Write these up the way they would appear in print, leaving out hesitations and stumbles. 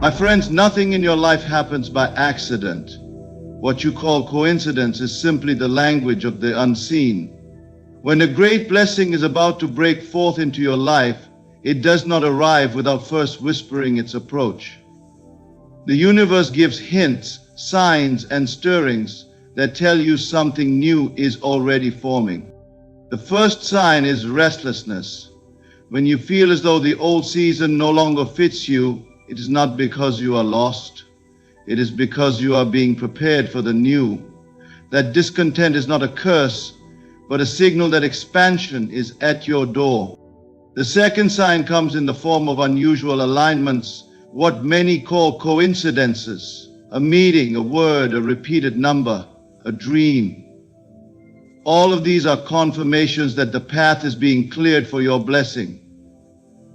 My friends, nothing in your life happens by accident. What you call coincidence is simply the language of the unseen. When a great blessing is about to break forth into your life, it does not arrive without first whispering its approach. The universe gives hints, signs, and stirrings that tell you something new is already forming. The first sign is restlessness. When you feel as though the old season no longer fits you, it is not because you are lost. It is because you are being prepared for the new. That discontent is not a curse, but a signal that expansion is at your door. The second sign comes in the form of unusual alignments, what many call coincidences. A meeting, a word, a repeated number, a dream. All of these are confirmations that the path is being cleared for your blessing.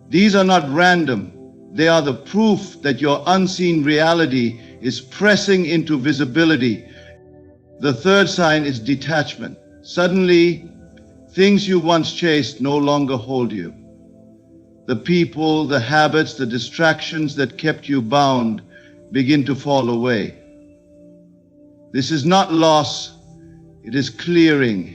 These are not random. They are the proof that your unseen reality is pressing into visibility. The third sign is detachment. Suddenly, things you once chased no longer hold you. The people, the habits, the distractions that kept you bound begin to fall away. This is not loss, it is clearing.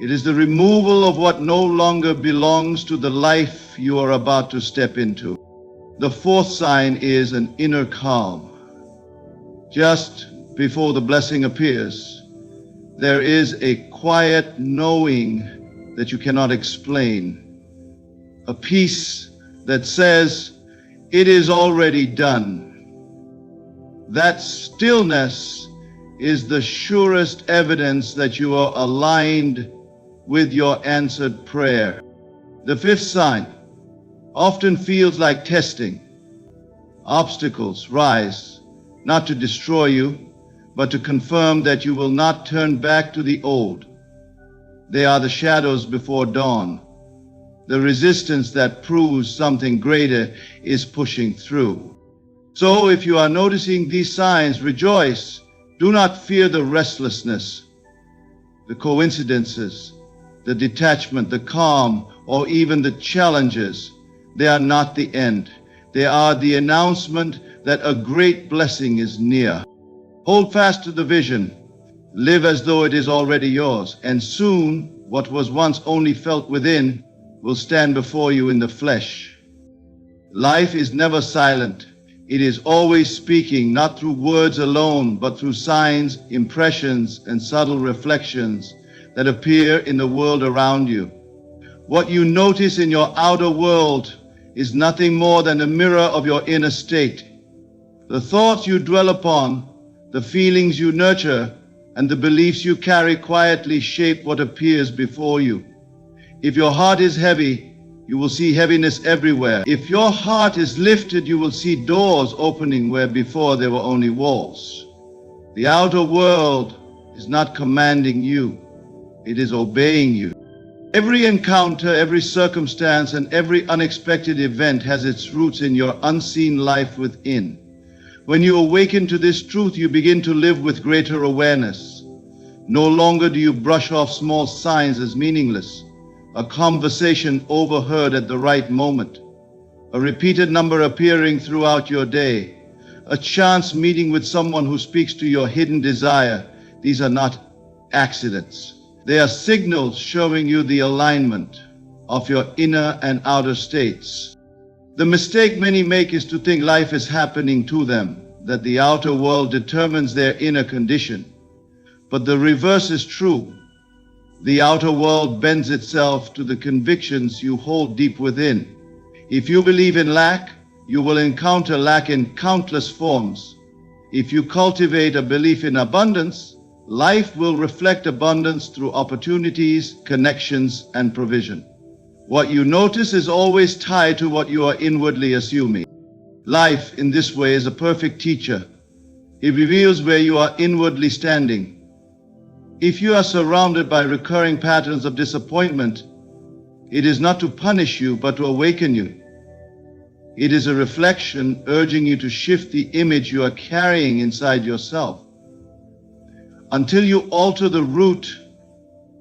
It is the removal of what no longer belongs to the life you are about to step into. The fourth sign is an inner calm. Just before the blessing appears, there is a quiet knowing that you cannot explain. A peace that says, it is already done. That stillness is the surest evidence that you are aligned with your answered prayer. The fifth sign often feels like testing. Obstacles rise, not to destroy you, but to confirm that you will not turn back to the old. They are the shadows before dawn, the resistance that proves something greater is pushing through. So if you are noticing these signs, rejoice. Do not fear the restlessness, the coincidences, the detachment, the calm, or even the challenges. They are not the end. They are the announcement that a great blessing is near. Hold fast to the vision. Live as though it is already yours, and soon what was once only felt within will stand before you in the flesh. Life is never silent. It is always speaking, not through words alone, but through signs, impressions, and subtle reflections that appear in the world around you. What you notice in your outer world is nothing more than a mirror of your inner state. The thoughts you dwell upon, the feelings you nurture, and the beliefs you carry quietly shape what appears before you. If your heart is heavy, you will see heaviness everywhere. If your heart is lifted, you will see doors opening where before there were only walls. The outer world is not commanding you, it is obeying you. Every encounter, every circumstance, and every unexpected event has its roots in your unseen life within. When you awaken to this truth, you begin to live with greater awareness. No longer do you brush off small signs as meaningless. A conversation overheard at the right moment, a repeated number appearing throughout your day, a chance meeting with someone who speaks to your hidden desire. These are not accidents. They are signals showing you the alignment of your inner and outer states. The mistake many make is to think life is happening to them, that the outer world determines their inner condition. But the reverse is true. The outer world bends itself to the convictions you hold deep within. If you believe in lack, you will encounter lack in countless forms. If you cultivate a belief in abundance, life will reflect abundance through opportunities, connections, and provision. What you notice is always tied to what you are inwardly assuming. Life, in this way, is a perfect teacher. It reveals where you are inwardly standing. If you are surrounded by recurring patterns of disappointment, it is not to punish you, but to awaken you. It is a reflection urging you to shift the image you are carrying inside yourself. Until you alter the root,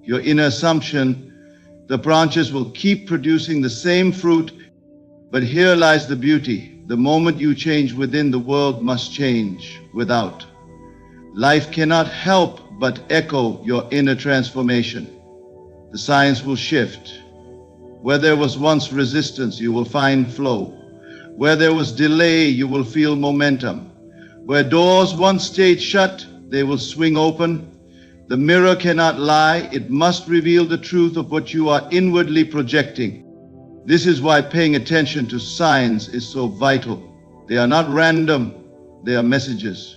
your inner assumption, the branches will keep producing the same fruit, but here lies the beauty. the moment you change within, the world must change without. Life cannot help but echo your inner transformation. The signs will shift. Where there was once resistance, you will find flow. Where there was delay, you will feel momentum. Where doors once stayed shut, they will swing open. The mirror cannot lie. It must reveal the truth of what you are inwardly projecting. This is why paying attention to signs is so vital. They are not random, they are messages.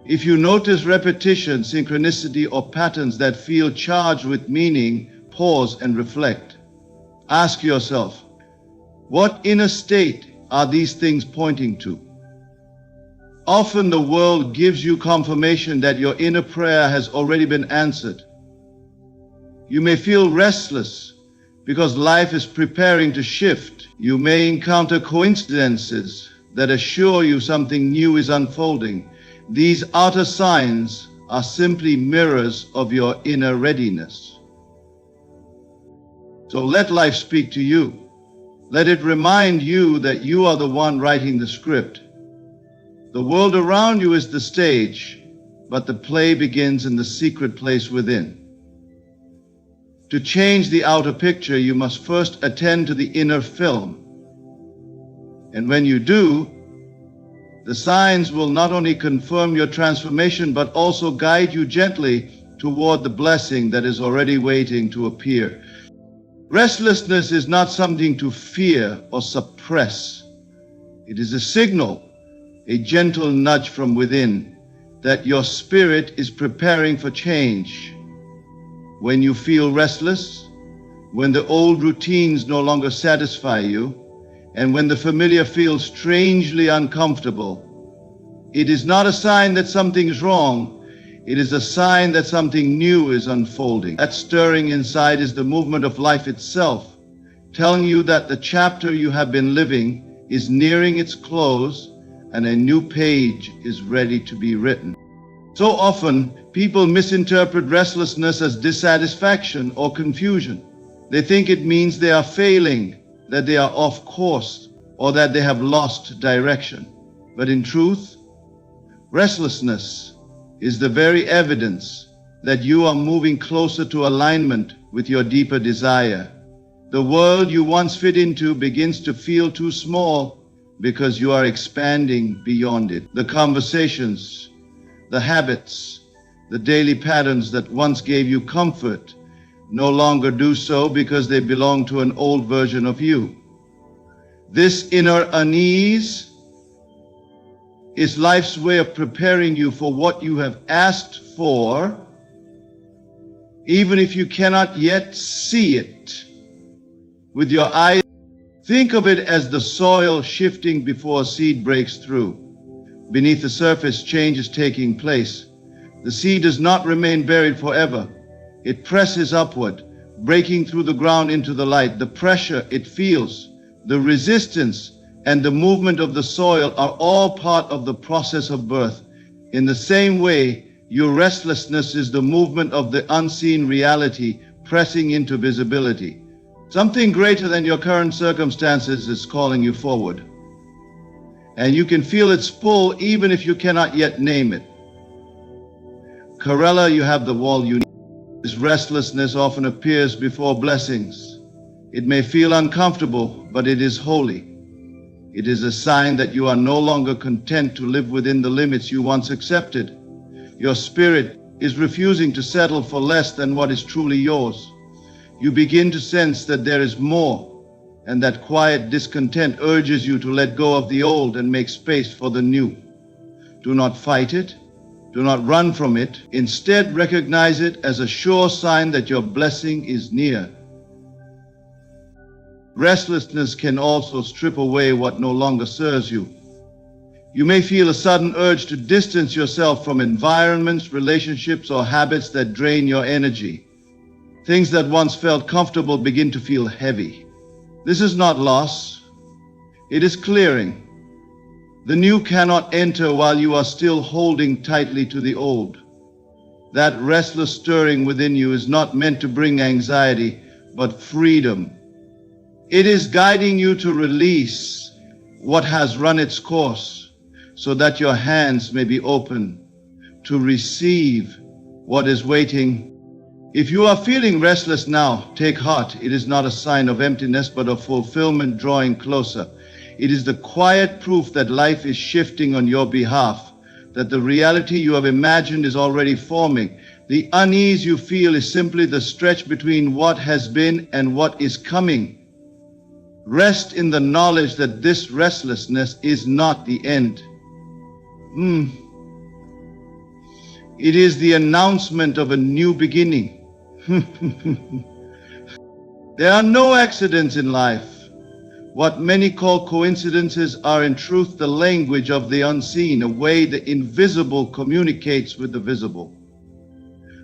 If you notice repetition, synchronicity, or patterns that feel charged with meaning, pause and reflect. Ask yourself, what inner state are these things pointing to? Often the world gives you confirmation that your inner prayer has already been answered. You may feel restless because life is preparing to shift. You may encounter coincidences that assure you something new is unfolding. These outer signs are simply mirrors of your inner readiness. So let life speak to you. Let it remind you that you are the one writing the script. The world around you is the stage, but the play begins in the secret place within. To change the outer picture, you must first attend to the inner film. And when you do, the signs will not only confirm your transformation, but also guide you gently toward the blessing that is already waiting to appear. Restlessness is not something to fear or suppress. It is a signal, a gentle nudge from within, that your spirit is preparing for change. When you feel restless, when the old routines no longer satisfy you, and when the familiar feels strangely uncomfortable, it is not a sign that something is wrong. It is a sign that something new is unfolding. That stirring inside is the movement of life itself, telling you that the chapter you have been living is nearing its close and a new page is ready to be written. So often, people misinterpret restlessness as dissatisfaction or confusion. They think it means they are failing, that they are off course, or that they have lost direction. But in truth, restlessness is the very evidence that you are moving closer to alignment with your deeper desire. The world you once fit into begins to feel too small because you are expanding beyond it. The conversations, the habits, the daily patterns that once gave you comfort no longer do so because they belong to an old version of you. This inner unease is life's way of preparing you for what you have asked for, even if you cannot yet see it with your eyes. Think of it as the soil shifting before a seed breaks through. Beneath the surface, change is taking place. The seed does not remain buried forever. It presses upward, breaking through the ground into the light. The pressure it feels, the resistance, and the movement of the soil are all part of the process of birth. In the same way, your restlessness is the movement of the unseen reality pressing into visibility. Something greater than your current circumstances is calling you forward. And you can feel its pull even if you cannot yet name it. Corella, you have the wall you need. This restlessness often appears before blessings. It may feel uncomfortable, but it is holy. It is a sign that you are no longer content to live within the limits you once accepted. Your spirit is refusing to settle for less than what is truly yours. You begin to sense that there is more, and that quiet discontent urges you to let go of the old and make space for the new. Do not fight it. Do not run from it. Instead, recognize it as a sure sign that your blessing is near. Restlessness can also strip away what no longer serves you. You may feel a sudden urge to distance yourself from environments, relationships, or habits that drain your energy. Things that once felt comfortable begin to feel heavy. This is not loss. It is clearing. The new cannot enter while you are still holding tightly to the old. That restless stirring within you is not meant to bring anxiety, but freedom. It is guiding you to release, what has run its course, so that your hands may be open to receive what is waiting. If you are feeling restless now, take heart. It is not a sign of emptiness, but of fulfillment drawing closer. It is the quiet proof that life is shifting on your behalf, that the reality you have imagined is already forming. The unease you feel is simply the stretch between what has been and what is coming. Rest in the knowledge that this restlessness is not the end. It is the announcement of a new beginning. There are no accidents in life. What many call coincidences are in truth the language of the unseen, a way the invisible communicates with the visible.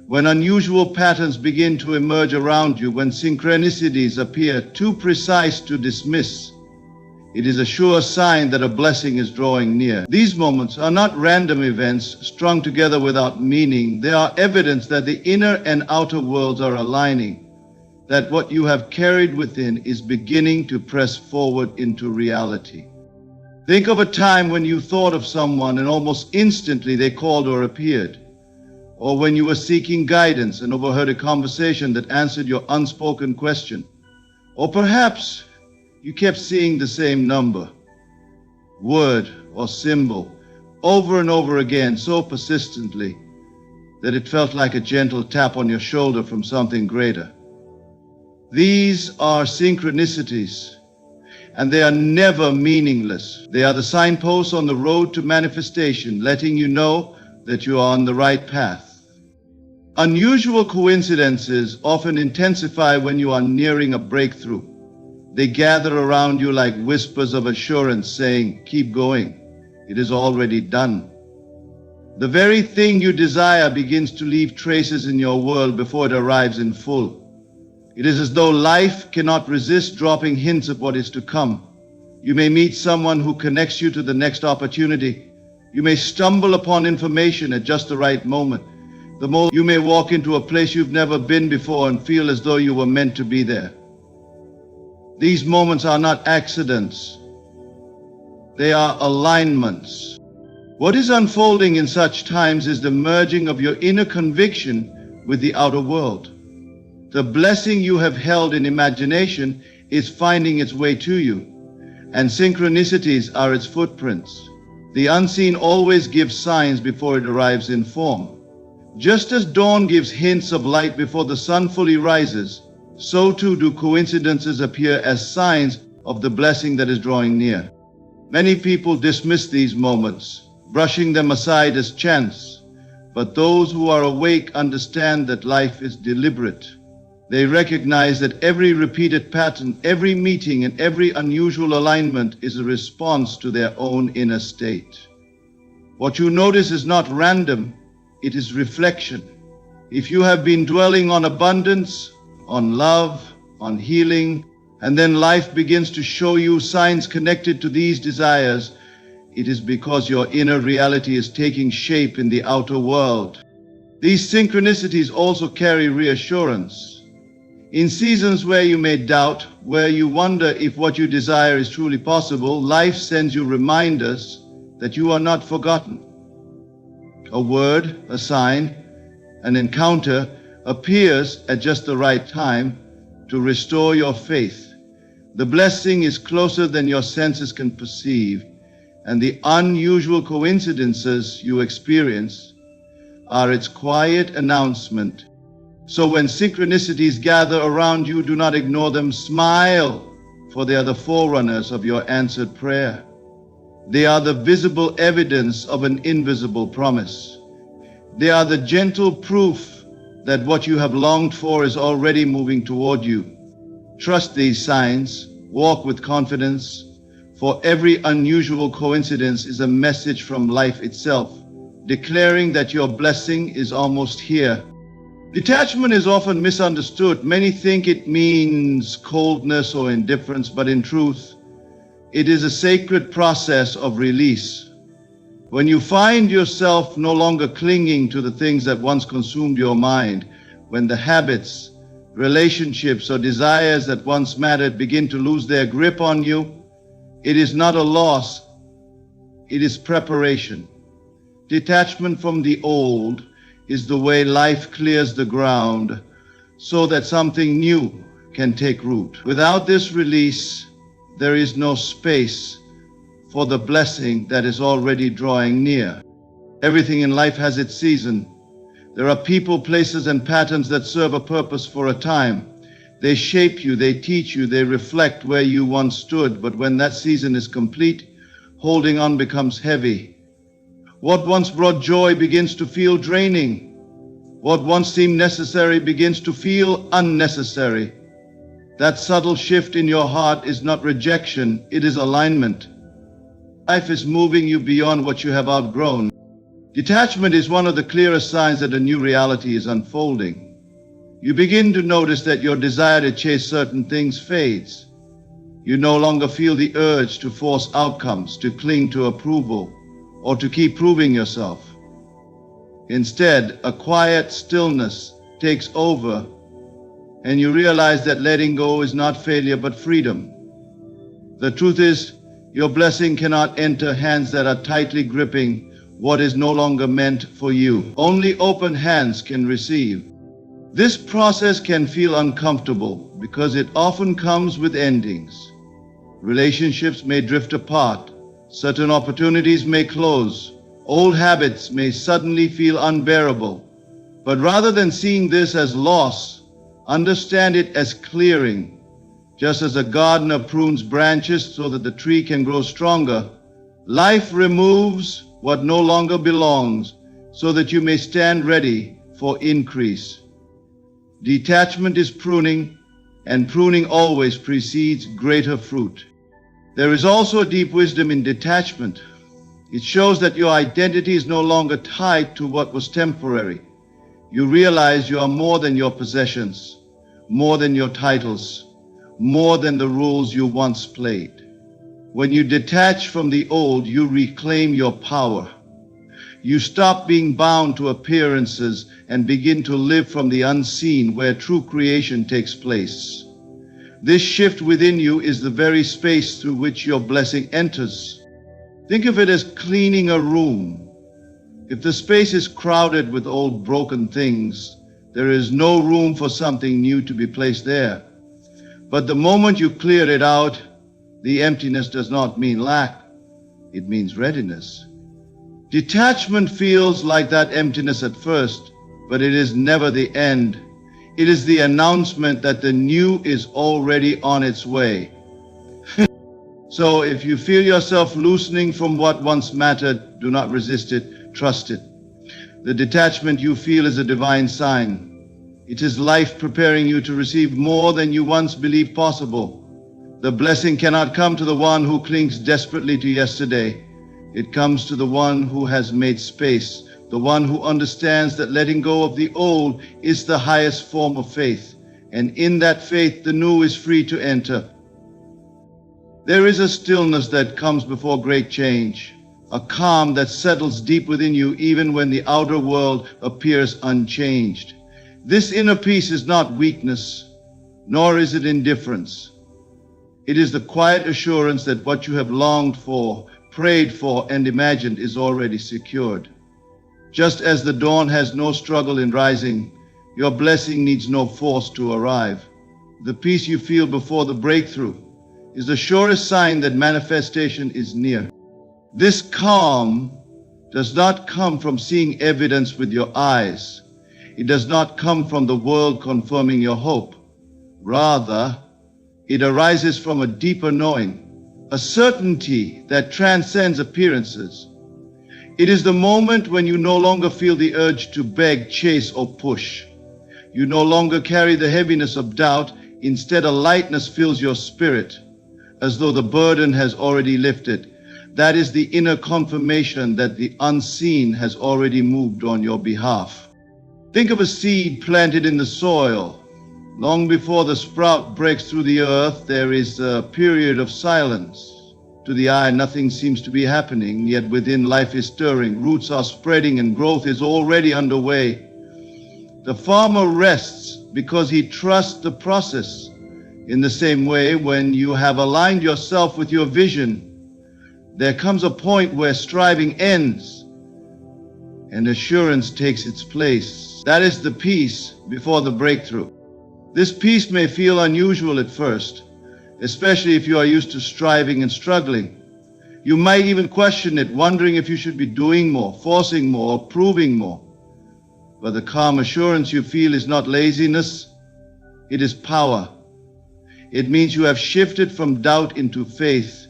When unusual patterns begin to emerge around you, when synchronicities appear too precise to dismiss, it is a sure sign that a blessing is drawing near. These moments are not random events strung together without meaning. They are evidence that the inner and outer worlds are aligning, that what you have carried within is beginning to press forward into reality. Think of a time when you thought of someone and almost instantly they called or appeared. Or when you were seeking guidance and overheard a conversation that answered your unspoken question. Or perhaps you kept seeing the same number, word, or symbol over and over again so persistently that it felt like a gentle tap on your shoulder from something greater. These are synchronicities, and they are never meaningless. They are the signposts on the road to manifestation, letting you know that you are on the right path. Unusual coincidences often intensify when you are nearing a breakthrough. They gather around you like whispers of assurance saying, keep going, it is already done. The very thing you desire begins to leave traces in your world before it arrives in full. It is as though life cannot resist dropping hints of what is to come. You may meet someone who connects you to the next opportunity. You may stumble upon information at just the right moment. You may walk into a place you've never been before and feel as though you were meant to be there. These moments are not accidents. They are alignments. What is unfolding in such times is the merging of your inner conviction with the outer world. The blessing you have held in imagination is finding its way to you, and synchronicities are its footprints. The unseen always gives signs before it arrives in form. Just as dawn gives hints of light before the sun fully rises, so too do coincidences appear as signs of the blessing that is drawing near. Many people dismiss these moments, brushing them aside as chance, but those who are awake understand that life is deliberate. They recognize that every repeated pattern, every meeting, and every unusual alignment is a response to their own inner state. What you notice is not random, it is reflection. If you have been dwelling on abundance, on love, on healing, and then life begins to show you signs connected to these desires, it is because your inner reality is taking shape in the outer world. These synchronicities also carry reassurance. In seasons where you may doubt, where you wonder if what you desire is truly possible, life sends you reminders that you are not forgotten. A word, a sign, an encounter appears at just the right time to restore your faith. The blessing is closer than your senses can perceive, and the unusual coincidences you experience are its quiet announcement. So when synchronicities gather around you, do not ignore them. Smile, for they are the forerunners of your answered prayer. They are the visible evidence of an invisible promise. They are the gentle proof that what you have longed for is already moving toward you. Trust these signs, walk with confidence, for every unusual coincidence is a message from life itself, declaring that your blessing is almost here. Detachment is often misunderstood. Many think it means coldness or indifference, but in truth, it is a sacred process of release. When you find yourself no longer clinging to the things that once consumed your mind, when the habits, relationships, or desires that once mattered begin to lose their grip on you, It is not a loss, it is preparation. Detachment from the old is the way life clears the ground so that something new can take root. Without this release, there is no space for the blessing that is already drawing near. Everything in life has its season. There are people, places, and patterns that serve a purpose for a time. They shape you, they teach you, they reflect where you once stood. But when that season is complete, holding on becomes heavy. What once brought joy begins to feel draining. What once seemed necessary begins to feel unnecessary. That subtle shift in your heart is not rejection, it is alignment. Life is moving you beyond what you have outgrown. Detachment is one of the clearest signs that a new reality is unfolding. You begin to notice that your desire to chase certain things fades. You no longer feel the urge to force outcomes, to cling to approval, or to keep proving yourself. Instead, a quiet stillness takes over, and you realize that letting go is not failure but freedom. The truth is, your blessing cannot enter hands that are tightly gripping what is no longer meant for you. Only open hands can receive. This process can feel uncomfortable because it often comes with endings. Relationships may drift apart, certain opportunities may close, old habits may suddenly feel unbearable. But rather than seeing this as loss, understand it as clearing. Just as a gardener prunes branches so that the tree can grow stronger, life removes what no longer belongs so that you may stand ready for increase. Detachment is pruning, and pruning always precedes greater fruit. There is also a deep wisdom in detachment. It shows that your identity is no longer tied to what was temporary. You realize you are more than your possessions, more than your titles, more than the roles you once played. When you detach from the old, you reclaim your power. You stop being bound to appearances and begin to live from the unseen where true creation takes place. This shift within you is the very space through which your blessing enters. Think of it as cleaning a room. If the space is crowded with old broken things, there is no room for something new to be placed there. But the moment you clear it out, the emptiness does not mean lack, it means readiness. Detachment feels like that emptiness at first, but it is never the end. It is the announcement that the new is already on its way. So if you feel yourself loosening from what once mattered, do not resist it, trust it. The detachment you feel is a divine sign. It is life preparing you to receive more than you once believed possible. The blessing cannot come to the one who clings desperately to yesterday. It comes to the one who has made space, the one who understands that letting go of the old is the highest form of faith, and in that faith the new is free to enter. There is a stillness that comes before great change, a calm that settles deep within you even when the outer world appears unchanged. This inner peace is not weakness, nor is it indifference. It is the quiet assurance that what you have longed for, prayed for, and imagined is already secured. Just as the dawn has no struggle in rising, your blessing needs no force to arrive. The peace you feel before the breakthrough is the surest sign that manifestation is near. This calm does not come from seeing evidence with your eyes. It does not come from the world confirming your hope. Rather, it arises from a deeper knowing, a certainty that transcends appearances. It is the moment when you no longer feel the urge to beg, chase, or push. You no longer carry the heaviness of doubt. Instead, a lightness fills your spirit, as though the burden has already lifted. That is the inner confirmation that the unseen has already moved on your behalf. Think of a seed planted in the soil. Long before the sprout breaks through the earth, there is a period of silence. To the eye, nothing seems to be happening, yet within life is stirring, roots are spreading, and growth is already underway. The farmer rests because he trusts the process. In the same way, when you have aligned yourself with your vision, there comes a point where striving ends and assurance takes its place. That is the peace before the breakthrough. This peace may feel unusual at first, especially if you are used to striving and struggling. You might even question it, wondering if you should be doing more, forcing more, or proving more. But the calm assurance you feel is not laziness, it is power. It means you have shifted from doubt into faith,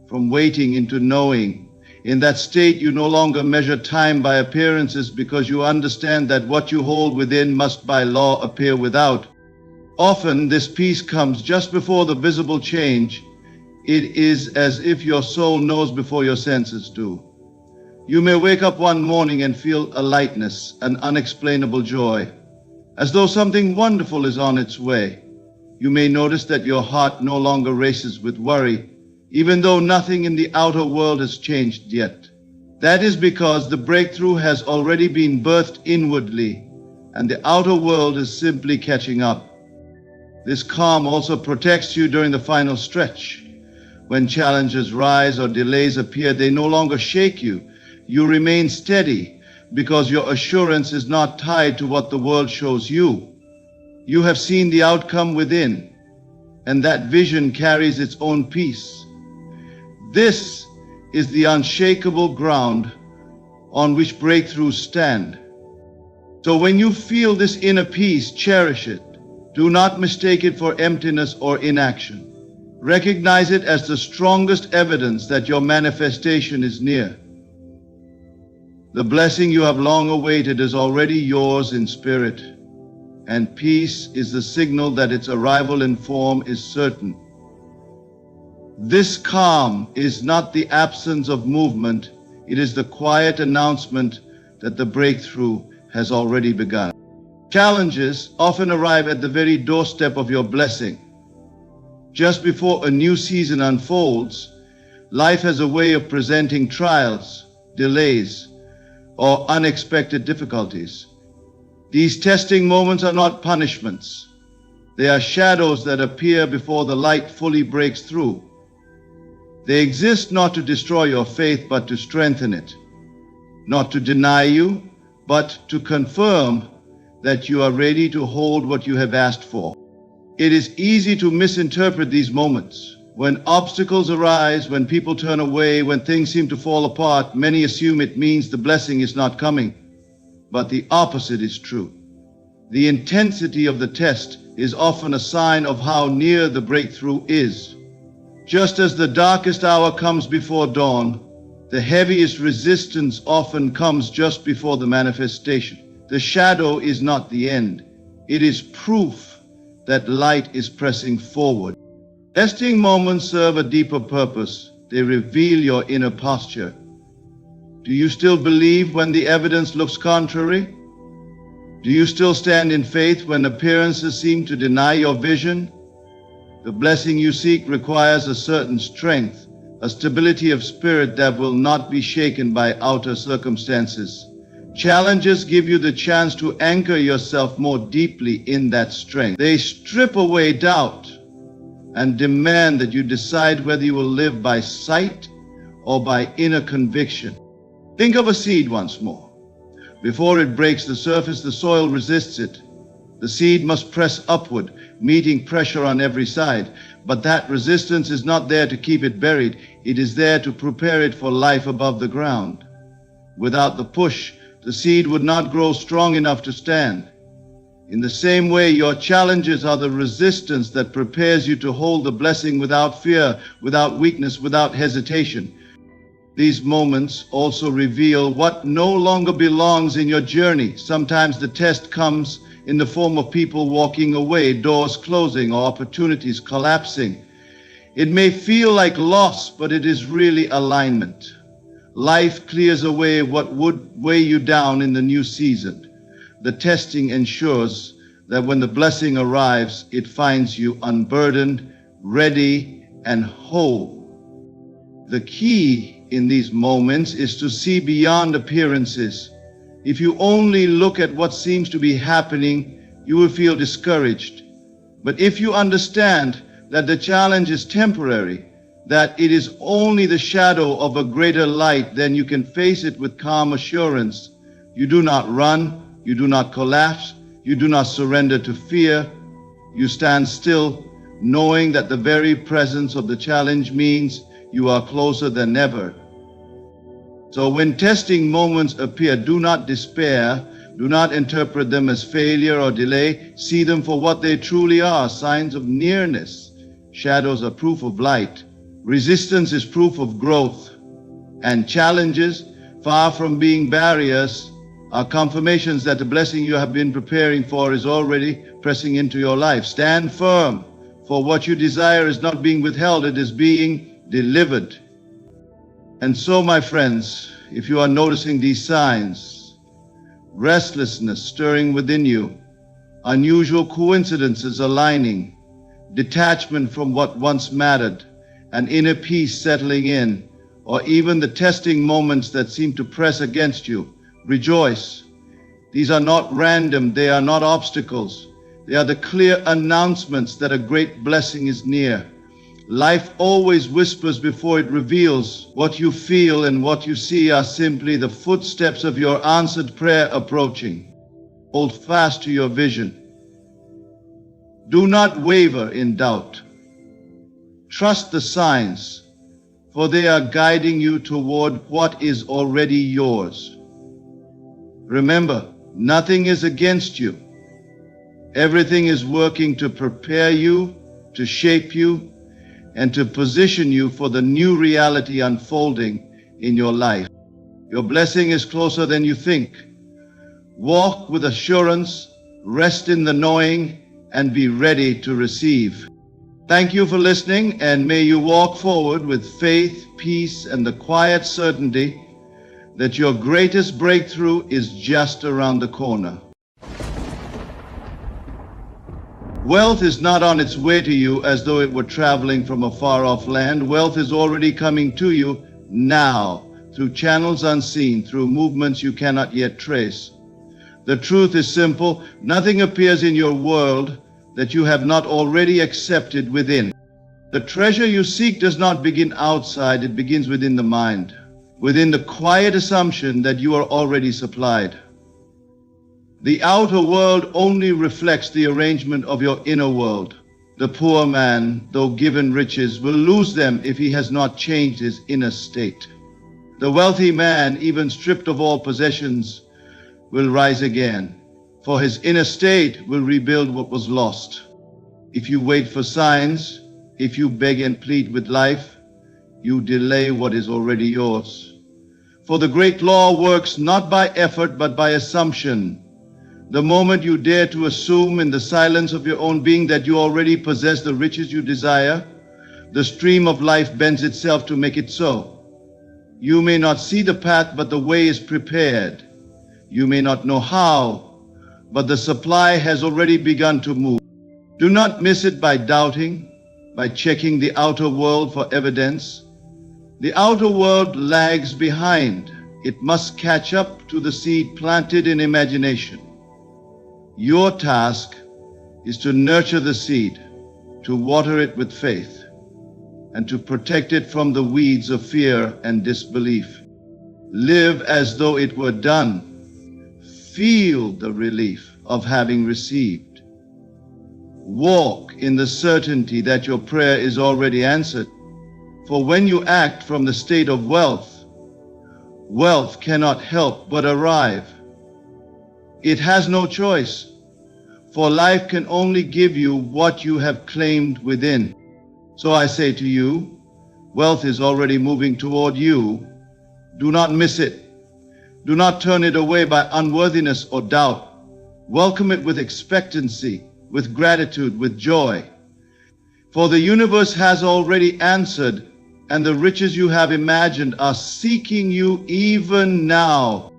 from waiting into knowing. In that state, you no longer measure time by appearances because you understand that what you hold within must by law appear without. Often, this peace comes just before the visible change. It is as if your soul knows before your senses do. You may wake up one morning and feel a lightness, an unexplainable joy, as though something wonderful is on its way. You may notice that your heart no longer races with worry, even though nothing in the outer world has changed yet. That is because the breakthrough has already been birthed inwardly, and the outer world is simply catching up. This calm also protects you during the final stretch. When challenges rise or delays appear, they no longer shake you. You remain steady because your assurance is not tied to what the world shows you. You have seen the outcome within, and that vision carries its own peace. This is the unshakable ground on which breakthroughs stand. So when you feel this inner peace, cherish it. Do not mistake it for emptiness or inaction. Recognize it as the strongest evidence that your manifestation is near. The blessing you have long awaited is already yours in spirit, and peace is the signal that its arrival in form is certain. This calm is not the absence of movement, it is the quiet announcement that the breakthrough has already begun. Challenges often arrive at the very doorstep of your blessing. Just before a new season unfolds, life has a way of presenting trials, delays, or unexpected difficulties. These testing moments are not punishments. They are shadows that appear before the light fully breaks through. They exist not to destroy your faith, but to strengthen it. Not to deny you, but to confirm that you are ready to hold what you have asked for. It is easy to misinterpret these moments. When obstacles arise, when people turn away, when things seem to fall apart, many assume it means the blessing is not coming. But the opposite is true. The intensity of the test is often a sign of how near the breakthrough is. Just as the darkest hour comes before dawn, the heaviest resistance often comes just before the manifestation. The shadow is not the end. It is proof that light is pressing forward. Testing moments serve a deeper purpose. They reveal your inner posture. Do you still believe when the evidence looks contrary? Do you still stand in faith when appearances seem to deny your vision? The blessing you seek requires a certain strength, a stability of spirit that will not be shaken by outer circumstances. Challenges give you the chance to anchor yourself more deeply in that strength. They strip away doubt and demand that you decide whether you will live by sight or by inner conviction. Think of a seed once more. Before it breaks the surface, the soil resists it. The seed must press upward, meeting pressure on every side. But that resistance is not there to keep it buried. It is there to prepare it for life above the ground. Without the push, the seed would not grow strong enough to stand. In the same way, your challenges are the resistance that prepares you to hold the blessing without fear, without weakness, without hesitation. These moments also reveal what no longer belongs in your journey. Sometimes the test comes in the form of people walking away, doors closing, or opportunities collapsing. It may feel like loss, but it is really alignment. Life clears away what would weigh you down in the new season. The testing ensures that when the blessing arrives, it finds you unburdened, ready, and whole. The key in these moments is to see beyond appearances. If you only look at what seems to be happening, you will feel discouraged. But if you understand that the challenge is temporary, that it is only the shadow of a greater light, then you can face it with calm assurance. You do not run, you do not collapse, you do not surrender to fear. You stand still, knowing that the very presence of the challenge means you are closer than ever. So when testing moments appear, do not despair. Do not interpret them as failure or delay. See them for what they truly are, signs of nearness. Shadows are proof of light. Resistance is proof of growth. And challenges, far from being barriers, are confirmations that the blessing you have been preparing for is already pressing into your life. Stand firm, for what you desire is not being withheld, it is being delivered. And so, my friends, if you are noticing these signs, restlessness stirring within you, unusual coincidences aligning, detachment from what once mattered, an inner peace settling in, or even the testing moments that seem to press against you, rejoice. These are not random, they are not obstacles. They are the clear announcements that a great blessing is near. Life always whispers before it reveals. What you feel and what you see are simply the footsteps of your answered prayer approaching. Hold fast to your vision. Do not waver in doubt. Trust the signs, for they are guiding you toward what is already yours. Remember, nothing is against you. Everything is working to prepare you, to shape you, and to position you for the new reality unfolding in your life. Your blessing is closer than you think. Walk with assurance, rest in the knowing, and be ready to receive. Thank you for listening, and may you walk forward with faith, peace, and the quiet certainty that your greatest breakthrough is just around the corner. Wealth is not on its way to you as though it were traveling from a far-off land. Wealth is already coming to you now, through channels unseen, through movements you cannot yet trace. The truth is simple. Nothing appears in your world that you have not already accepted within. The treasure you seek does not begin outside, it begins within the mind, within the quiet assumption that you are already supplied. The outer world only reflects the arrangement of your inner world. The poor man, though given riches, will lose them if he has not changed his inner state. The wealthy man, even stripped of all possessions, will rise again, for his inner state will rebuild what was lost. If you wait for signs, if you beg and plead with life, you delay what is already yours. For the great law works not by effort but by assumption. The moment you dare to assume in the silence of your own being that you already possess the riches you desire, the stream of life bends itself to make it so. You may not see the path, but the way is prepared. You may not know how, but the supply has already begun to move. Do not miss it by doubting, by checking the outer world for evidence. The outer world lags behind. It must catch up to the seed planted in imagination. Your task is to nurture the seed, to water it with faith, and to protect it from the weeds of fear and disbelief. Live as though it were done. Feel the relief of having received. Walk in the certainty that your prayer is already answered. For when you act from the state of wealth, wealth cannot help but arrive. It has no choice, for life can only give you what you have claimed within. So I say to you, wealth is already moving toward you. Do not miss it. Do not turn it away by unworthiness or doubt. Welcome it with expectancy, with gratitude, with joy. For the universe has already answered, and the riches you have imagined are seeking you even now.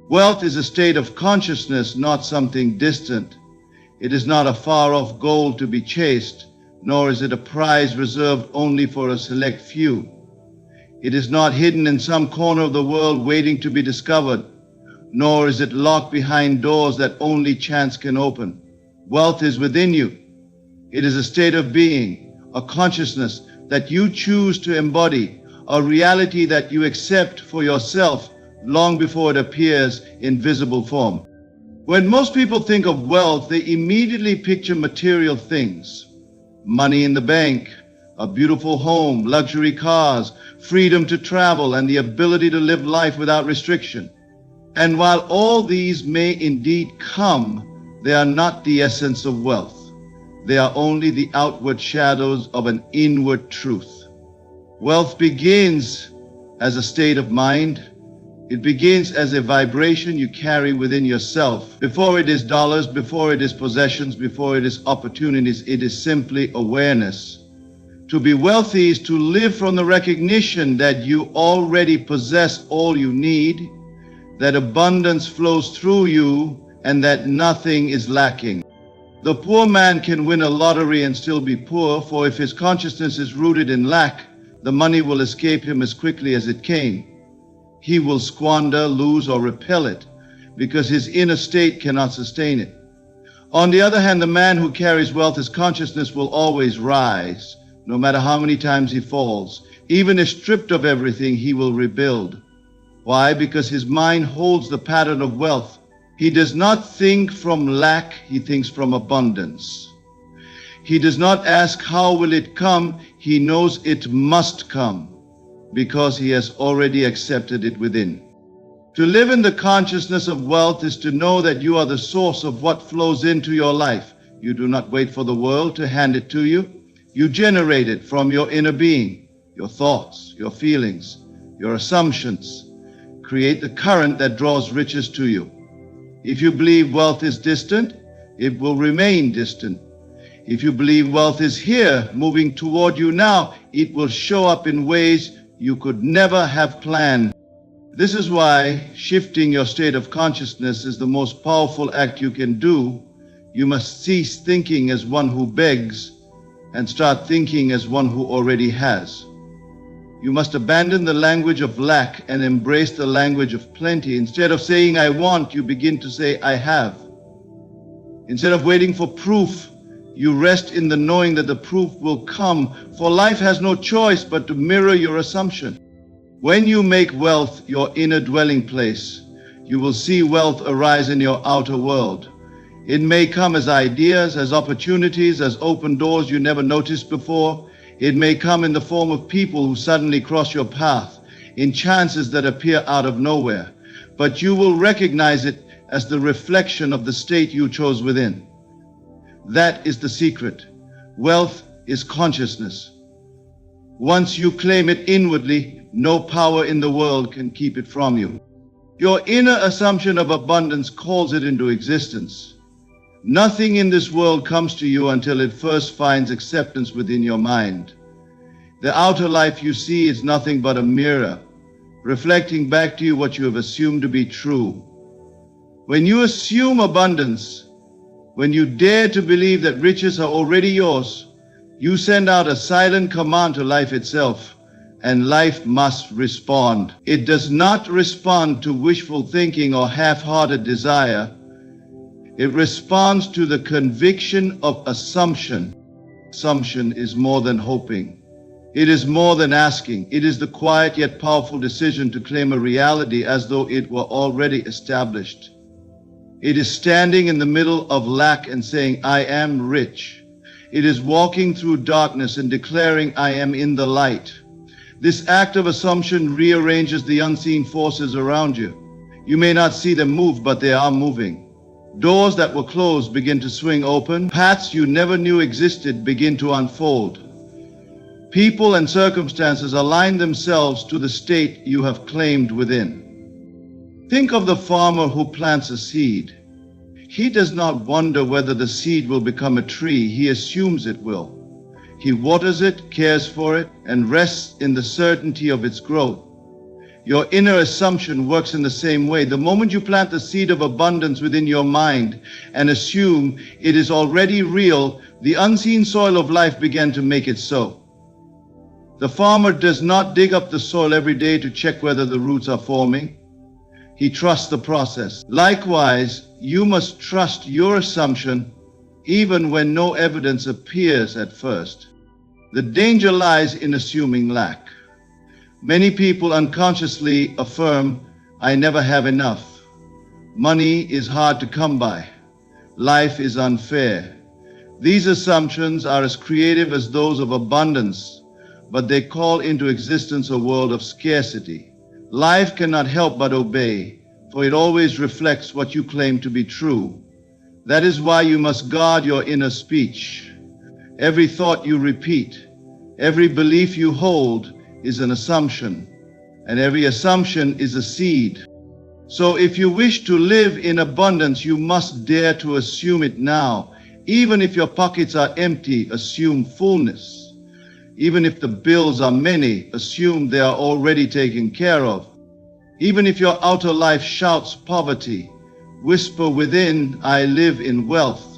Wealth is a state of consciousness, not something distant. It is not a far-off goal to be chased, nor is it a prize reserved only for a select few. It is not hidden in some corner of the world waiting to be discovered, nor is it locked behind doors that only chance can open. Wealth is within you. It is a state of being, a consciousness that you choose to embody, a reality that you accept for yourself long before it appears in visible form. When most people think of wealth, they immediately picture material things: money in the bank, a beautiful home, luxury cars, freedom to travel, and the ability to live life without restriction. And while all these may indeed come, they are not the essence of wealth. They are only the outward shadows of an inward truth. Wealth begins as a state of mind. It begins as a vibration you carry within yourself. Before it is dollars, before it is possessions, before it is opportunities, it is simply awareness. To be wealthy is to live from the recognition that you already possess all you need, that abundance flows through you, and that nothing is lacking. The poor man can win a lottery and still be poor, for if his consciousness is rooted in lack, the money will escape him as quickly as it came. He will squander, lose, or repel it, because his inner state cannot sustain it. On the other hand, the man who carries wealth, his consciousness will always rise, no matter how many times he falls. Even if stripped of everything, he will rebuild. Why? Because his mind holds the pattern of wealth. He does not think from lack, he thinks from abundance. He does not ask how will it come, he knows it must come, because he has already accepted it within. To live in the consciousness of wealth is to know that you are the source of what flows into your life. You do not wait for the world to hand it to you. You generate it from your inner being. Your thoughts, your feelings, your assumptions create the current that draws riches to you. If you believe wealth is distant, it will remain distant. If you believe wealth is here, moving toward you now, it will show up in ways you could never have planned. This is why shifting your state of consciousness is the most powerful act you can do. You must cease thinking as one who begs and start thinking as one who already has. You must abandon the language of lack and embrace the language of plenty. Instead of saying, I want, you begin to say, I have. Instead of waiting for proof, you rest in the knowing that the proof will come, for life has no choice but to mirror your assumption. When you make wealth your inner dwelling place, you will see wealth arise in your outer world. It may come as ideas, as opportunities, as open doors you never noticed before. It may come in the form of people who suddenly cross your path, in chances that appear out of nowhere. But you will recognize it as the reflection of the state you chose within. That is the secret. Wealth is consciousness. Once you claim it inwardly, no power in the world can keep it from you. Your inner assumption of abundance calls it into existence. Nothing in this world comes to you until it first finds acceptance within your mind. The outer life you see is nothing but a mirror, reflecting back to you what you have assumed to be true. When you assume abundance, when you dare to believe that riches are already yours, you send out a silent command to life itself, and life must respond. It does not respond to wishful thinking or half-hearted desire. It responds to the conviction of assumption. Assumption is more than hoping. It is more than asking. It is the quiet yet powerful decision to claim a reality as though it were already established. It is standing in the middle of lack and saying, I am rich. It is walking through darkness and declaring, I am in the light. This act of assumption rearranges the unseen forces around you. You may not see them move, but they are moving. Doors that were closed begin to swing open. Paths you never knew existed begin to unfold. People and circumstances align themselves to the state you have claimed within. Think of the farmer who plants a seed. He does not wonder whether the seed will become a tree. He assumes it will. He waters it, cares for it, and rests in the certainty of its growth. Your inner assumption works in the same way. The moment you plant the seed of abundance within your mind and assume it is already real, the unseen soil of life began to make it so. The farmer does not dig up the soil every day to check whether the roots are forming. He trusts the process. Likewise, you must trust your assumption even when no evidence appears at first. The danger lies in assuming lack. Many people unconsciously affirm, "I never have enough." Money is hard to come by. Life is unfair. These assumptions are as creative as those of abundance, but they call into existence a world of scarcity. Life cannot help but obey, for it always reflects what you claim to be true. That is why you must guard your inner speech. Every thought you repeat, every belief you hold is an assumption, and every assumption is a seed. So if you wish to live in abundance, you must dare to assume it now. Even if your pockets are empty, assume fullness. Even if the bills are many, assume they are already taken care of. Even if your outer life shouts poverty, whisper within, "I live in wealth."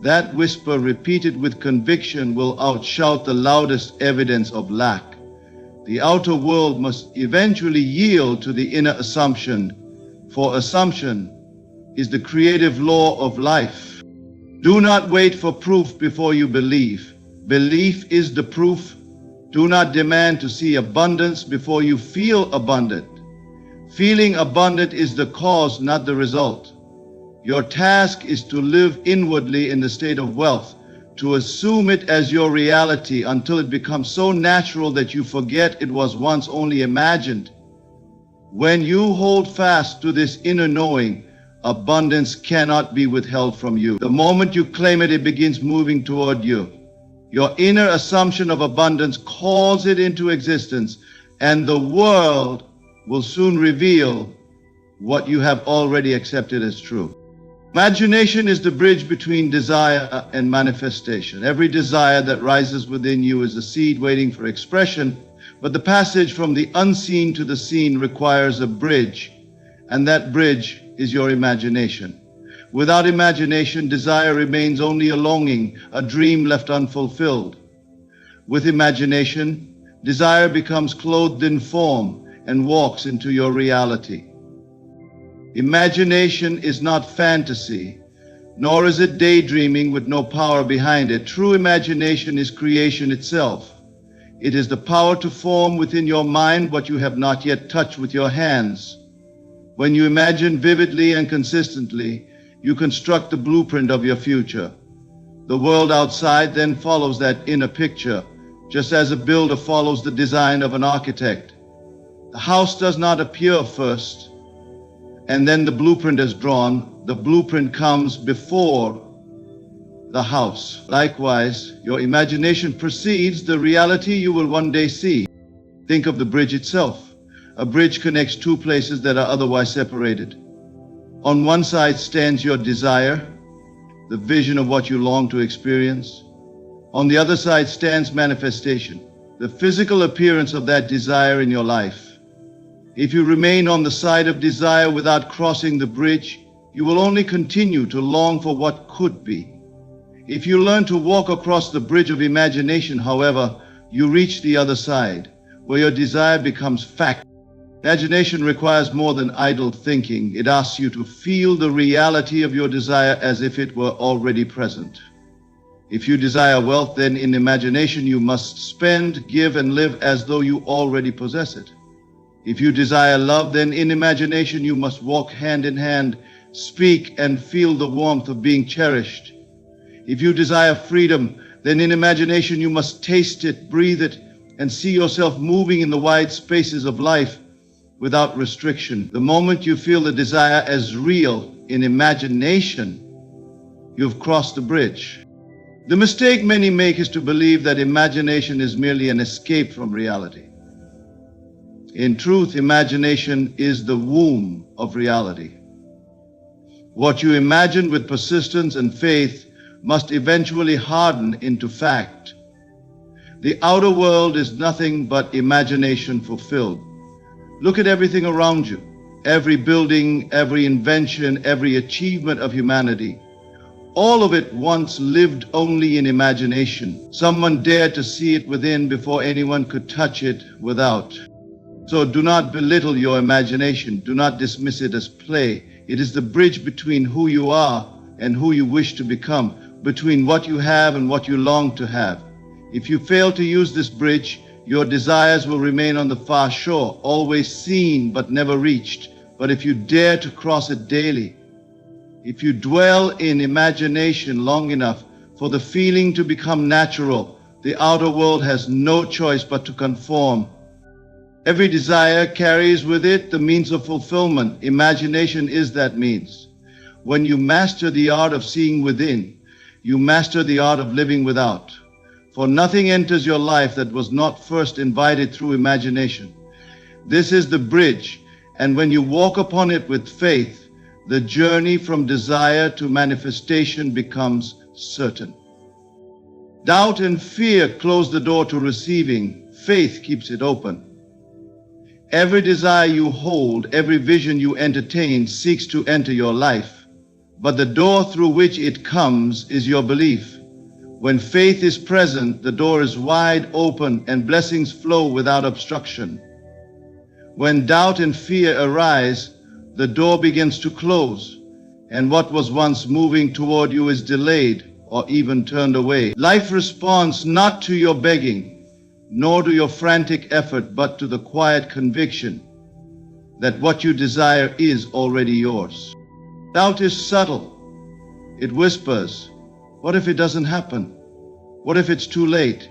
That whisper, repeated with conviction, will outshout the loudest evidence of lack. The outer world must eventually yield to the inner assumption, for assumption is the creative law of life. Do not wait for proof before you believe. Belief is the proof. Do not demand to see abundance before you feel abundant. Feeling abundant is the cause, not the result. Your task is to live inwardly in the state of wealth, to assume it as your reality until it becomes so natural that you forget it was once only imagined. When you hold fast to this inner knowing, abundance cannot be withheld from you. The moment you claim it, it begins moving toward you. Your inner assumption of abundance calls it into existence, and the world will soon reveal what you have already accepted as true. Imagination is the bridge between desire and manifestation. Every desire that rises within you is a seed waiting for expression, but the passage from the unseen to the seen requires a bridge, and that bridge is your imagination. Without imagination, desire remains only a longing, a dream left unfulfilled. With imagination, desire becomes clothed in form and walks into your reality. Imagination is not fantasy, nor is it daydreaming with no power behind it. True imagination is creation itself. It is the power to form within your mind what you have not yet touched with your hands. When you imagine vividly and consistently, you construct the blueprint of your future. The world outside then follows that inner picture, just as a builder follows the design of an architect. The house does not appear first, and then the blueprint is drawn. The blueprint comes before the house. Likewise, your imagination precedes the reality you will one day see. Think of the bridge itself. A bridge connects two places that are otherwise separated. On one side stands your desire, the vision of what you long to experience. On the other side stands manifestation, the physical appearance of that desire in your life. If you remain on the side of desire without crossing the bridge, you will only continue to long for what could be. If you learn to walk across the bridge of imagination, however, you reach the other side, where your desire becomes fact. Imagination requires more than idle thinking. It asks you to feel the reality of your desire as if it were already present. If you desire wealth, then in imagination you must spend, give, and live as though you already possess it. If you desire love, then in imagination you must walk hand in hand, speak and feel the warmth of being cherished. If you desire freedom, then in imagination you must taste it, breathe it, and see yourself moving in the wide spaces of life without restriction. The moment you feel the desire as real in imagination, you've crossed the bridge. The mistake many make is to believe that imagination is merely an escape from reality. In truth, imagination is the womb of reality. What you imagine with persistence and faith must eventually harden into fact. The outer world is nothing but imagination fulfilled. Look at everything around you. Every building, every invention, every achievement of humanity. All of it once lived only in imagination. Someone dared to see it within before anyone could touch it without. So do not belittle your imagination. Do not dismiss it as play. It is the bridge between who you are and who you wish to become, between what you have and what you long to have. If you fail to use this bridge, your desires will remain on the far shore, always seen but never reached. But if you dare to cross it daily, if you dwell in imagination long enough for the feeling to become natural, the outer world has no choice but to conform. Every desire carries with it the means of fulfillment. Imagination is that means. When you master the art of seeing within, you master the art of living without. For nothing enters your life that was not first invited through imagination. This is the bridge, and when you walk upon it with faith, the journey from desire to manifestation becomes certain. Doubt and fear close the door to receiving. Faith keeps it open. Every desire you hold, every vision you entertain seeks to enter your life, but the door through which it comes is your belief. When faith is present, the door is wide open and blessings flow without obstruction. When doubt and fear arise, the door begins to close, and what was once moving toward you is delayed or even turned away. Life responds not to your begging, nor to your frantic effort, but to the quiet conviction that what you desire is already yours. Doubt is subtle. It whispers, what if it doesn't happen? What if it's too late?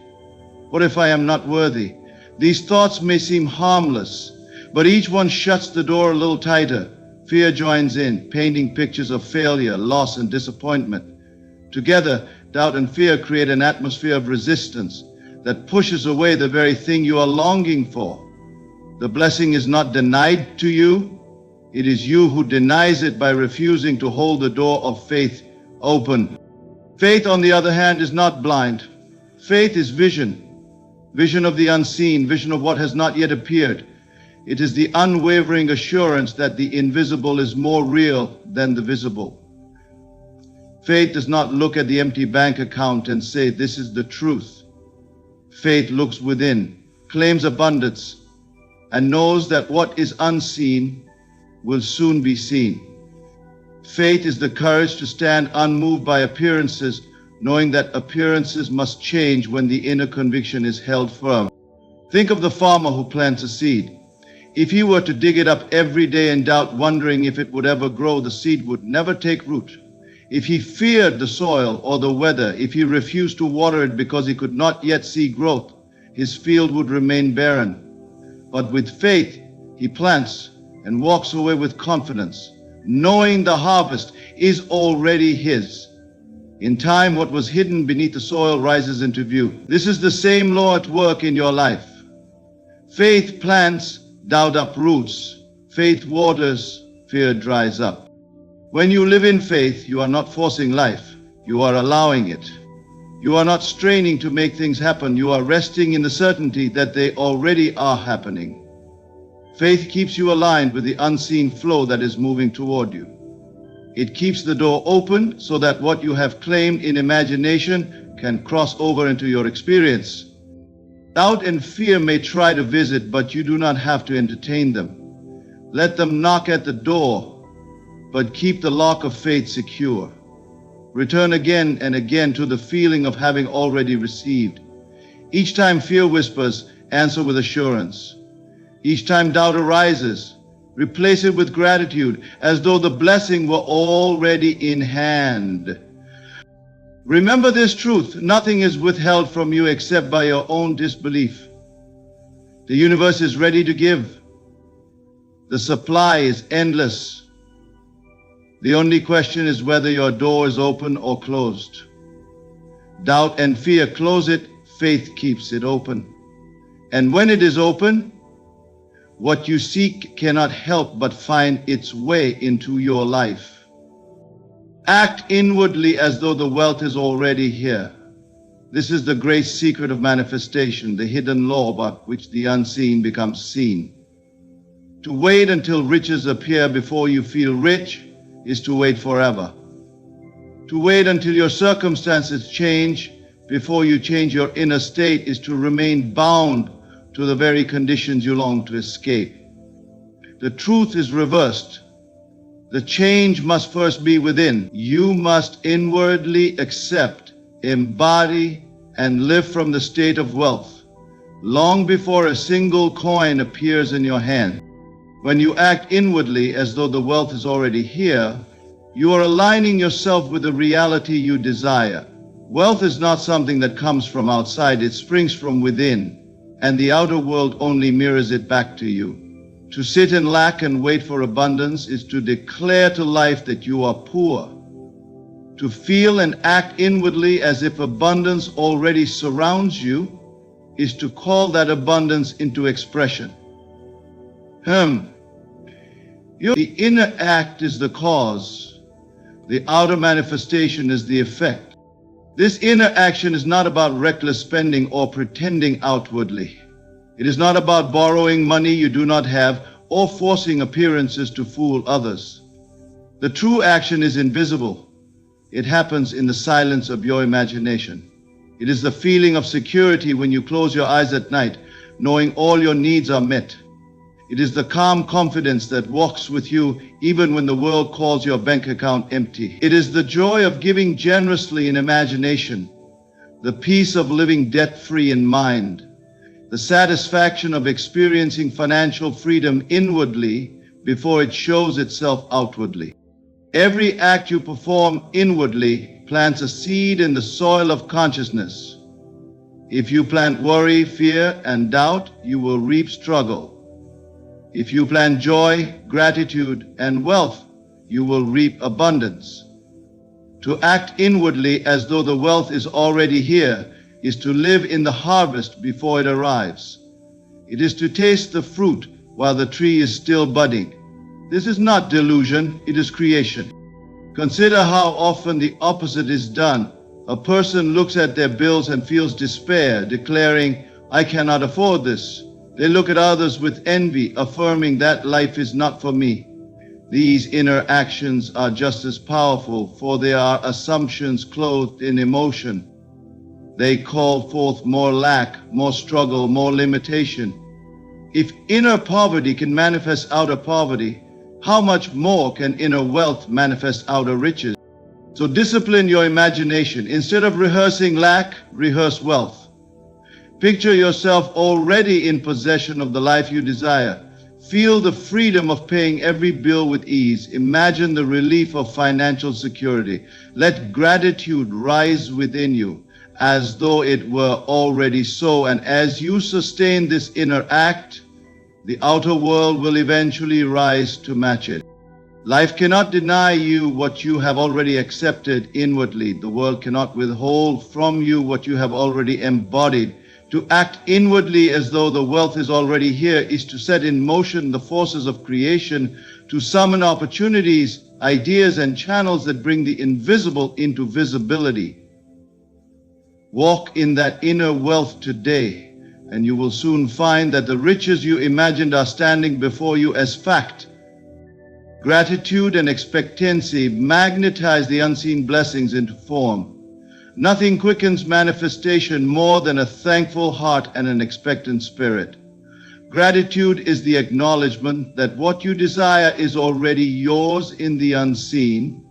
What if I am not worthy? These thoughts may seem harmless, but each one shuts the door a little tighter. Fear joins in, painting pictures of failure, loss, and disappointment. Together, doubt and fear create an atmosphere of resistance that pushes away the very thing you are longing for. The blessing is not denied to you. It is you who denies it by refusing to hold the door of faith open. Faith, on the other hand, is not blind. Faith is vision. Vision of the unseen, vision of what has not yet appeared. It is the unwavering assurance that the invisible is more real than the visible. Faith does not look at the empty bank account and say, this is the truth. Faith looks within, claims abundance, and knows that what is unseen will soon be seen. Faith is the courage to stand unmoved by appearances, knowing that appearances must change when the inner conviction is held firm. Think of the farmer who plants a seed. If he were to dig it up every day in doubt, wondering if it would ever grow, the seed would never take root. If he feared the soil or the weather, if he refused to water it because he could not yet see growth, his field would remain barren. But with faith, he plants and walks away with confidence, knowing the harvest is already his. In time, what was hidden beneath the soil rises into view. This is the same law at work in your life. Faith plants, doubt uproots. Faith waters, fear dries up. When you live in faith, you are not forcing life, you are allowing it. You are not straining to make things happen, you are resting in the certainty that they already are happening. Faith keeps you aligned with the unseen flow that is moving toward you. It keeps the door open so that what you have claimed in imagination can cross over into your experience. Doubt and fear may try to visit, but you do not have to entertain them. Let them knock at the door, but keep the lock of faith secure. Return again and again to the feeling of having already received. Each time fear whispers, answer with assurance. Each time doubt arises, replace it with gratitude, as though the blessing were already in hand. Remember this truth, nothing is withheld from you except by your own disbelief. The universe is ready to give. The supply is endless. The only question is whether your door is open or closed. Doubt and fear close it, faith keeps it open. And when it is open, what you seek cannot help but find its way into your life. Act inwardly as though the wealth is already here. This is the great secret of manifestation, the hidden law about which the unseen becomes seen. To wait until riches appear before you feel rich is to wait forever. To wait until your circumstances change before you change your inner state is to remain bound to the very conditions you long to escape. The truth is reversed. The change must first be within. You must inwardly accept, embody, and live from the state of wealth, long before a single coin appears in your hand. When you act inwardly as though the wealth is already here, you are aligning yourself with the reality you desire. Wealth is not something that comes from outside, it springs from within, and the outer world only mirrors it back to you. To sit in lack and wait for abundance is to declare to life that you are poor. To feel and act inwardly as if abundance already surrounds you is to call that abundance into expression. The inner act is the cause. The outer manifestation is the effect. This inner action is not about reckless spending or pretending outwardly. It is not about borrowing money you do not have or forcing appearances to fool others. The true action is invisible. It happens in the silence of your imagination. It is the feeling of security when you close your eyes at night, knowing all your needs are met. It is the calm confidence that walks with you even when the world calls your bank account empty. It is the joy of giving generously in imagination, the peace of living debt-free in mind, the satisfaction of experiencing financial freedom inwardly before it shows itself outwardly. Every act you perform inwardly plants a seed in the soil of consciousness. If you plant worry, fear, and doubt, you will reap struggle. If you plant joy, gratitude, and wealth, you will reap abundance. To act inwardly as though the wealth is already here is to live in the harvest before it arrives. It is to taste the fruit while the tree is still budding. This is not delusion, it is creation. Consider how often the opposite is done. A person looks at their bills and feels despair, declaring, "I cannot afford this." They look at others with envy, affirming that life is not for me. These inner actions are just as powerful, for they are assumptions clothed in emotion. They call forth more lack, more struggle, more limitation. If inner poverty can manifest outer poverty, how much more can inner wealth manifest outer riches? So discipline your imagination. Instead of rehearsing lack, rehearse wealth. Picture yourself already in possession of the life you desire. Feel the freedom of paying every bill with ease. Imagine the relief of financial security. Let gratitude rise within you as though it were already so. And as you sustain this inner act, the outer world will eventually rise to match it. Life cannot deny you what you have already accepted inwardly. The world cannot withhold from you what you have already embodied. To act inwardly as though the wealth is already here is to set in motion the forces of creation, to summon opportunities, ideas, and channels that bring the invisible into visibility. Walk in that inner wealth today, and you will soon find that the riches you imagined are standing before you as fact. Gratitude and expectancy magnetize the unseen blessings into form. Nothing quickens manifestation more than a thankful heart and an expectant spirit. Gratitude is the acknowledgement that what you desire is already yours in the unseen.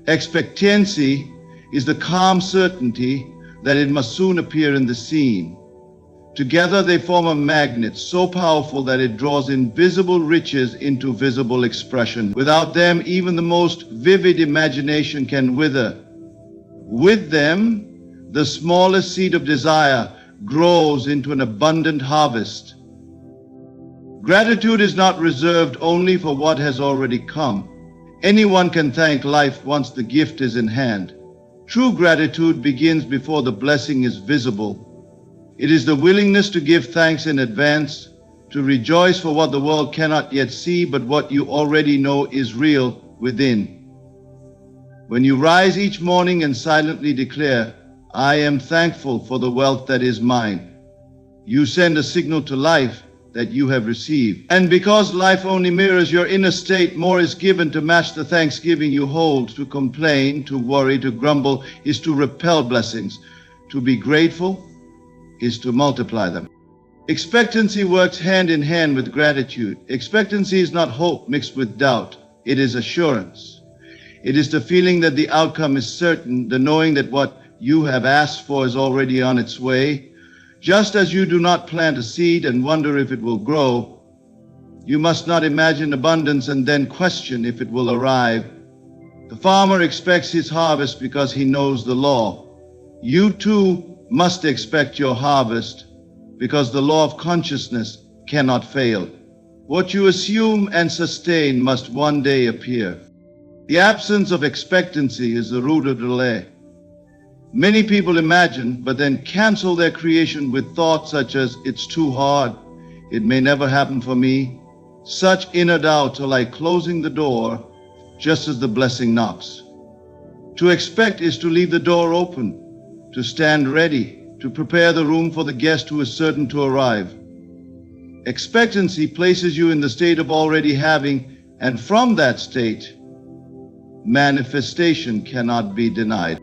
Expectancy is the calm certainty that it must soon appear in the seen. Together they form a magnet so powerful that it draws invisible riches into visible expression. Without them, even the most vivid imagination can wither. With them, the smallest seed of desire grows into an abundant harvest. Gratitude is not reserved only for what has already come. Anyone can thank life once the gift is in hand. True gratitude begins before the blessing is visible. It is the willingness to give thanks in advance, to rejoice for what the world cannot yet see, but what you already know is real within. When you rise each morning and silently declare, "I am thankful for the wealth that is mine," you send a signal to life that you have received. And because life only mirrors your inner state, more is given to match the thanksgiving you hold. To complain, to worry, to grumble is to repel blessings. To be grateful is to multiply them. Expectancy works hand in hand with gratitude. Expectancy is not hope mixed with doubt. It is assurance. It is the feeling that the outcome is certain, the knowing that what you have asked for is already on its way. Just as you do not plant a seed and wonder if it will grow, you must not imagine abundance and then question if it will arrive. The farmer expects his harvest because he knows the law. You too must expect your harvest because the law of consciousness cannot fail. What you assume and sustain must one day appear. The absence of expectancy is the root of delay. Many people imagine, but then cancel their creation with thoughts such as, it's too hard, it may never happen for me. Such inner doubts are like closing the door just as the blessing knocks. To expect is to leave the door open, to stand ready, to prepare the room for the guest who is certain to arrive. Expectancy places you in the state of already having, and from that state, manifestation cannot be denied.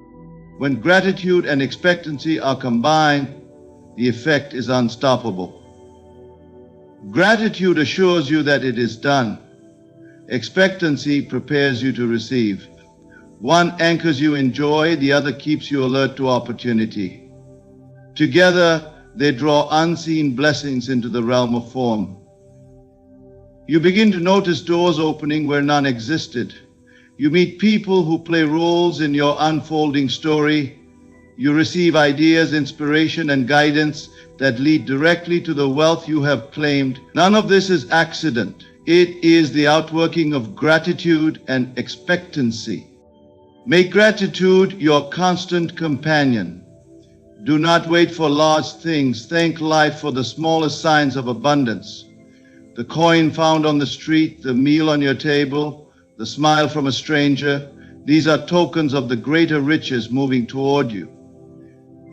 When gratitude and expectancy are combined, the effect is unstoppable. Gratitude assures you that it is done. Expectancy prepares you to receive. One anchors you in joy, the other keeps you alert to opportunity. Together, they draw unseen blessings into the realm of form. You begin to notice doors opening where none existed. You meet people who play roles in your unfolding story. You receive ideas, inspiration, and guidance that lead directly to the wealth you have claimed. None of this is accident. It is the outworking of gratitude and expectancy. Make gratitude your constant companion. Do not wait for large things. Thank life for the smallest signs of abundance. The coin found on the street, the meal on your table, the smile from a stranger, these are tokens of the greater riches moving toward you.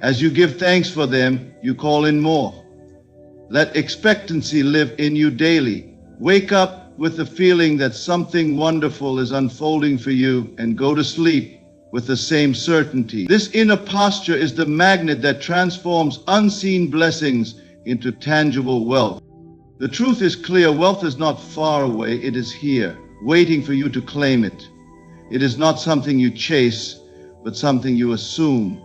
As you give thanks for them, you call in more. Let expectancy live in you daily. Wake up with the feeling that something wonderful is unfolding for you and go to sleep with the same certainty. This inner posture is the magnet that transforms unseen blessings into tangible wealth. The truth is clear. Wealth is not far away. It is here, waiting for you to claim it. It is not something you chase, but something you assume.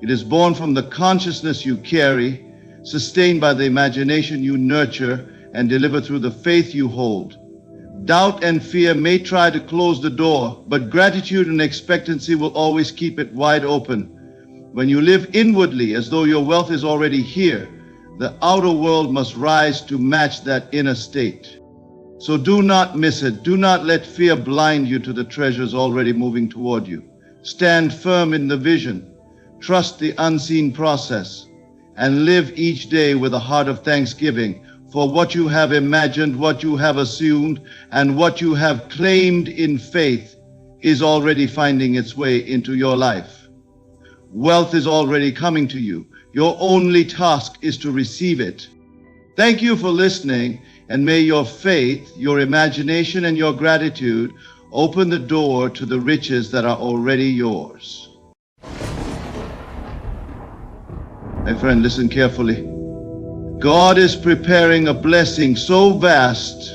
It is born from the consciousness you carry, sustained by the imagination you nurture, and delivered through the faith you hold. Doubt and fear may try to close the door, but gratitude and expectancy will always keep it wide open. When you live inwardly as though your wealth is already here, the outer world must rise to match that inner state. So do not miss it. Do not let fear blind you to the treasures already moving toward you. Stand firm in the vision. Trust the unseen process, and live each day with a heart of thanksgiving for what you have imagined, what you have assumed, and what you have claimed in faith is already finding its way into your life. Wealth is already coming to you. Your only task is to receive it. Thank you for listening, and may your faith, your imagination, and your gratitude open the door to the riches that are already yours. My friend, listen carefully. God is preparing a blessing so vast,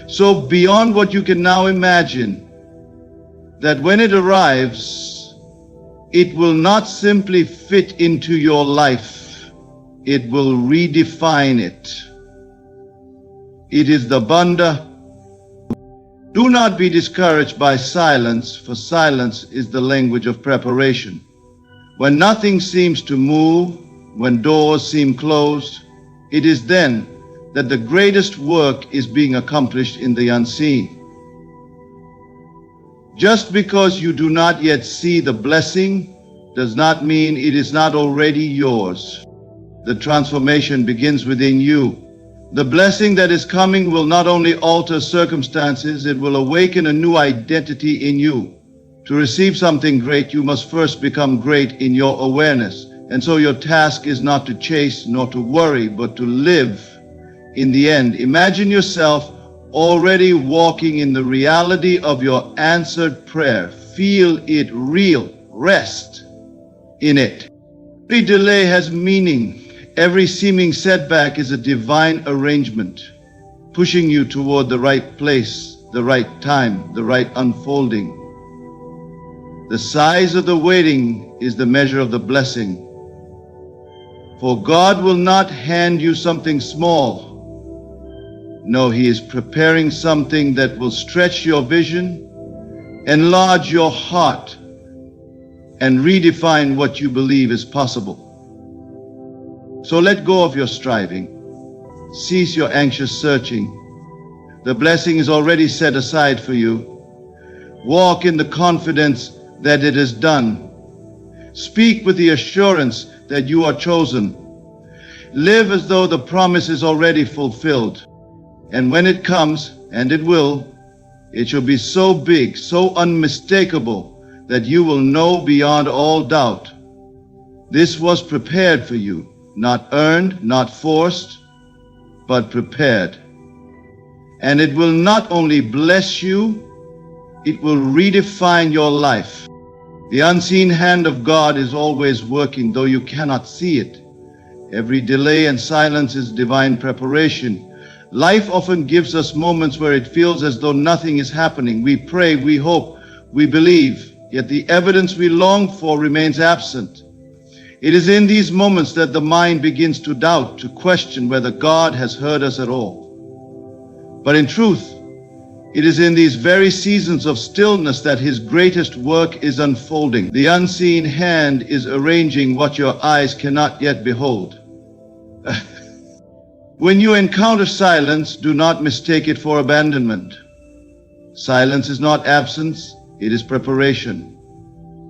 so beyond what you can now imagine, that when it arrives, it will not simply fit into your life, it will redefine it. It is the Banda. Do not be discouraged by silence, for silence is the language of preparation. When nothing seems to move, when doors seem closed, it is then that the greatest work is being accomplished in the unseen. Just because you do not yet see the blessing does not mean it is not already yours. The transformation begins within you. The blessing that is coming will not only alter circumstances, it will awaken a new identity in you. To receive something great, you must first become great in your awareness. And so your task is not to chase nor to worry, but to live. In the end, imagine yourself already walking in the reality of your answered prayer. Feel it real. Rest in it. Every delay has meaning. Every seeming setback is a divine arrangement, pushing you toward the right place, the right time, the right unfolding. The size of the waiting is the measure of the blessing. For God will not hand you something small. No, He is preparing something that will stretch your vision, enlarge your heart, and redefine what you believe is possible. So let go of your striving. Cease your anxious searching. The blessing is already set aside for you. Walk in the confidence that it is done. Speak with the assurance that you are chosen. Live as though the promise is already fulfilled. And when it comes, and it will, it shall be so big, so unmistakable, that you will know beyond all doubt. This was prepared for you, not earned, not forced, but prepared. And it will not only bless you, it will redefine your life. The unseen hand of God is always working, though you cannot see it. Every delay and silence is divine preparation. Life often gives us moments where it feels as though nothing is happening. We pray, we hope, we believe, yet the evidence we long for remains absent. It is in these moments that the mind begins to doubt, to question whether God has heard us at all. But in truth, it is in these very seasons of stillness that His greatest work is unfolding. The unseen hand is arranging what your eyes cannot yet behold. When you encounter silence, do not mistake it for abandonment. Silence is not absence, it is preparation.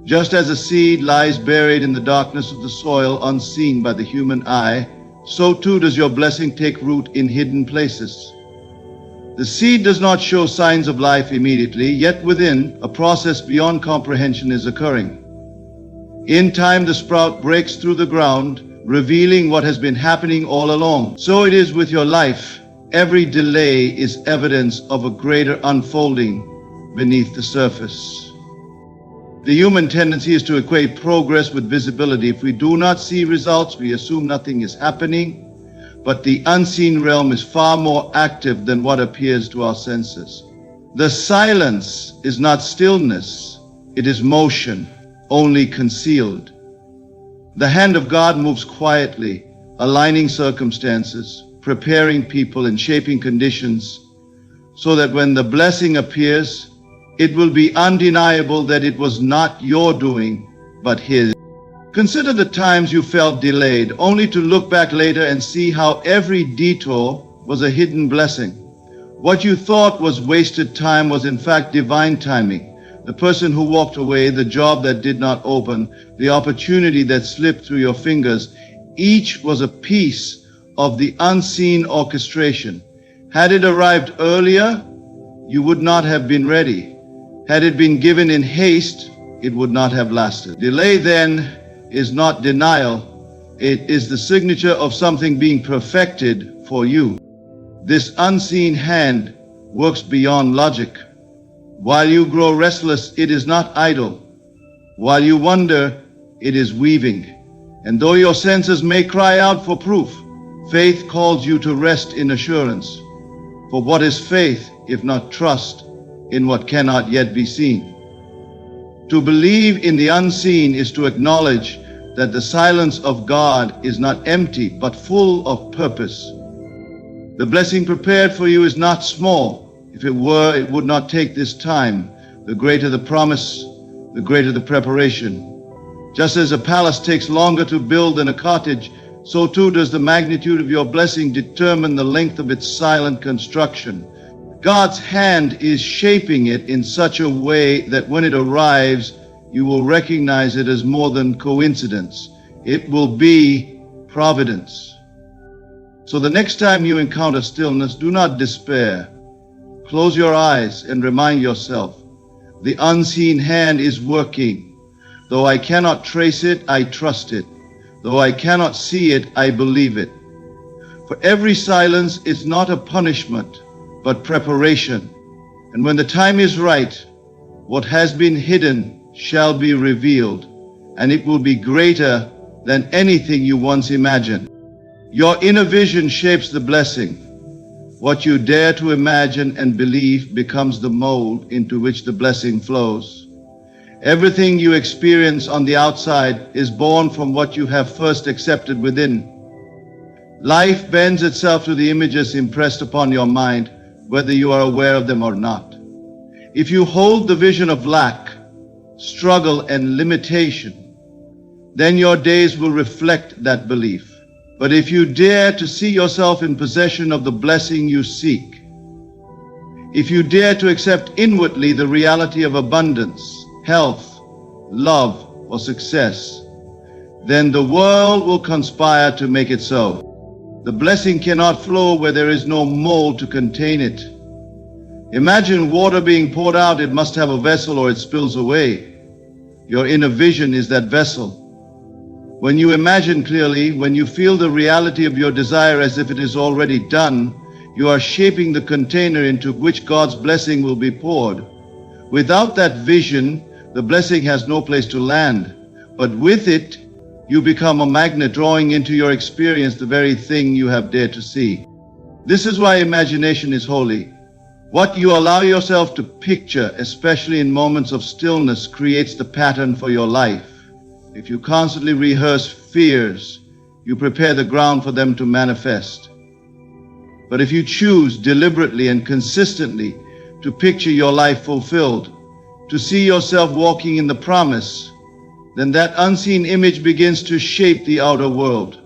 Just as a seed lies buried in the darkness of the soil, unseen by the human eye, so too does your blessing take root in hidden places. The seed does not show signs of life immediately, yet within, a process beyond comprehension is occurring. In time, the sprout breaks through the ground, revealing what has been happening all along. So it is with your life. Every delay is evidence of a greater unfolding beneath the surface. The human tendency is to equate progress with visibility. If we do not see results, we assume nothing is happening. But the unseen realm is far more active than what appears to our senses. The silence is not stillness, it is motion, only concealed. The hand of God moves quietly, aligning circumstances, preparing people and shaping conditions, so that when the blessing appears, it will be undeniable that it was not your doing, but His. Consider the times you felt delayed, only to look back later and see how every detour was a hidden blessing. What you thought was wasted time was in fact divine timing. The person who walked away, the job that did not open, the opportunity that slipped through your fingers, each was a piece of the unseen orchestration. Had it arrived earlier, you would not have been ready. Had it been given in haste, it would not have lasted. Delay then is not denial. It is the signature of something being perfected for you. This unseen hand works beyond logic. While you grow restless, it is not idle. While you wonder, it is weaving. And though your senses may cry out for proof, faith calls you to rest in assurance. For what is faith if not trust in what cannot yet be seen? To believe in the unseen is to acknowledge that the silence of God is not empty, but full of purpose. The blessing prepared for you is not small. If it were, it would not take this time. The greater the promise, the greater the preparation. Just as a palace takes longer to build than a cottage, so too does the magnitude of your blessing determine the length of its silent construction. God's hand is shaping it in such a way that when it arrives, you will recognize it as more than coincidence. It will be providence. So the next time you encounter stillness, do not despair. Close your eyes and remind yourself, the unseen hand is working. Though I cannot trace it, I trust it. Though I cannot see it, I believe it. For every silence is not a punishment, but preparation. And when the time is right, what has been hidden shall be revealed, and it will be greater than anything you once imagined. Your inner vision shapes the blessing. What you dare to imagine and believe becomes the mold into which the blessing flows. Everything you experience on the outside is born from what you have first accepted within. Life bends itself to the images impressed upon your mind, whether you are aware of them or not. If you hold the vision of lack, struggle, and limitation, then your days will reflect that belief. But if you dare to see yourself in possession of the blessing you seek, if you dare to accept inwardly the reality of abundance, health, love, or success, then the world will conspire to make it so. The blessing cannot flow where there is no mold to contain it. Imagine water being poured out. It must have a vessel or it spills away. Your inner vision is that vessel. When you imagine clearly, when you feel the reality of your desire as if it is already done, you are shaping the container into which God's blessing will be poured. Without that vision, the blessing has no place to land. But with it, you become a magnet drawing into your experience the very thing you have dared to see. This is why imagination is holy. What you allow yourself to picture, especially in moments of stillness, creates the pattern for your life. If you constantly rehearse fears, you prepare the ground for them to manifest. But if you choose deliberately and consistently to picture your life fulfilled, to see yourself walking in the promise, then that unseen image begins to shape the outer world.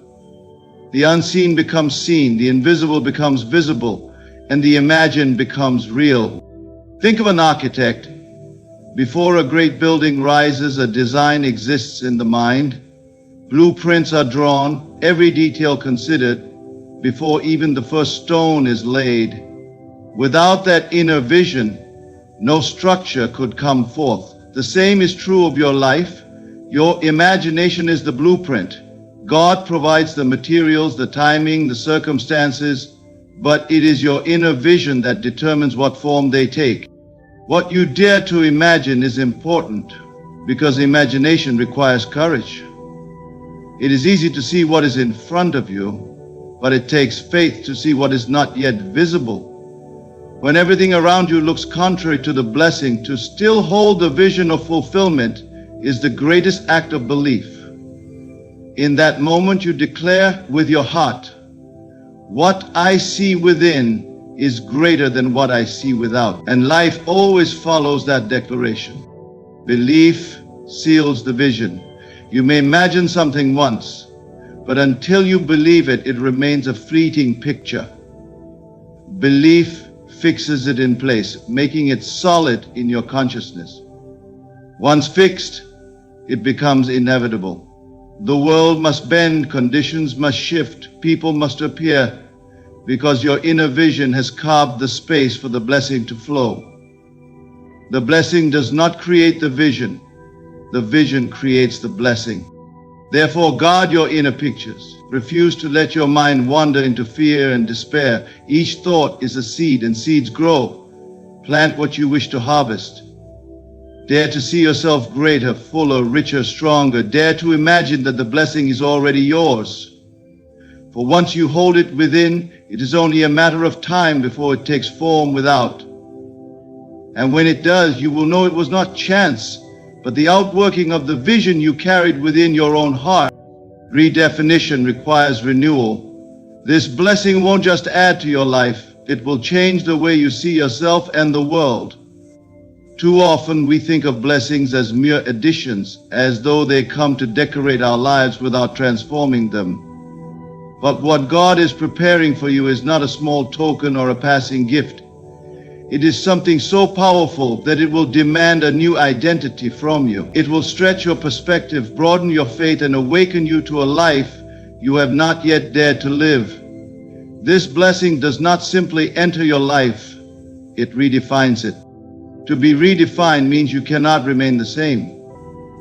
The unseen becomes seen, the invisible becomes visible, and the imagined becomes real. Think of an architect. Before a great building rises, a design exists in the mind. Blueprints are drawn, every detail considered, before even the first stone is laid. Without that inner vision, no structure could come forth. The same is true of your life. Your imagination is the blueprint. God provides the materials, the timing, the circumstances, but it is your inner vision that determines what form they take. What you dare to imagine is important because imagination requires courage. It is easy to see what is in front of you, but it takes faith to see what is not yet visible. When everything around you looks contrary to the blessing, to still hold the vision of fulfillment is the greatest act of belief. In that moment, you declare with your heart, "What I see within is greater than what I see without." And life always follows that declaration. Belief seals the vision. You may imagine something once, but until you believe it, it remains a fleeting picture. Belief fixes it in place, making it solid in your consciousness. Once fixed, it becomes inevitable. The world must bend, conditions must shift, people must appear, because your inner vision has carved the space for the blessing to flow. The blessing does not create the vision creates the blessing. Therefore, guard your inner pictures. Refuse to let your mind wander into fear and despair. Each thought is a seed, and seeds grow. Plant what you wish to harvest. Dare to see yourself greater, fuller, richer, stronger. Dare to imagine that the blessing is already yours. For once you hold it within, it is only a matter of time before it takes form without. And when it does, you will know it was not chance, but the outworking of the vision you carried within your own heart. Redefinition requires renewal. This blessing won't just add to your life, it will change the way you see yourself and the world. Too often we think of blessings as mere additions, as though they come to decorate our lives without transforming them. But what God is preparing for you is not a small token or a passing gift. It is something so powerful that it will demand a new identity from you. It will stretch your perspective, broaden your faith, and awaken you to a life you have not yet dared to live. This blessing does not simply enter your life, it redefines it. To be redefined means you cannot remain the same.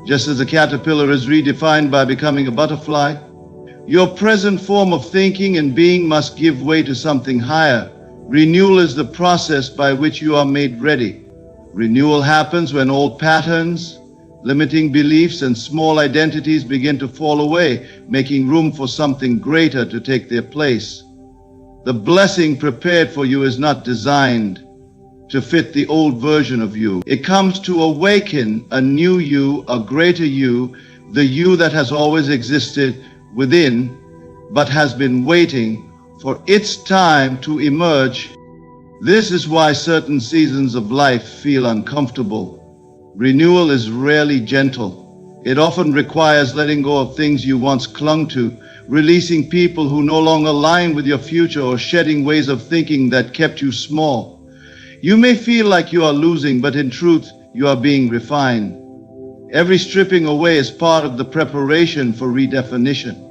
Just as a caterpillar is redefined by becoming a butterfly, your present form of thinking and being must give way to something higher. Renewal is the process by which you are made ready. Renewal happens when old patterns, limiting beliefs, and small identities begin to fall away, making room for something greater to take their place. The blessing prepared for you is not designed, to fit the old version of you. It comes to awaken a new you, a greater you, the you that has always existed within, but has been waiting for its time to emerge. This is why certain seasons of life feel uncomfortable. Renewal is rarely gentle. It often requires letting go of things you once clung to, releasing people who no longer align with your future, or shedding ways of thinking that kept you small. You may feel like you are losing, but in truth, you are being refined. Every stripping away is part of the preparation for redefinition.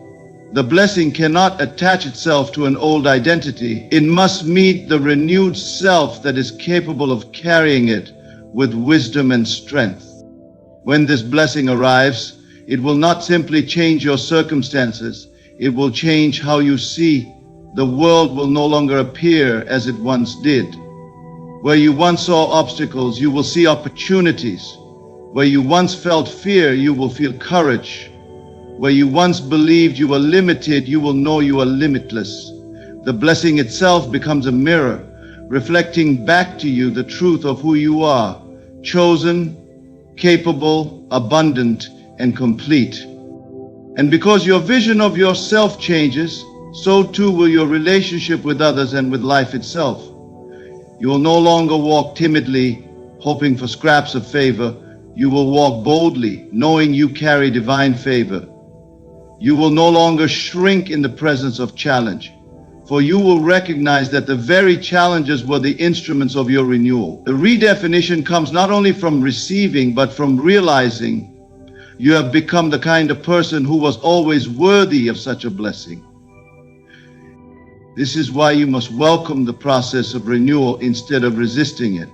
The blessing cannot attach itself to an old identity. It must meet the renewed self that is capable of carrying it with wisdom and strength. When this blessing arrives, it will not simply change your circumstances. It will change how you see. The world will no longer appear as it once did. Where you once saw obstacles, you will see opportunities. Where you once felt fear, you will feel courage. Where you once believed you were limited, you will know you are limitless. The blessing itself becomes a mirror, reflecting back to you the truth of who you are, chosen, capable, abundant, and complete. And because your vision of yourself changes, so too will your relationship with others and with life itself. You will no longer walk timidly, hoping for scraps of favor. You will walk boldly, knowing you carry divine favor. You will no longer shrink in the presence of challenge, for you will recognize that the very challenges were the instruments of your renewal. The redefinition comes not only from receiving, but from realizing you have become the kind of person who was always worthy of such a blessing. This is why you must welcome the process of renewal instead of resisting it.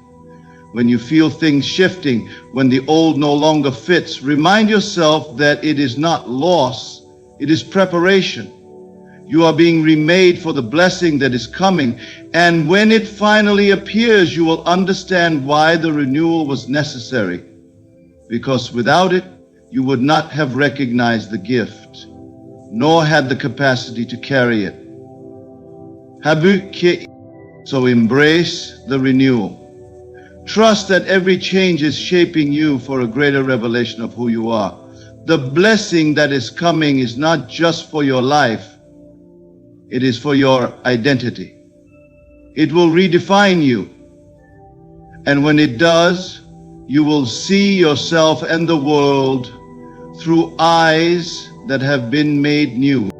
When you feel things shifting, when the old no longer fits, remind yourself that it is not loss. It is preparation. You are being remade for the blessing that is coming, and when it finally appears, you will understand why the renewal was necessary. Because without it, you would not have recognized the gift, nor had the capacity to carry it. So embrace the renewal. Trust that every change is shaping you for a greater revelation of who you are. The blessing that is coming is not just for your life, it is for your identity. It will redefine you. And when it does, you will see yourself and the world through eyes that have been made new.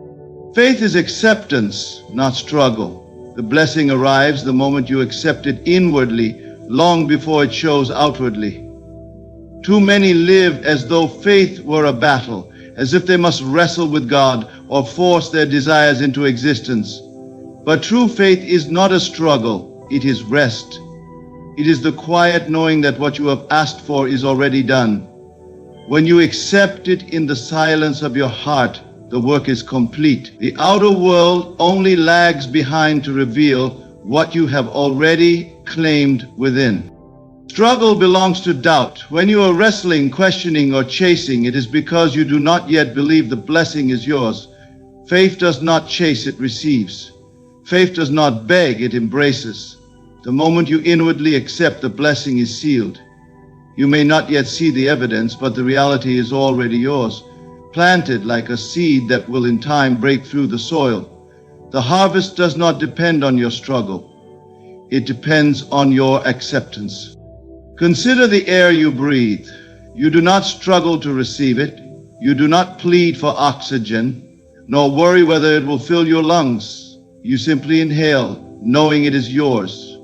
Faith is acceptance, not struggle. The blessing arrives the moment you accept it inwardly, long before it shows outwardly. Too many live as though faith were a battle, as if they must wrestle with God or force their desires into existence. But true faith is not a struggle, it is rest. It is the quiet knowing that what you have asked for is already done. When you accept it in the silence of your heart, the work is complete. The outer world only lags behind to reveal what you have already claimed within. Struggle belongs to doubt. When you are wrestling, questioning, or chasing, it is because you do not yet believe the blessing is yours. Faith does not chase, it receives. Faith does not beg, it embraces. The moment you inwardly accept, the blessing is sealed. You may not yet see the evidence, but the reality is already yours, planted like a seed that will in time break through the soil. The harvest does not depend on your struggle. It depends on your acceptance. Consider the air you breathe. You do not struggle to receive it. You do not plead for oxygen, nor worry whether it will fill your lungs. You simply inhale, knowing it is yours.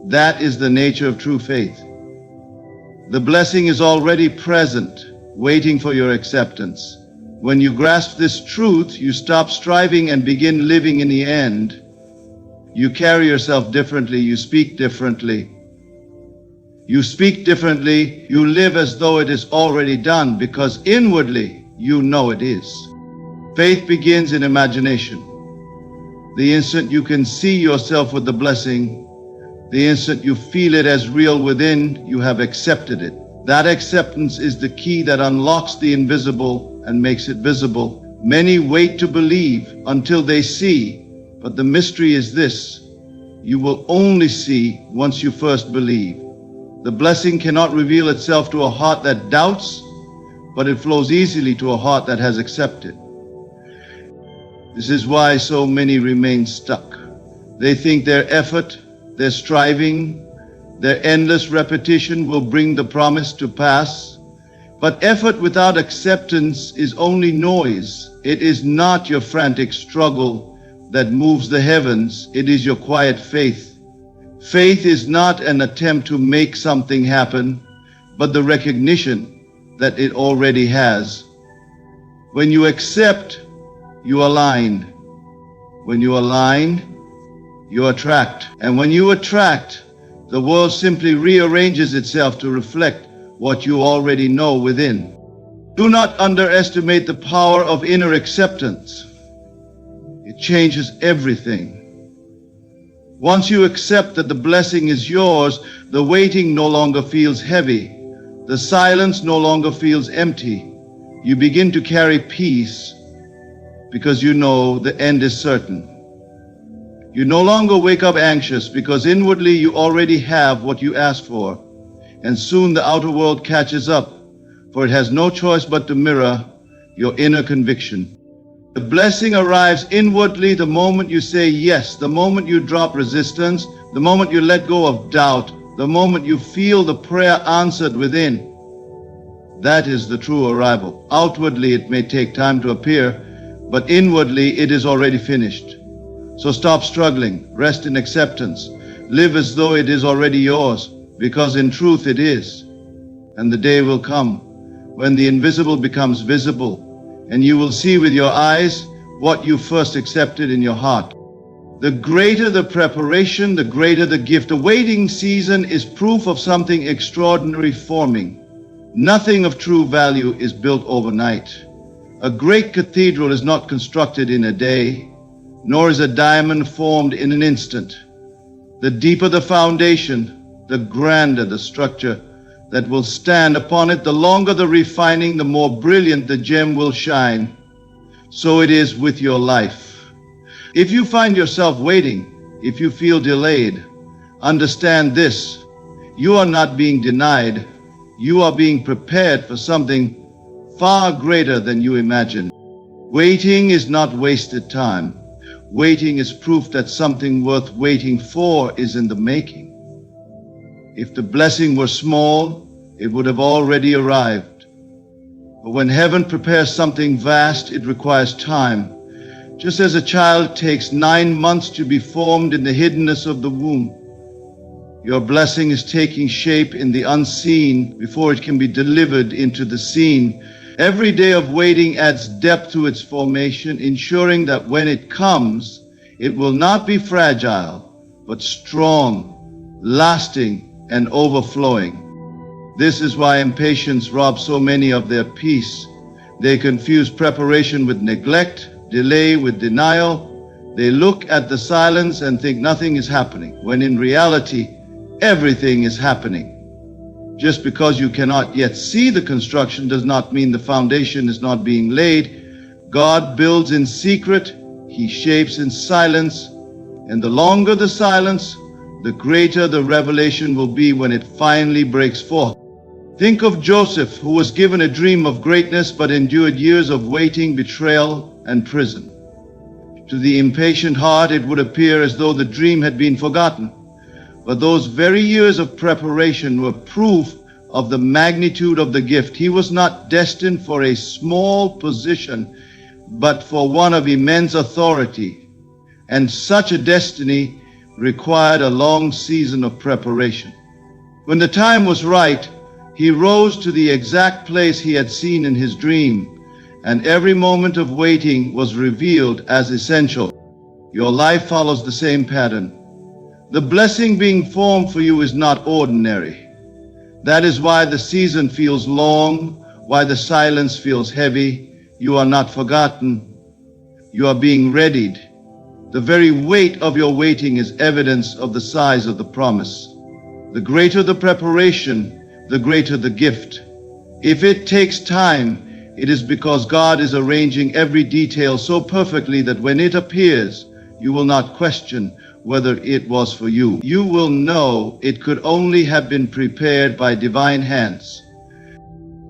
That is the nature of true faith. The blessing is already present, waiting for your acceptance. When you grasp this truth, you stop striving and begin living in the end. You carry yourself differently, you speak differently. You speak differently, you live as though it is already done, because inwardly you know it is. Faith begins in imagination. The instant you can see yourself with the blessing, the instant you feel it as real within, you have accepted it. That acceptance is the key that unlocks the invisible and makes it visible. Many wait to believe until they see, but the mystery is this: you will only see once you first believe. The blessing cannot reveal itself to a heart that doubts, but it flows easily to a heart that has accepted. This is why so many remain stuck. They think their effort, their striving, their endless repetition will bring the promise to pass. But effort without acceptance is only noise. It is not your frantic struggle that moves the heavens. It is your quiet faith. Faith is not an attempt to make something happen, but the recognition that it already has. When you accept, you align. When you align, you attract. And when you attract, the world simply rearranges itself to reflect what you already know within. Do not underestimate the power of inner acceptance. It changes everything. Once you accept that the blessing is yours, the waiting no longer feels heavy. The silence no longer feels empty. You begin to carry peace because you know the end is certain. You no longer wake up anxious because inwardly you already have what you asked for. And soon the outer world catches up, for it has no choice but to mirror your inner conviction. The blessing arrives inwardly the moment you say yes, the moment you drop resistance, the moment you let go of doubt, the moment you feel the prayer answered within. That is the true arrival. Outwardly it may take time to appear, but inwardly it is already finished. So stop struggling, rest in acceptance, live as though it is already yours, because in truth it is. And the day will come when the invisible becomes visible, and you will see with your eyes what you first accepted in your heart. The greater the preparation, the greater the gift. The waiting season is proof of something extraordinary forming. Nothing of true value is built overnight. A great cathedral is not constructed in a day, nor is a diamond formed in an instant. The deeper the foundation, the grander the structure that will stand upon it. The longer the refining, the more brilliant the gem will shine. So it is with your life. If you find yourself waiting, if you feel delayed, understand this: you are not being denied. You are being prepared for something far greater than you imagine. Waiting is not wasted time. Waiting is proof that something worth waiting for is in the making. If the blessing were small, it would have already arrived. But when heaven prepares something vast, it requires time. Just as a child takes 9 months to be formed in the hiddenness of the womb, your blessing is taking shape in the unseen before it can be delivered into the seen. Every day of waiting adds depth to its formation, ensuring that when it comes, it will not be fragile, but strong, lasting, and overflowing. This is why impatience robs so many of their peace. They confuse preparation with neglect, delay with denial. They look at the silence and think nothing is happening, when in reality, everything is happening. Just because you cannot yet see the construction does not mean the foundation is not being laid. God builds in secret, He shapes in silence, and the longer the silence, the greater the revelation will be when it finally breaks forth. Think of Joseph, who was given a dream of greatness but endured years of waiting, betrayal, and prison. To the impatient heart, it would appear as though the dream had been forgotten. But those very years of preparation were proof of the magnitude of the gift. He was not destined for a small position, but for one of immense authority. And such a destiny required a long season of preparation. When the time was right, he rose to the exact place he had seen in his dream, and every moment of waiting was revealed as essential. Your life follows the same pattern. The blessing being formed for you is not ordinary. That is why the season feels long, why the silence feels heavy. You are not forgotten. You are being readied. The very weight of your waiting is evidence of the size of the promise. The greater the preparation, the greater the gift. If it takes time, it is because God is arranging every detail so perfectly that when it appears, you will not question whether it was for you. You will know it could only have been prepared by divine hands.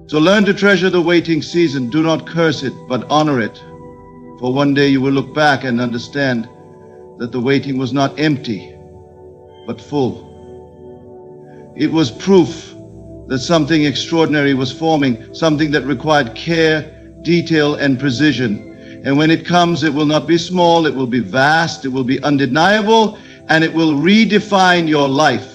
So learn to treasure the waiting season. Do not curse it, but honor it. For one day you will look back and understand that the waiting was not empty, but full. It was proof that something extraordinary was forming, something that required care, detail, and precision. And when it comes, it will not be small, it will be vast, it will be undeniable, and it will redefine your life.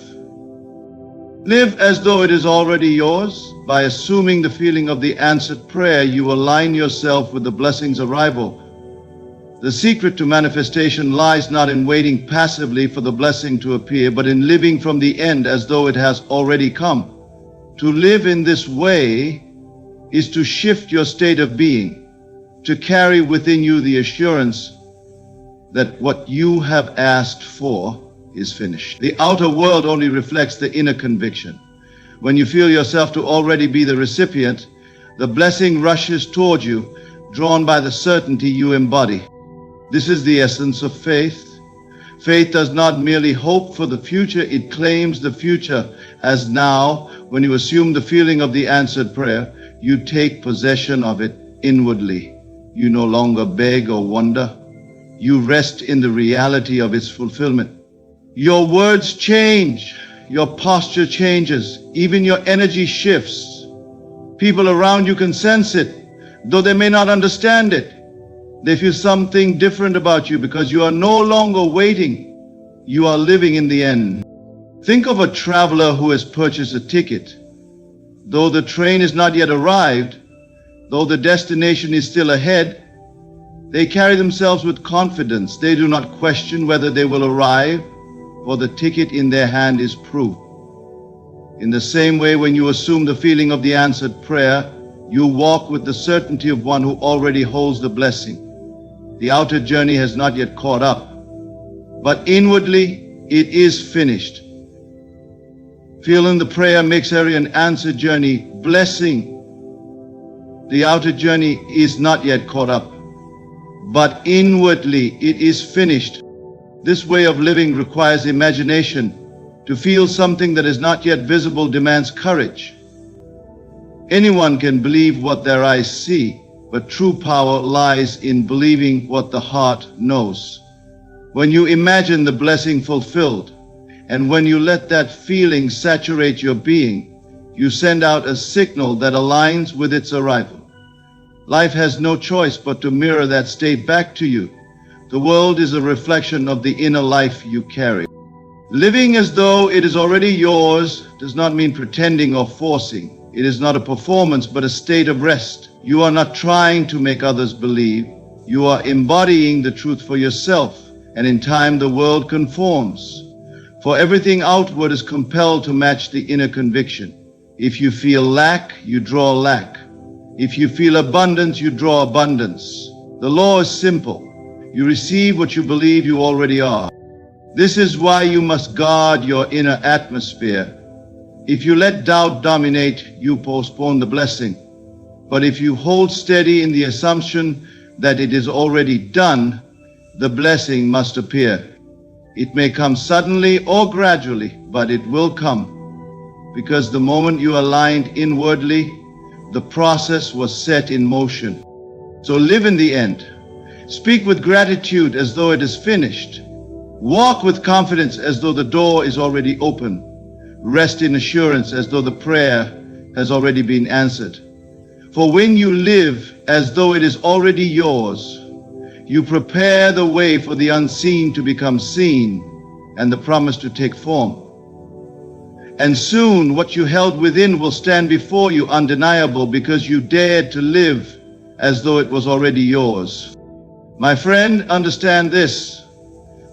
Live as though it is already yours. By assuming the feeling of the answered prayer, you align yourself with the blessing's arrival. The secret to manifestation lies not in waiting passively for the blessing to appear, but in living from the end as though it has already come. To live in this way is to shift your state of being, to carry within you the assurance that what you have asked for is finished. The outer world only reflects the inner conviction. When you feel yourself to already be the recipient, the blessing rushes toward you, drawn by the certainty you embody. This is the essence of faith. Faith does not merely hope for the future, it claims the future as now. When you assume the feeling of the answered prayer, you take possession of it inwardly. You no longer beg or wonder. You rest in the reality of its fulfillment. Your words change. Your posture changes. Even your energy shifts. People around you can sense it, though they may not understand it. They feel something different about you because you are no longer waiting. You are living in the end. Think of a traveler who has purchased a ticket. Though the train is not yet arrived, though the destination is still ahead, they carry themselves with confidence. They do not question whether they will arrive, for the ticket in their hand is proof. In the same way, when you assume the feeling of the answered prayer, you walk with the certainty of one who already holds the blessing. The outer journey has not yet caught up, but inwardly it is finished. Feeling the prayer makes every an answered journey blessing. The outer journey is not yet caught up, but inwardly it is finished. This way of living requires imagination. To feel something that is not yet visible demands courage. Anyone can believe what their eyes see, but true power lies in believing what the heart knows. When you imagine the blessing fulfilled, and when you let that feeling saturate your being, you send out a signal that aligns with its arrival. Life has no choice but to mirror that state back to you. The world is a reflection of the inner life you carry. Living as though it is already yours does not mean pretending or forcing. It is not a performance, but a state of rest. You are not trying to make others believe. You are embodying the truth for yourself, and in time the world conforms. For everything outward is compelled to match the inner conviction. If you feel lack, you draw lack. If you feel abundance, you draw abundance. The law is simple. You receive what you believe you already are. This is why you must guard your inner atmosphere. If you let doubt dominate, you postpone the blessing. But if you hold steady in the assumption that it is already done, the blessing must appear. It may come suddenly or gradually, but it will come. Because the moment you aligned inwardly, the process was set in motion. So live in the end. Speak with gratitude as though it is finished. Walk with confidence as though the door is already open. Rest in assurance as though the prayer has already been answered. For when you live as though it is already yours, you prepare the way for the unseen to become seen and the promise to take form. And soon what you held within will stand before you undeniable because you dared to live as though it was already yours. My friend, understand this.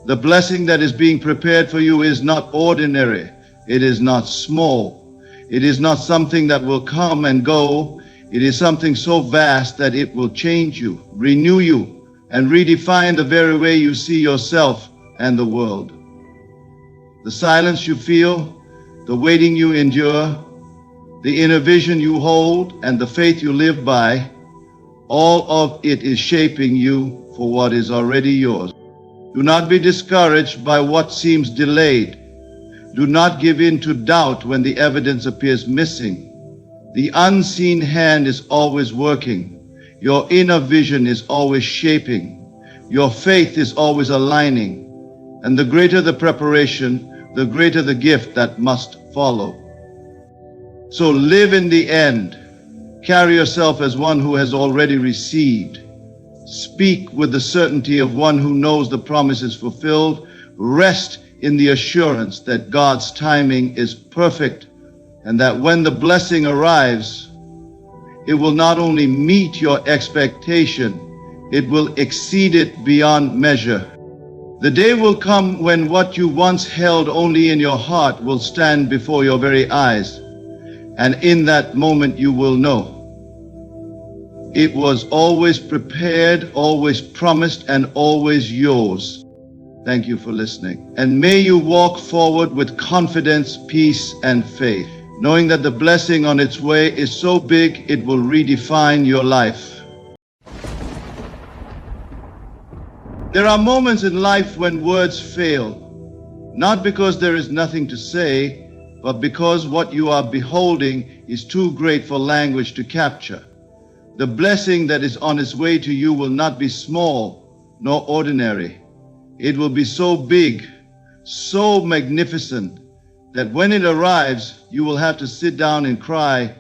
The blessing that is being prepared for you is not ordinary. It is not small. It is not something that will come and go. It is something so vast that it will change you, renew you, and redefine the very way you see yourself and the world. The silence you feel, the waiting you endure, the inner vision you hold, and the faith you live by, all of it is shaping you for what is already yours. Do not be discouraged by what seems delayed. Do not give in to doubt when the evidence appears missing. The unseen hand is always working. Your inner vision is always shaping. Your faith is always aligning. And the greater the preparation, the greater the gift that must follow. So live in the end. Carry yourself as one who has already received. Speak with the certainty of one who knows the promise is fulfilled. Rest in the assurance that God's timing is perfect and that when the blessing arrives, it will not only meet your expectation, it will exceed it beyond measure. The day will come when what you once held only in your heart will stand before your very eyes. And in that moment you will know. It was always prepared, always promised, and always yours. Thank you for listening. And may you walk forward with confidence, peace, and faith, knowing that the blessing on its way is so big it will redefine your life. There are moments in life when words fail, not because there is nothing to say, but because what you are beholding is too great for language to capture. The blessing that is on its way to you will not be small nor ordinary. It will be so big, so magnificent, that when it arrives, you will have to sit down and cry.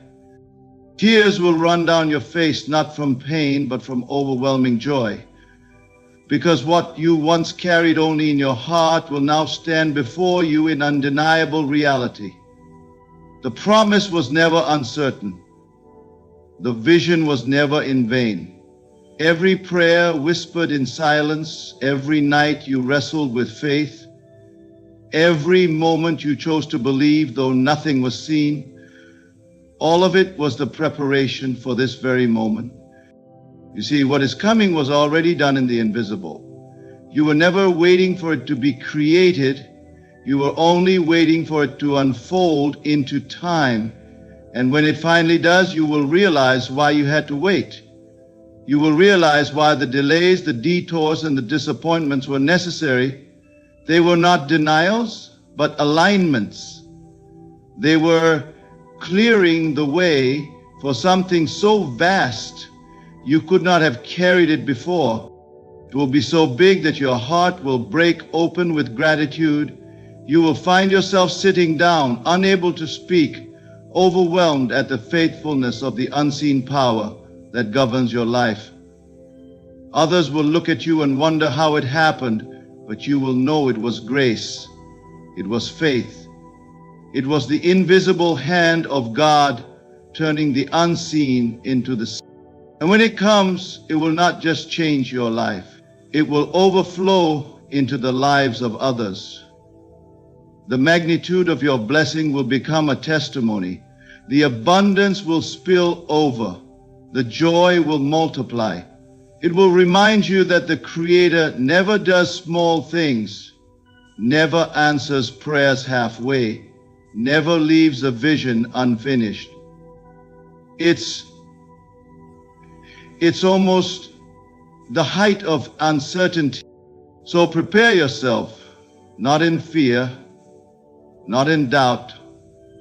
Tears will run down your face, not from pain, but from overwhelming joy. Because what you once carried only in your heart will now stand before you in undeniable reality. The promise was never uncertain. The vision was never in vain. Every prayer whispered in silence, every night you wrestled with faith, every moment you chose to believe though nothing was seen, all of it was the preparation for this very moment. You see, what is coming was already done in the invisible. You were never waiting for it to be created. You were only waiting for it to unfold into time. And when it finally does, you will realize why you had to wait. You will realize why the delays, the detours, and the disappointments were necessary. They were not denials, but alignments. They were clearing the way for something so vast you could not have carried it before. It will be so big that your heart will break open with gratitude. You will find yourself sitting down, unable to speak, overwhelmed at the faithfulness of the unseen power that governs your life. Others will look at you and wonder how it happened, but you will know it was grace. It was faith. It was the invisible hand of God turning the unseen into the seen. And when it comes, it will not just change your life. It will overflow into the lives of others. The magnitude of your blessing will become a testimony. The abundance will spill over. The joy will multiply. It will remind you that the Creator never does small things, never answers prayers halfway, never leaves a vision unfinished. It's almost the height of uncertainty. So prepare yourself, not in fear, not in doubt,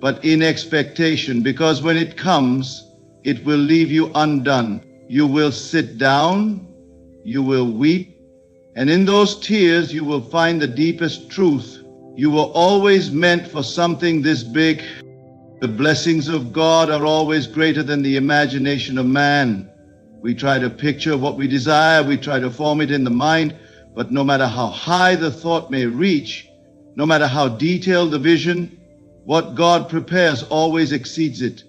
but in expectation, because when it comes, it will leave you undone. You will sit down, you will weep, and in those tears you will find the deepest truth. You were always meant for something this big. The blessings of God are always greater than the imagination of man. We try to picture what we desire, we try to form it in the mind, but no matter how high the thought may reach, no matter how detailed the vision, what God prepares always exceeds it.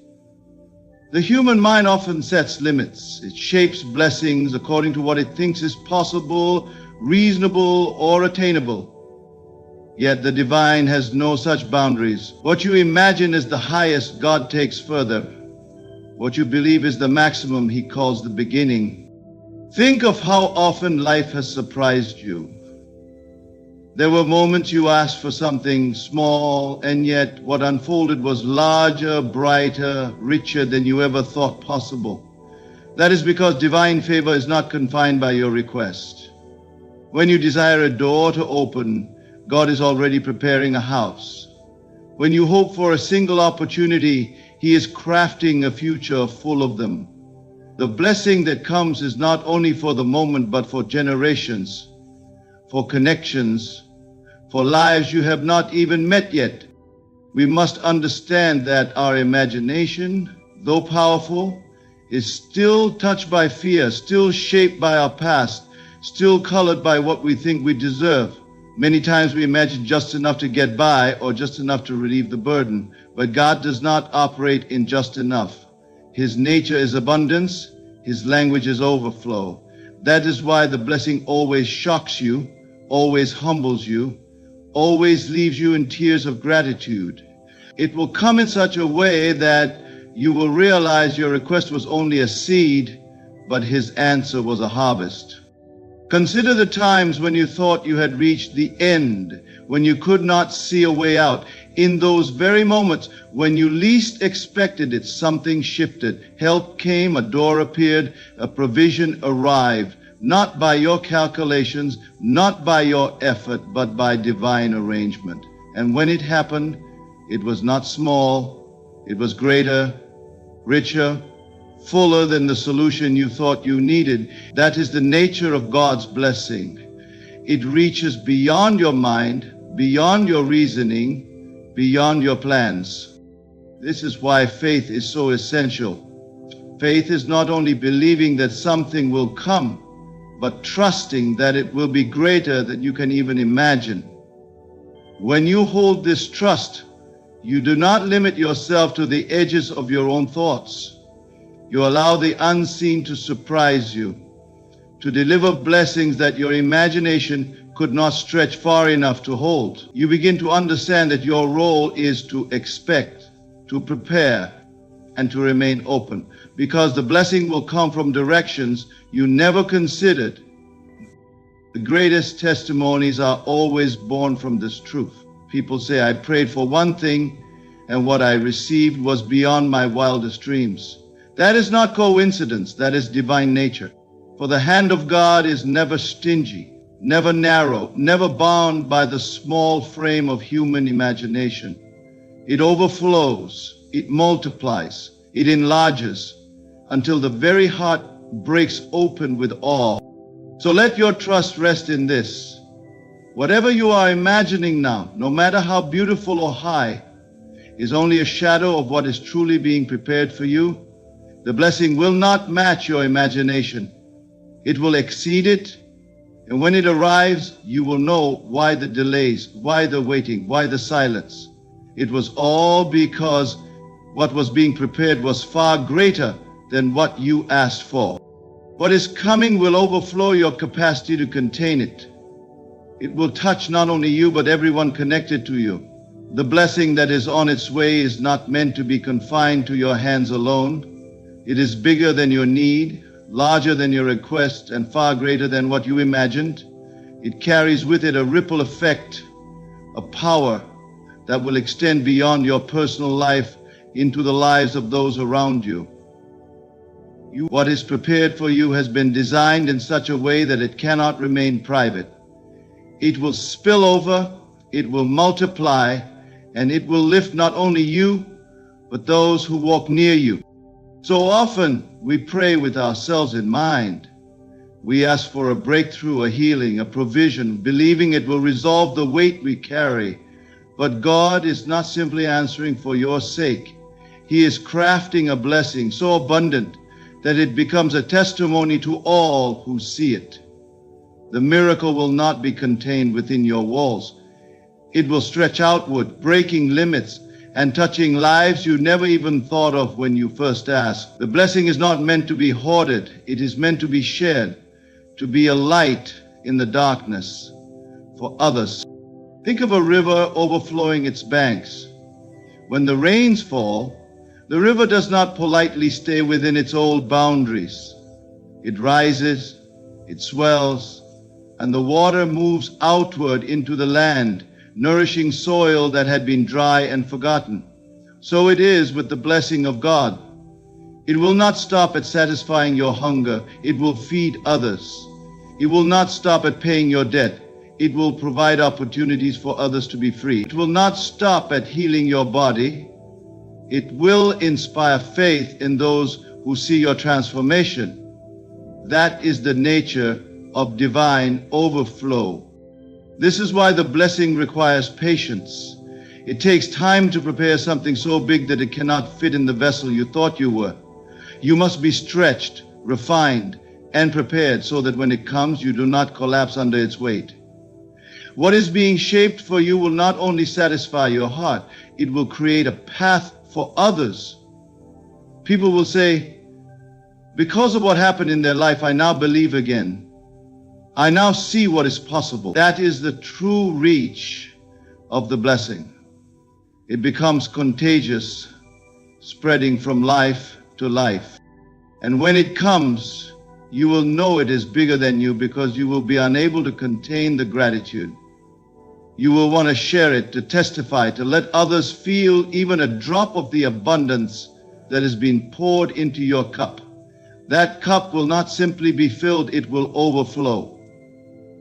The human mind often sets limits. It shapes blessings according to what it thinks is possible, reasonable, or attainable. Yet the divine has no such boundaries. What you imagine is the highest, God takes further. What you believe is the maximum, He calls the beginning. Think of how often life has surprised you. There were moments you asked for something small, and yet what unfolded was larger, brighter, richer than you ever thought possible. That is because divine favor is not confined by your request. When you desire a door to open, God is already preparing a house. When you hope for a single opportunity, He is crafting a future full of them. The blessing that comes is not only for the moment, but for generations, for connections, for lives you have not even met yet. We must understand that our imagination, though powerful, is still touched by fear, still shaped by our past, still colored by what we think we deserve. Many times we imagine just enough to get by or just enough to relieve the burden, but God does not operate in just enough. His nature is abundance, His language is overflow. That is why the blessing always shocks you, always humbles you, always leaves you in tears of gratitude. It will come in such a way that you will realize your request was only a seed, but His answer was a harvest. Consider the times when you thought you had reached the end, when you could not see a way out. In those very moments when you least expected it, something shifted. Help came, a door appeared, a provision arrived, not by your calculations, not by your effort, but by divine arrangement. And when it happened, it was not small, it was greater, richer, fuller than the solution you thought you needed. That is the nature of God's blessing. It reaches beyond your mind, beyond your reasoning, beyond your plans. This is why faith is so essential. Faith is not only believing that something will come, but trusting that it will be greater than you can even imagine. When you hold this trust, you do not limit yourself to the edges of your own thoughts. You allow the unseen to surprise you, to deliver blessings that your imagination could not stretch far enough to hold. You begin to understand that your role is to expect, to prepare, and to remain open, because the blessing will come from directions you never considered. The greatest testimonies are always born from this truth. People say, I prayed for one thing, and what I received was beyond my wildest dreams. That is not coincidence, that is divine nature. For the hand of God is never stingy, never narrow, never bound by the small frame of human imagination. It overflows, it multiplies, it enlarges, until the very heart breaks open with awe. So let your trust rest in this. Whatever you are imagining now, no matter how beautiful or high, is only a shadow of what is truly being prepared for you. The blessing will not match your imagination. It will exceed it, and when it arrives, you will know why the delays, why the waiting, why the silence. It was all because what was being prepared was far greater than what you asked for. What is coming will overflow your capacity to contain it. It will touch not only you, but everyone connected to you. The blessing that is on its way is not meant to be confined to your hands alone. It is bigger than your need, larger than your request, and far greater than what you imagined. It carries with it a ripple effect, a power that will extend beyond your personal life into the lives of those around you. What is prepared for you has been designed in such a way that it cannot remain private. It will spill over, it will multiply, and it will lift not only you, but those who walk near you. So often we pray with ourselves in mind. We ask for a breakthrough, a healing, a provision, believing it will resolve the weight we carry. But God is not simply answering for your sake. He is crafting a blessing so abundant that it becomes a testimony to all who see it. The miracle will not be contained within your walls. It will stretch outward, breaking limits and touching lives you never even thought of when you first asked. The blessing is not meant to be hoarded. It is meant to be shared, to be a light in the darkness for others. Think of a river overflowing its banks. When the rains fall, the river does not politely stay within its old boundaries. It rises, it swells, and the water moves outward into the land, nourishing soil that had been dry and forgotten. So it is with the blessing of God. It will not stop at satisfying your hunger. It will feed others. It will not stop at paying your debt. It will provide opportunities for others to be free. It will not stop at healing your body. It will inspire faith in those who see your transformation. That is the nature of divine overflow. This is why the blessing requires patience. It takes time to prepare something so big that it cannot fit in the vessel you thought you were. You must be stretched, refined, and prepared so that when it comes, you do not collapse under its weight. What is being shaped for you will not only satisfy your heart, it will create a path for others. People will say, because of what happened in their life, I now believe again. I now see what is possible. That is the true reach of the blessing. It becomes contagious, spreading from life to life. And when it comes, you will know it is bigger than you because you will be unable to contain the gratitude. You will want to share it, to testify, to let others feel even a drop of the abundance that has been poured into your cup. That cup will not simply be filled, it will overflow.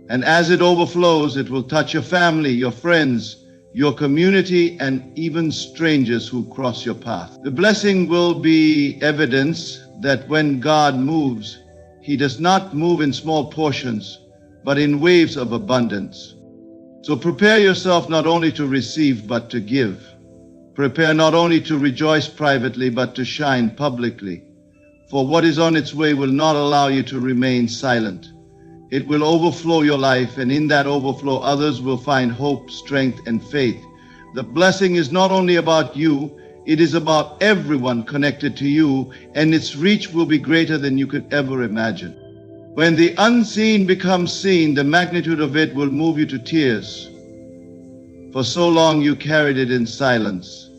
And as it overflows, it will touch your family, your friends, your community, and even strangers who cross your path. The blessing will be evidence that when God moves, He does not move in small portions, but in waves of abundance. So prepare yourself not only to receive, but to give. Prepare not only to rejoice privately, but to shine publicly. For what is on its way will not allow you to remain silent. It will overflow your life, and in that overflow, others will find hope, strength, and faith. The blessing is not only about you, it is about everyone connected to you, and its reach will be greater than you could ever imagine. When the unseen becomes seen, the magnitude of it will move you to tears. For so long you carried it in silence.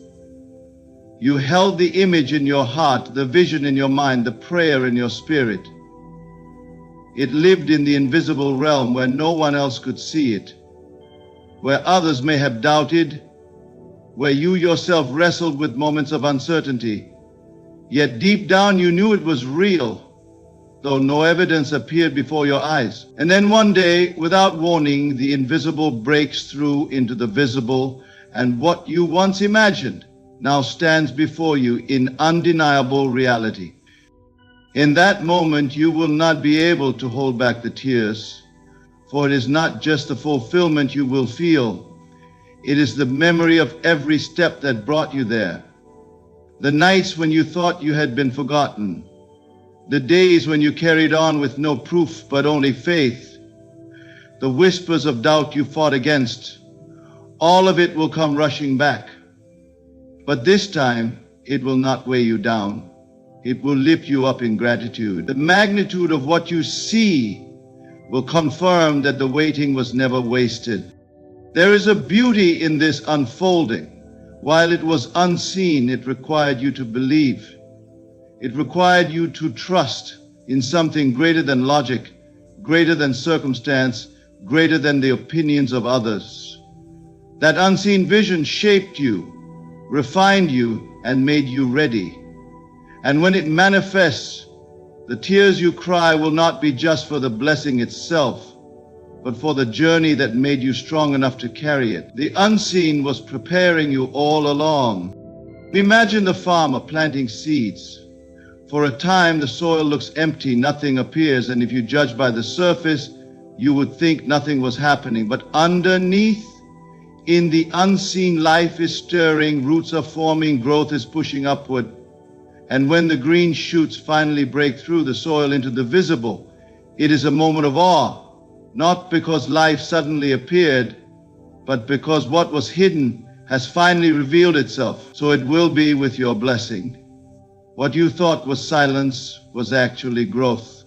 You held the image in your heart, the vision in your mind, the prayer in your spirit. It lived in the invisible realm where no one else could see it, where others may have doubted, where you yourself wrestled with moments of uncertainty. Yet deep down you knew it was real, though no evidence appeared before your eyes. And then one day, without warning, the invisible breaks through into the visible, and what you once imagined now stands before you in undeniable reality. In that moment, you will not be able to hold back the tears, for it is not just the fulfillment you will feel. It is the memory of every step that brought you there. The nights when you thought you had been forgotten. The days when you carried on with no proof but only faith. The whispers of doubt you fought against. All of it will come rushing back. But this time, it will not weigh you down. It will lift you up in gratitude. The magnitude of what you see will confirm that the waiting was never wasted. There is a beauty in this unfolding. While it was unseen, it required you to believe. It required you to trust in something greater than logic, greater than circumstance, greater than the opinions of others. That unseen vision shaped you, refined you, and made you ready. And when it manifests, the tears you cry will not be just for the blessing itself, but for the journey that made you strong enough to carry it. The unseen was preparing you all along. Imagine the farmer planting seeds. For a time, the soil looks empty, nothing appears, and if you judge by the surface, you would think nothing was happening. But underneath, in the unseen, life is stirring, roots are forming, growth is pushing upward. And when the green shoots finally break through the soil into the visible, it is a moment of awe, not because life suddenly appeared, but because what was hidden has finally revealed itself. So it will be with your blessing. What you thought was silence was actually growth.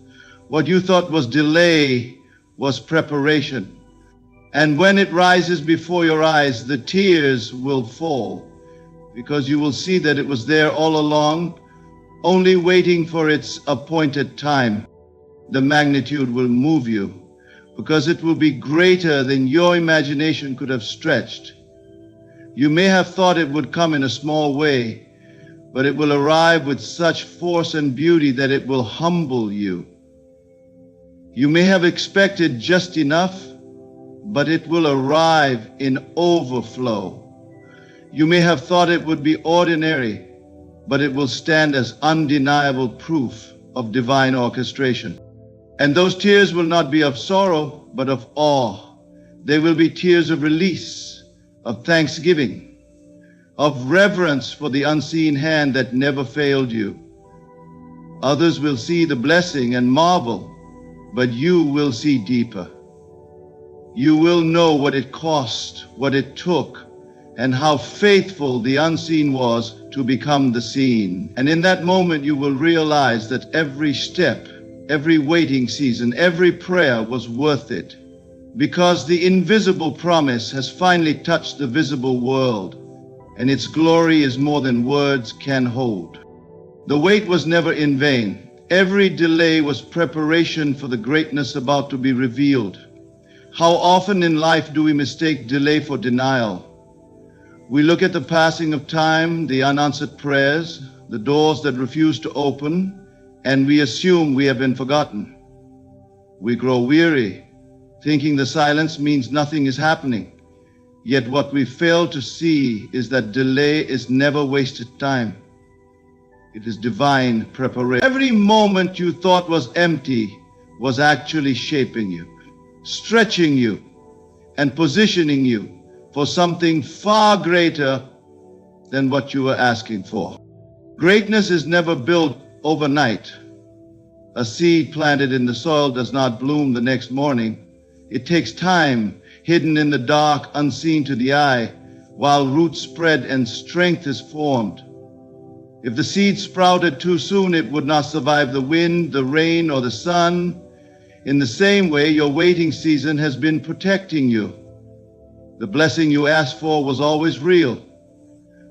What you thought was delay was preparation. And when it rises before your eyes, the tears will fall, because you will see that it was there all along, only waiting for its appointed time. The magnitude will move you, because it will be greater than your imagination could have stretched. You may have thought it would come in a small way, but it will arrive with such force and beauty that it will humble you. You may have expected just enough, but it will arrive in overflow. You may have thought it would be ordinary, but it will stand as undeniable proof of divine orchestration. And those tears will not be of sorrow, but of awe. They will be tears of release, of thanksgiving, of reverence for the unseen hand that never failed you. Others will see the blessing and marvel, but you will see deeper. You will know what it cost, what it took, and how faithful the unseen was to become the seen. And in that moment, you will realize that every step, every waiting season, every prayer was worth it, because the invisible promise has finally touched the visible world, and its glory is more than words can hold. The wait was never in vain. Every delay was preparation for the greatness about to be revealed. How often in life do we mistake delay for denial? We look at the passing of time, the unanswered prayers, the doors that refuse to open, and we assume we have been forgotten. We grow weary, thinking the silence means nothing is happening. Yet what we fail to see is that delay is never wasted time. It is divine preparation. Every moment you thought was empty was actually shaping you, stretching you, and positioning you for something far greater than what you were asking for. Greatness is never built overnight. A seed planted in the soil does not bloom the next morning. It takes time, hidden in the dark, unseen to the eye, while roots spread and strength is formed. If the seed sprouted too soon, it would not survive the wind, the rain, or the sun. In the same way, your waiting season has been protecting you. The blessing you asked for was always real,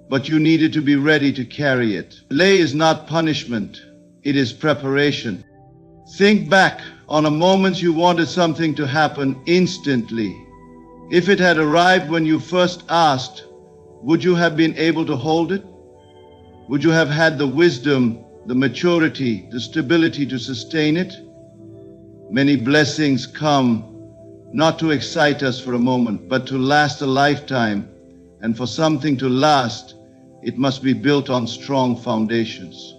but you needed to be ready to carry it. Delay is not punishment, it is preparation. Think back on a moment you wanted something to happen instantly. If it had arrived when you first asked, would you have been able to hold it? Would you have had the wisdom, the maturity, the stability to sustain it? Many blessings come not to excite us for a moment, but to last a lifetime. And for something to last, it must be built on strong foundations.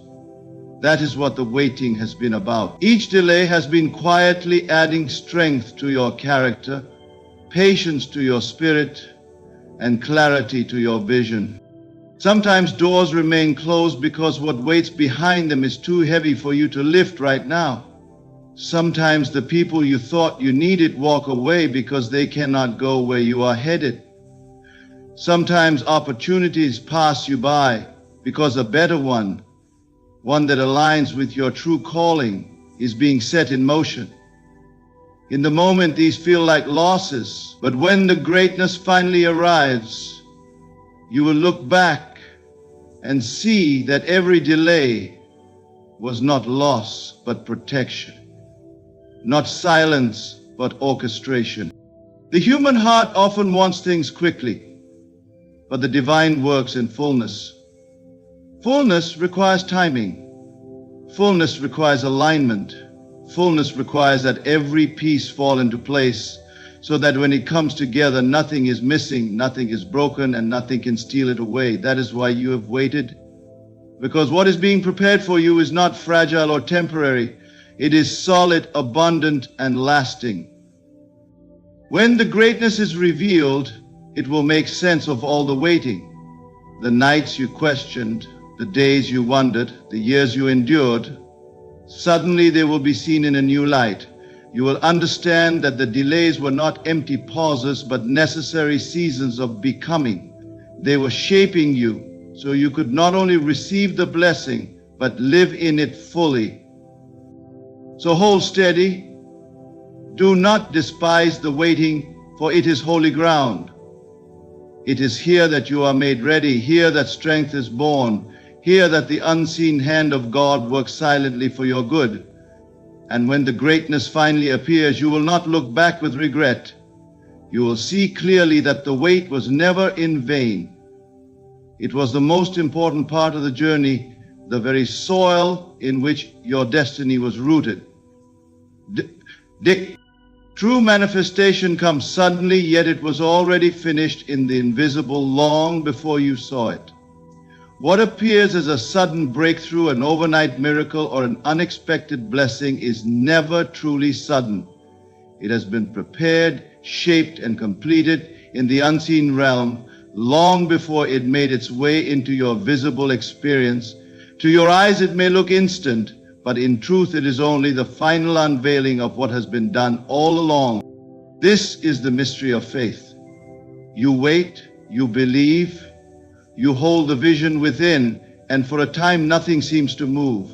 That is what the waiting has been about. Each delay has been quietly adding strength to your character, patience to your spirit, and clarity to your vision. Sometimes doors remain closed because what waits behind them is too heavy for you to lift right now. Sometimes the people you thought you needed walk away because they cannot go where you are headed. Sometimes opportunities pass you by because a better one that aligns with your true calling, is being set in motion. In the moment, these feel like losses, but when the greatness finally arrives, you will look back and see that every delay was not loss, but protection. Not silence, but orchestration. The human heart often wants things quickly, but the divine works in fullness. Fullness requires timing. Fullness requires alignment. Fullness requires that every piece fall into place so that when it comes together, nothing is missing, nothing is broken, and nothing can steal it away. That is why you have waited. Because what is being prepared for you is not fragile or temporary. It is solid, abundant, and lasting. When the greatness is revealed, it will make sense of all the waiting. The nights you questioned, the days you wondered, the years you endured, suddenly they will be seen in a new light. You will understand that the delays were not empty pauses, but necessary seasons of becoming. They were shaping you so you could not only receive the blessing, but live in it fully. So hold steady. Do not despise the waiting, for it is holy ground. It is here that you are made ready, here that strength is born, here that the unseen hand of God works silently for your good. And when the greatness finally appears, you will not look back with regret. You will see clearly that the wait was never in vain. It was the most important part of the journey, the very soil in which your destiny was rooted. Dick. True manifestation comes suddenly, yet it was already finished in the invisible long before you saw it. What appears as a sudden breakthrough, an overnight miracle, or an unexpected blessing is never truly sudden. It has been prepared, shaped, and completed in the unseen realm long before it made its way into your visible experience. To your eyes it may look instant, but in truth it is only the final unveiling of what has been done all along. This is the mystery of faith. You wait, you believe, you hold the vision within, and for a time nothing seems to move.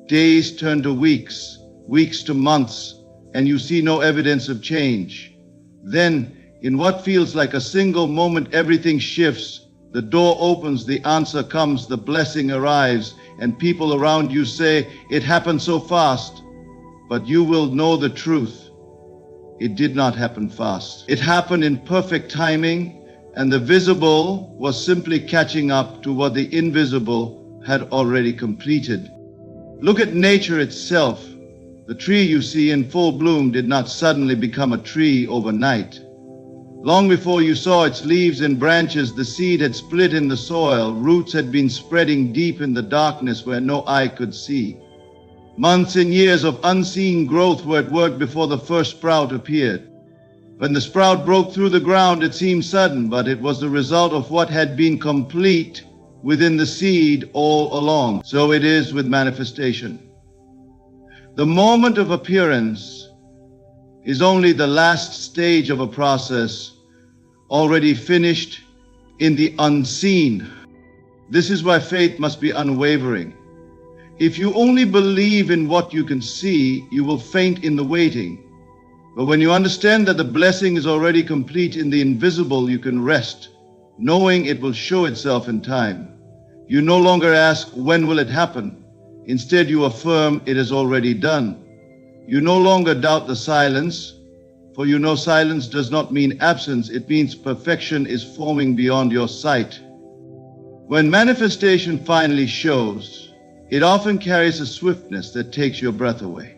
Days turn to weeks, weeks to months, and you see no evidence of change. Then, in what feels like a single moment, everything shifts. The door opens, the answer comes, the blessing arrives, and people around you say, "It happened so fast." But you will know the truth. It did not happen fast. It happened in perfect timing, and the visible was simply catching up to what the invisible had already completed. Look at nature itself. The tree you see in full bloom did not suddenly become a tree overnight. Long before you saw its leaves and branches, the seed had split in the soil. Roots had been spreading deep in the darkness where no eye could see. Months and years of unseen growth were at work before the first sprout appeared. When the sprout broke through the ground, it seemed sudden, but it was the result of what had been complete within the seed all along. So it is with manifestation. The moment of appearance is only the last stage of a process already finished in the unseen. This is why faith must be unwavering. If you only believe in what you can see, you will faint in the waiting. But when you understand that the blessing is already complete in the invisible, you can rest, knowing it will show itself in time. You no longer ask, when will it happen? Instead, you affirm it is already done. You no longer doubt the silence, for you know silence does not mean absence. It means perfection is forming beyond your sight. When manifestation finally shows, it often carries a swiftness that takes your breath away.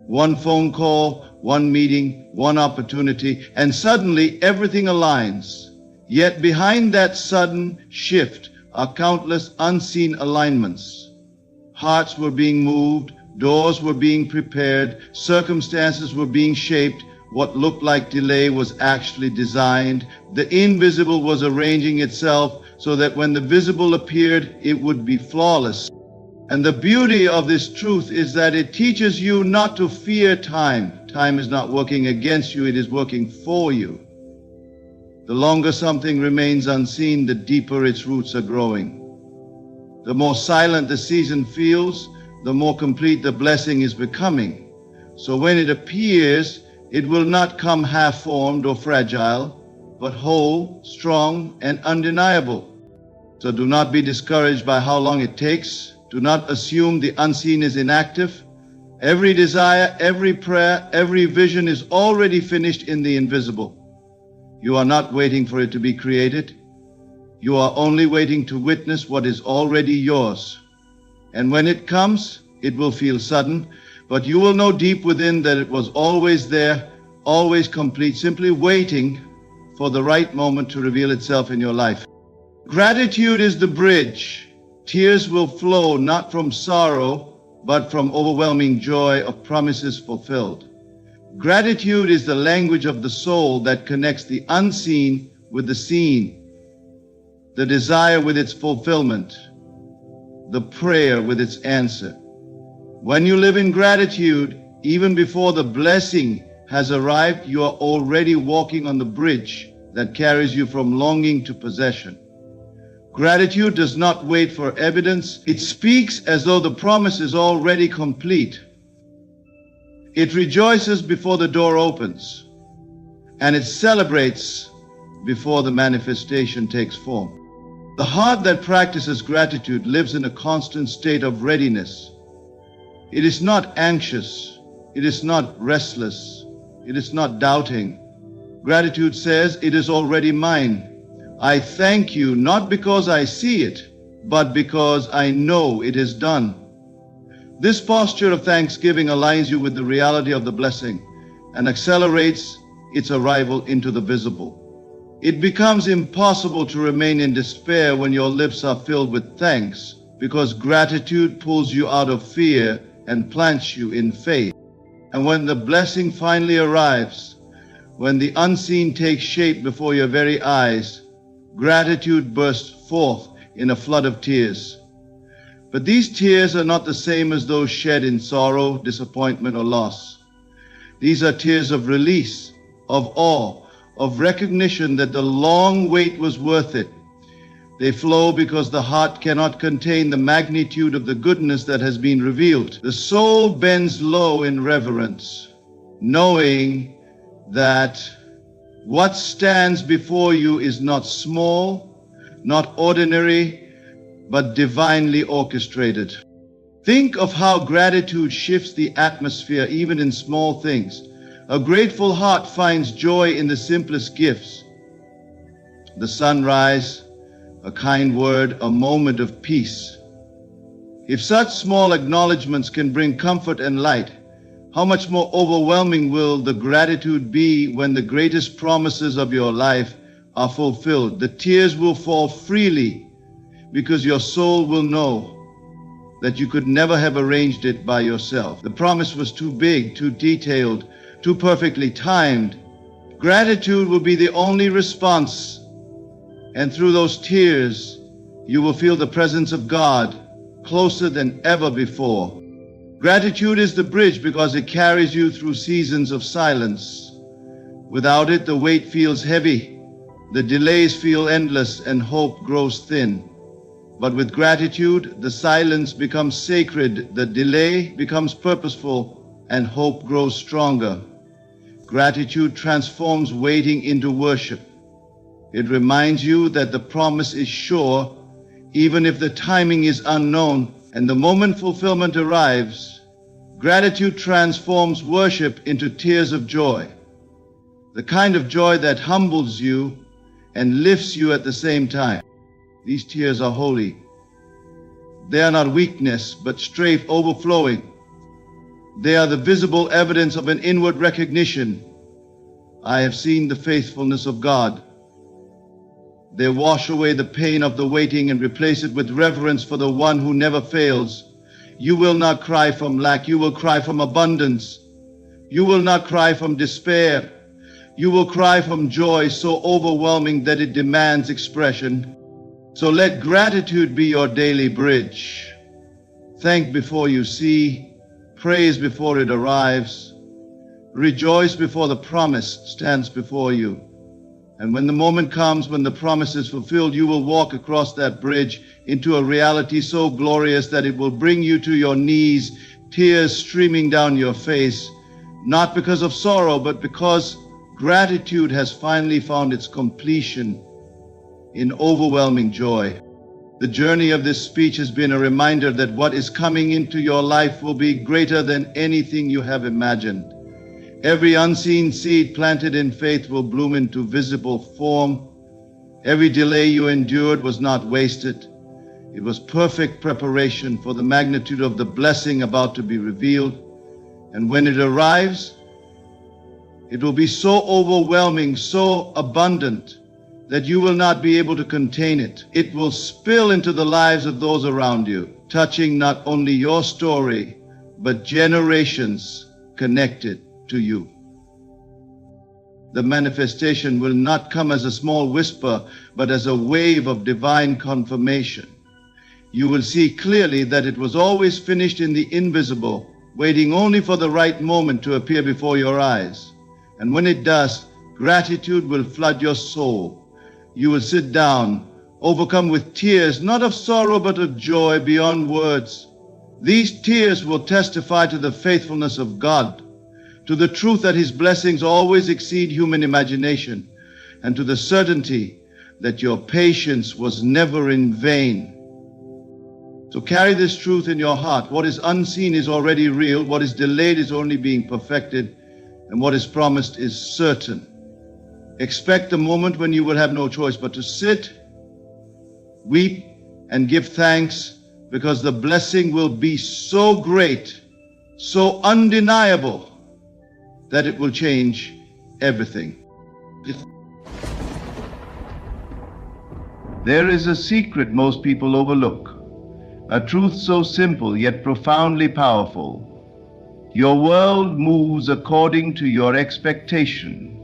One phone call, one meeting, one opportunity, and suddenly everything aligns. Yet behind that sudden shift are countless unseen alignments. Hearts were being moved, doors were being prepared, circumstances were being shaped. What looked like delay was actually designed. The invisible was arranging itself so that when the visible appeared, it would be flawless. And the beauty of this truth is that it teaches you not to fear time. Time is not working against you, it is working for you. The longer something remains unseen, the deeper its roots are growing. The more silent the season feels, the more complete the blessing is becoming. So when it appears, it will not come half-formed or fragile, but whole, strong, and undeniable. So do not be discouraged by how long it takes. Do not assume the unseen is inactive. Every desire, every prayer, every vision is already finished in the invisible. You are not waiting for it to be created. You are only waiting to witness what is already yours. And when it comes, it will feel sudden, but you will know deep within that it was always there, always complete, simply waiting for the right moment to reveal itself in your life. Gratitude is the bridge. Tears will flow not from sorrow, but from overwhelming joy of promises fulfilled. Gratitude is the language of the soul that connects the unseen with the seen, the desire with its fulfillment, the prayer with its answer. When you live in gratitude, even before the blessing has arrived, you are already walking on the bridge that carries you from longing to possession. Gratitude does not wait for evidence. It speaks as though the promise is already complete. It rejoices before the door opens, and it celebrates before the manifestation takes form. The heart that practices gratitude lives in a constant state of readiness. It is not anxious. It is not restless. It is not doubting. Gratitude says, it is already mine. I thank you not because I see it, but because I know it is done. This posture of thanksgiving aligns you with the reality of the blessing. and accelerates its arrival into the visible. It becomes impossible to remain in despair when your lips are filled with thanks, because gratitude pulls you out of fear and plants you in faith. And when the blessing finally arrives, when the unseen takes shape before your very eyes, gratitude bursts forth in a flood of tears. But these tears are not the same as those shed in sorrow, disappointment, or loss. These are tears of release, of awe, of recognition that the long wait was worth it. They flow because the heart cannot contain the magnitude of the goodness that has been revealed. The soul bends low in reverence, knowing that what stands before you is not small, not ordinary, but divinely orchestrated. Think of how gratitude shifts the atmosphere even in small things. A grateful heart finds joy in the simplest gifts. The sunrise, a kind word, a moment of peace. If such small acknowledgments can bring comfort and light, how much more overwhelming will the gratitude be when the greatest promises of your life are fulfilled? The tears will fall freely because your soul will know that you could never have arranged it by yourself. The promise was too big, too detailed, too perfectly timed. Gratitude will be the only response, and through those tears, you will feel the presence of God closer than ever before. Gratitude is the bridge because it carries you through seasons of silence. Without it, the weight feels heavy, the delays feel endless, and hope grows thin. But with gratitude, the silence becomes sacred, the delay becomes purposeful, and hope grows stronger. Gratitude transforms waiting into worship. It reminds you that the promise is sure, even if the timing is unknown, and the moment fulfillment arrives. Gratitude transforms worship into tears of joy, the kind of joy that humbles you and lifts you at the same time. These tears are holy. They are not weakness, but strength overflowing. They are the visible evidence of an inward recognition. I have seen the faithfulness of God. They wash away the pain of the waiting and replace it with reverence for the one who never fails. You will not cry from lack. You will cry from abundance. You will not cry from despair. You will cry from joy so overwhelming that it demands expression. So let gratitude be your daily bridge. Thank before you see, praise before it arrives, rejoice before the promise stands before you. And when the moment comes when the promise is fulfilled, you will walk across that bridge into a reality so glorious that it will bring you to your knees, tears streaming down your face, not because of sorrow, but because gratitude has finally found its completion in overwhelming joy. The journey of this speech has been a reminder that what is coming into your life will be greater than anything you have imagined. Every unseen seed planted in faith will bloom into visible form. Every delay you endured was not wasted. It was perfect preparation for the magnitude of the blessing about to be revealed. And when it arrives, it will be so overwhelming, so abundant, that you will not be able to contain it. It will spill into the lives of those around you, touching not only your story, but generations connected to you. The manifestation will not come as a small whisper, but as a wave of divine confirmation. You will see clearly that it was always finished in the invisible, waiting only for the right moment to appear before your eyes. And when it does, gratitude will flood your soul. You will sit down, overcome with tears, not of sorrow, but of joy beyond words. These tears will testify to the faithfulness of God, to the truth that His blessings always exceed human imagination, and to the certainty that your patience was never in vain. So carry this truth in your heart. What is unseen is already real. What is delayed is only being perfected. And what is promised is certain. Expect the moment when you will have no choice but to sit, weep, and give thanks, because the blessing will be so great, so undeniable, that it will change everything. There is a secret most people overlook, a truth so simple yet profoundly powerful. Your world moves according to your expectation.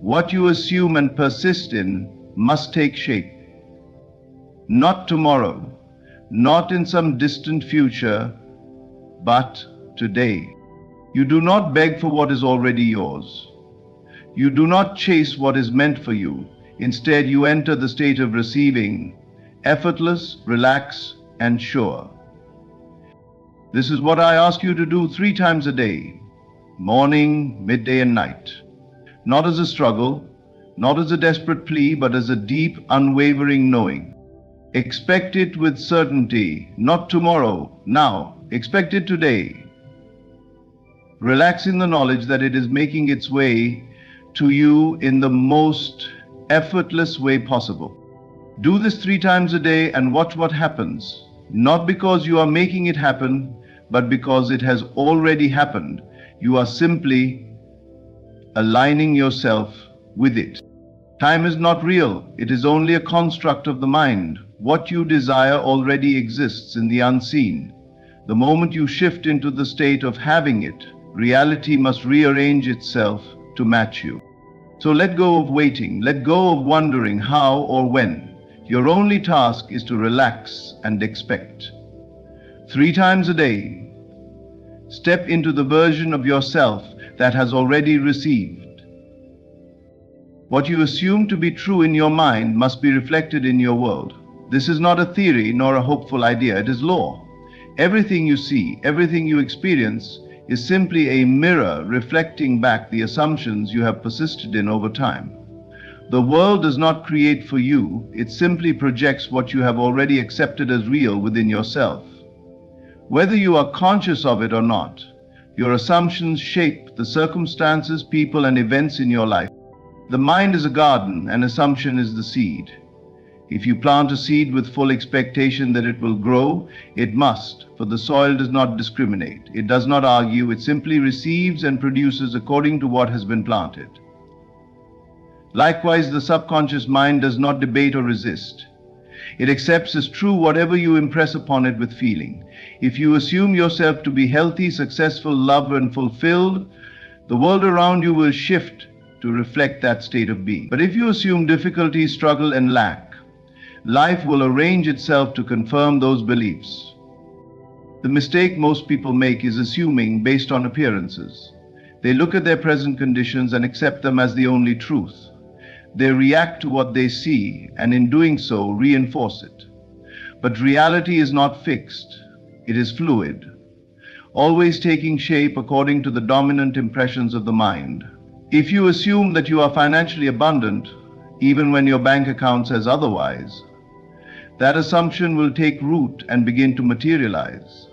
What you assume and persist in must take shape. Not tomorrow, not in some distant future, but today. You do not beg for what is already yours. You do not chase what is meant for you. Instead, you enter the state of receiving, effortless, relaxed, and sure. This is what I ask you to do 3 times a day, morning, midday, and night. Not as a struggle, not as a desperate plea, but as a deep, unwavering knowing. Expect it with certainty, not tomorrow, now. Expect it today. Relax in the knowledge that it is making its way to you in the most effortless way possible. Do this 3 times a day and watch what happens. Not because you are making it happen, but because it has already happened. You are simply aligning yourself with it. Time is not real. It is only a construct of the mind. What you desire already exists in the unseen. The moment you shift into the state of having it, reality must rearrange itself to match you. So let go of waiting, let go of wondering how or when. Your only task is to relax and expect. 3 times a day, step into the version of yourself that has already received. What you assume to be true in your mind must be reflected in your world. This is not a theory nor a hopeful idea, it is law. Everything you see, everything you experience is simply a mirror reflecting back the assumptions you have persisted in over time. The world does not create for you, it simply projects what you have already accepted as real within yourself. Whether you are conscious of it or not, your assumptions shape the circumstances, people, and events in your life. The mind is a garden, and assumption is the seed. If you plant a seed with full expectation that it will grow, it must, for the soil does not discriminate. It does not argue, it simply receives and produces according to what has been planted. Likewise, the subconscious mind does not debate or resist. It accepts as true whatever you impress upon it with feeling. If you assume yourself to be healthy, successful, loved, and fulfilled, the world around you will shift to reflect that state of being. But if you assume difficulty, struggle, and lack, life will arrange itself to confirm those beliefs. The mistake most people make is assuming based on appearances. They look at their present conditions and accept them as the only truth. They react to what they see, and in doing so, reinforce it. But reality is not fixed. It is fluid, always taking shape according to the dominant impressions of the mind. If you assume that you are financially abundant, even when your bank account says otherwise, that assumption will take root and begin to materialize.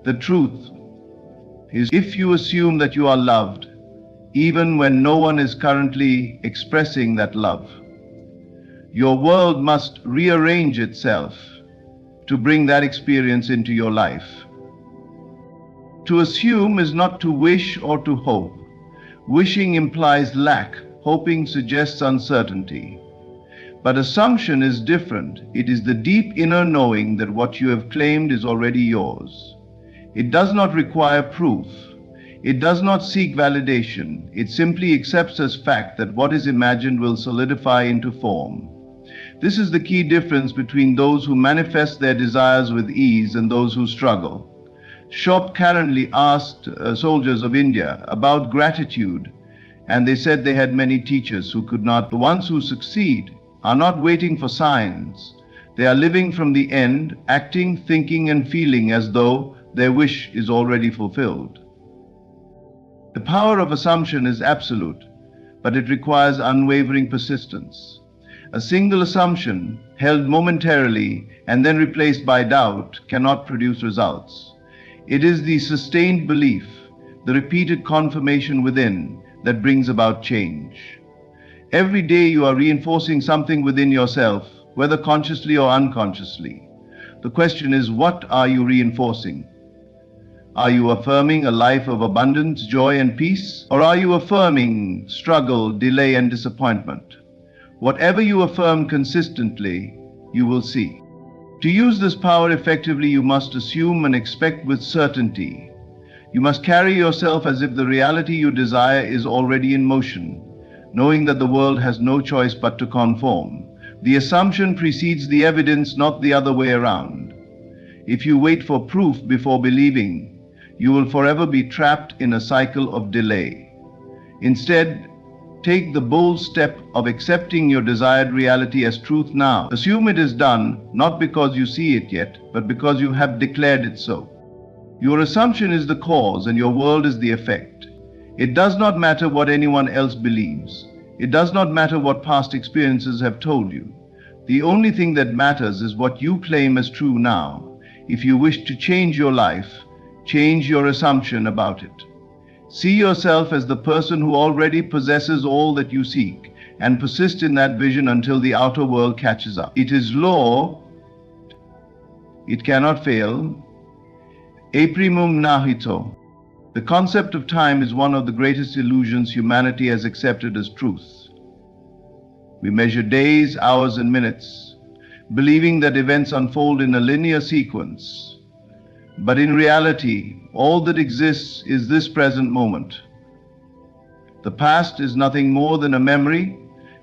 The truth is, if you assume that you are loved, even when no one is currently expressing that love, your world must rearrange itself to bring that experience into your life. To assume is not to wish or to hope. Wishing implies lack, hoping suggests uncertainty. But assumption is different. It is the deep inner knowing that what you have claimed is already yours. It does not require proof. It does not seek validation. It simply accepts as fact that what is imagined will solidify into form. This is the key difference between those who manifest their desires with ease and those who struggle. Shop currently asked soldiers of India about gratitude, and they said they had many teachers who could not. The ones who succeed are not waiting for signs. They are living from the end, acting, thinking, and feeling as though their wish is already fulfilled. The power of assumption is absolute, but it requires unwavering persistence. A single assumption, held momentarily and then replaced by doubt, cannot produce results. It is the sustained belief, the repeated confirmation within, that brings about change. Every day you are reinforcing something within yourself, whether consciously or unconsciously. The question is, what are you reinforcing? Are you affirming a life of abundance, joy, and peace? Or are you affirming struggle, delay, and disappointment? Whatever you affirm consistently, you will see. To use this power effectively, you must assume and expect with certainty. You must carry yourself as if the reality you desire is already in motion, knowing that the world has no choice but to conform. The assumption precedes the evidence, not the other way around. If you wait for proof before believing, you will forever be trapped in a cycle of delay. Instead, take the bold step of accepting your desired reality as truth now. Assume it is done, not because you see it yet, but because you have declared it so. Your assumption is the cause and your world is the effect. It does not matter what anyone else believes. It does not matter what past experiences have told you. The only thing that matters is what you claim as true now. If you wish to change your life, change your assumption about it. See yourself as the person who already possesses all that you seek, and persist in that vision until the outer world catches up. It is law. It cannot fail. E primum nahito. The concept of time is one of the greatest illusions humanity has accepted as truth. We measure days, hours, and minutes, believing that events unfold in a linear sequence. But in reality, all that exists is this present moment. The past is nothing more than a memory,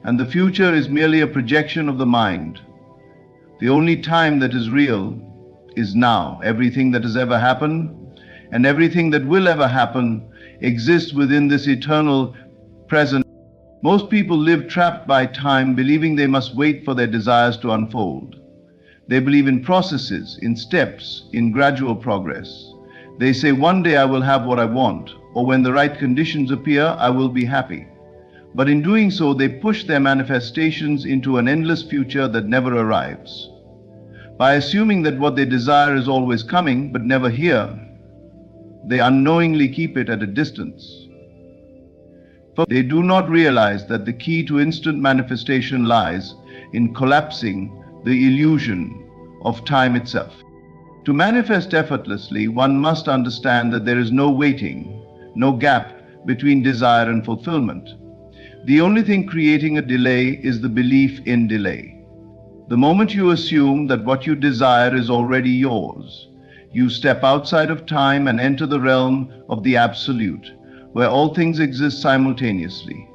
and the future is merely a projection of the mind. The only time that is real is now. Everything that has ever happened and everything that will ever happen exists within this eternal present. Most people live trapped by time, believing they must wait for their desires to unfold. They believe in processes, in steps, in gradual progress. They say, one day I will have what I want, or when the right conditions appear, I will be happy. But in doing so, they push their manifestations into an endless future that never arrives. By assuming that what they desire is always coming, but never here, they unknowingly keep it at a distance. For they do not realize that the key to instant manifestation lies in collapsing the illusion of time itself. To manifest effortlessly, one must understand that there is no waiting, no gap between desire and fulfillment. The only thing creating a delay is the belief in delay. The moment you assume that what you desire is already yours, you step outside of time and enter the realm of the absolute, where all things exist simultaneously.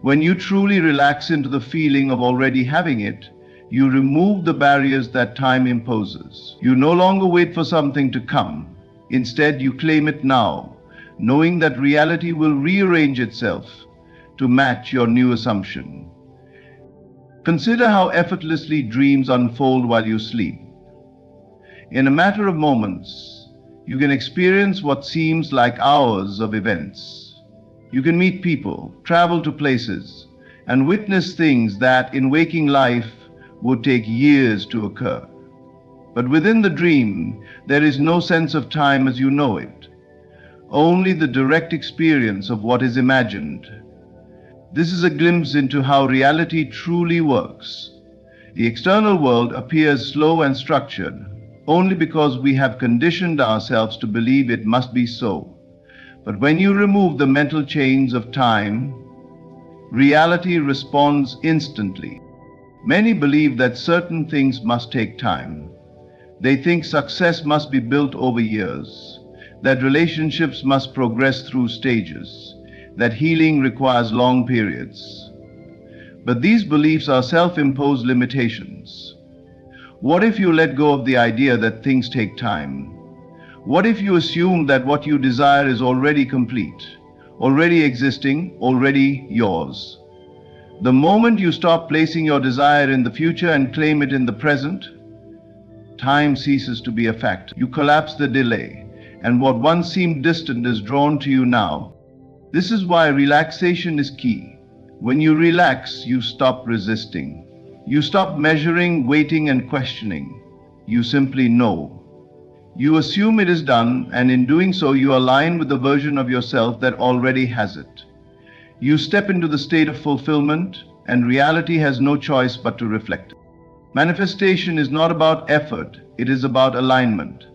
When you truly relax into the feeling of already having it, you remove the barriers that time imposes. You no longer wait for something to come. Instead, you claim it now, knowing that reality will rearrange itself to match your new assumption. Consider how effortlessly dreams unfold while you sleep. In a matter of moments, you can experience what seems like hours of events. You can meet people, travel to places, and witness things that in waking life would take years to occur. But within the dream, there is no sense of time as you know it, only the direct experience of what is imagined. This is a glimpse into how reality truly works. The external world appears slow and structured, only because we have conditioned ourselves to believe it must be so. But when you remove the mental chains of time, reality responds instantly. Many believe that certain things must take time. They think success must be built over years, that relationships must progress through stages, that healing requires long periods. But these beliefs are self-imposed limitations. What if you let go of the idea that things take time? What if you assume that what you desire is already complete, already existing, already yours? The moment you stop placing your desire in the future and claim it in the present, time ceases to be a factor. You collapse the delay, and what once seemed distant is drawn to you now. This is why relaxation is key. When you relax, you stop resisting. You stop measuring, waiting, and questioning. You simply know. You assume it is done, and in doing so, you align with the version of yourself that already has it. You step into the state of fulfillment, and reality has no choice but to reflect it. Manifestation is not about effort, it is about alignment.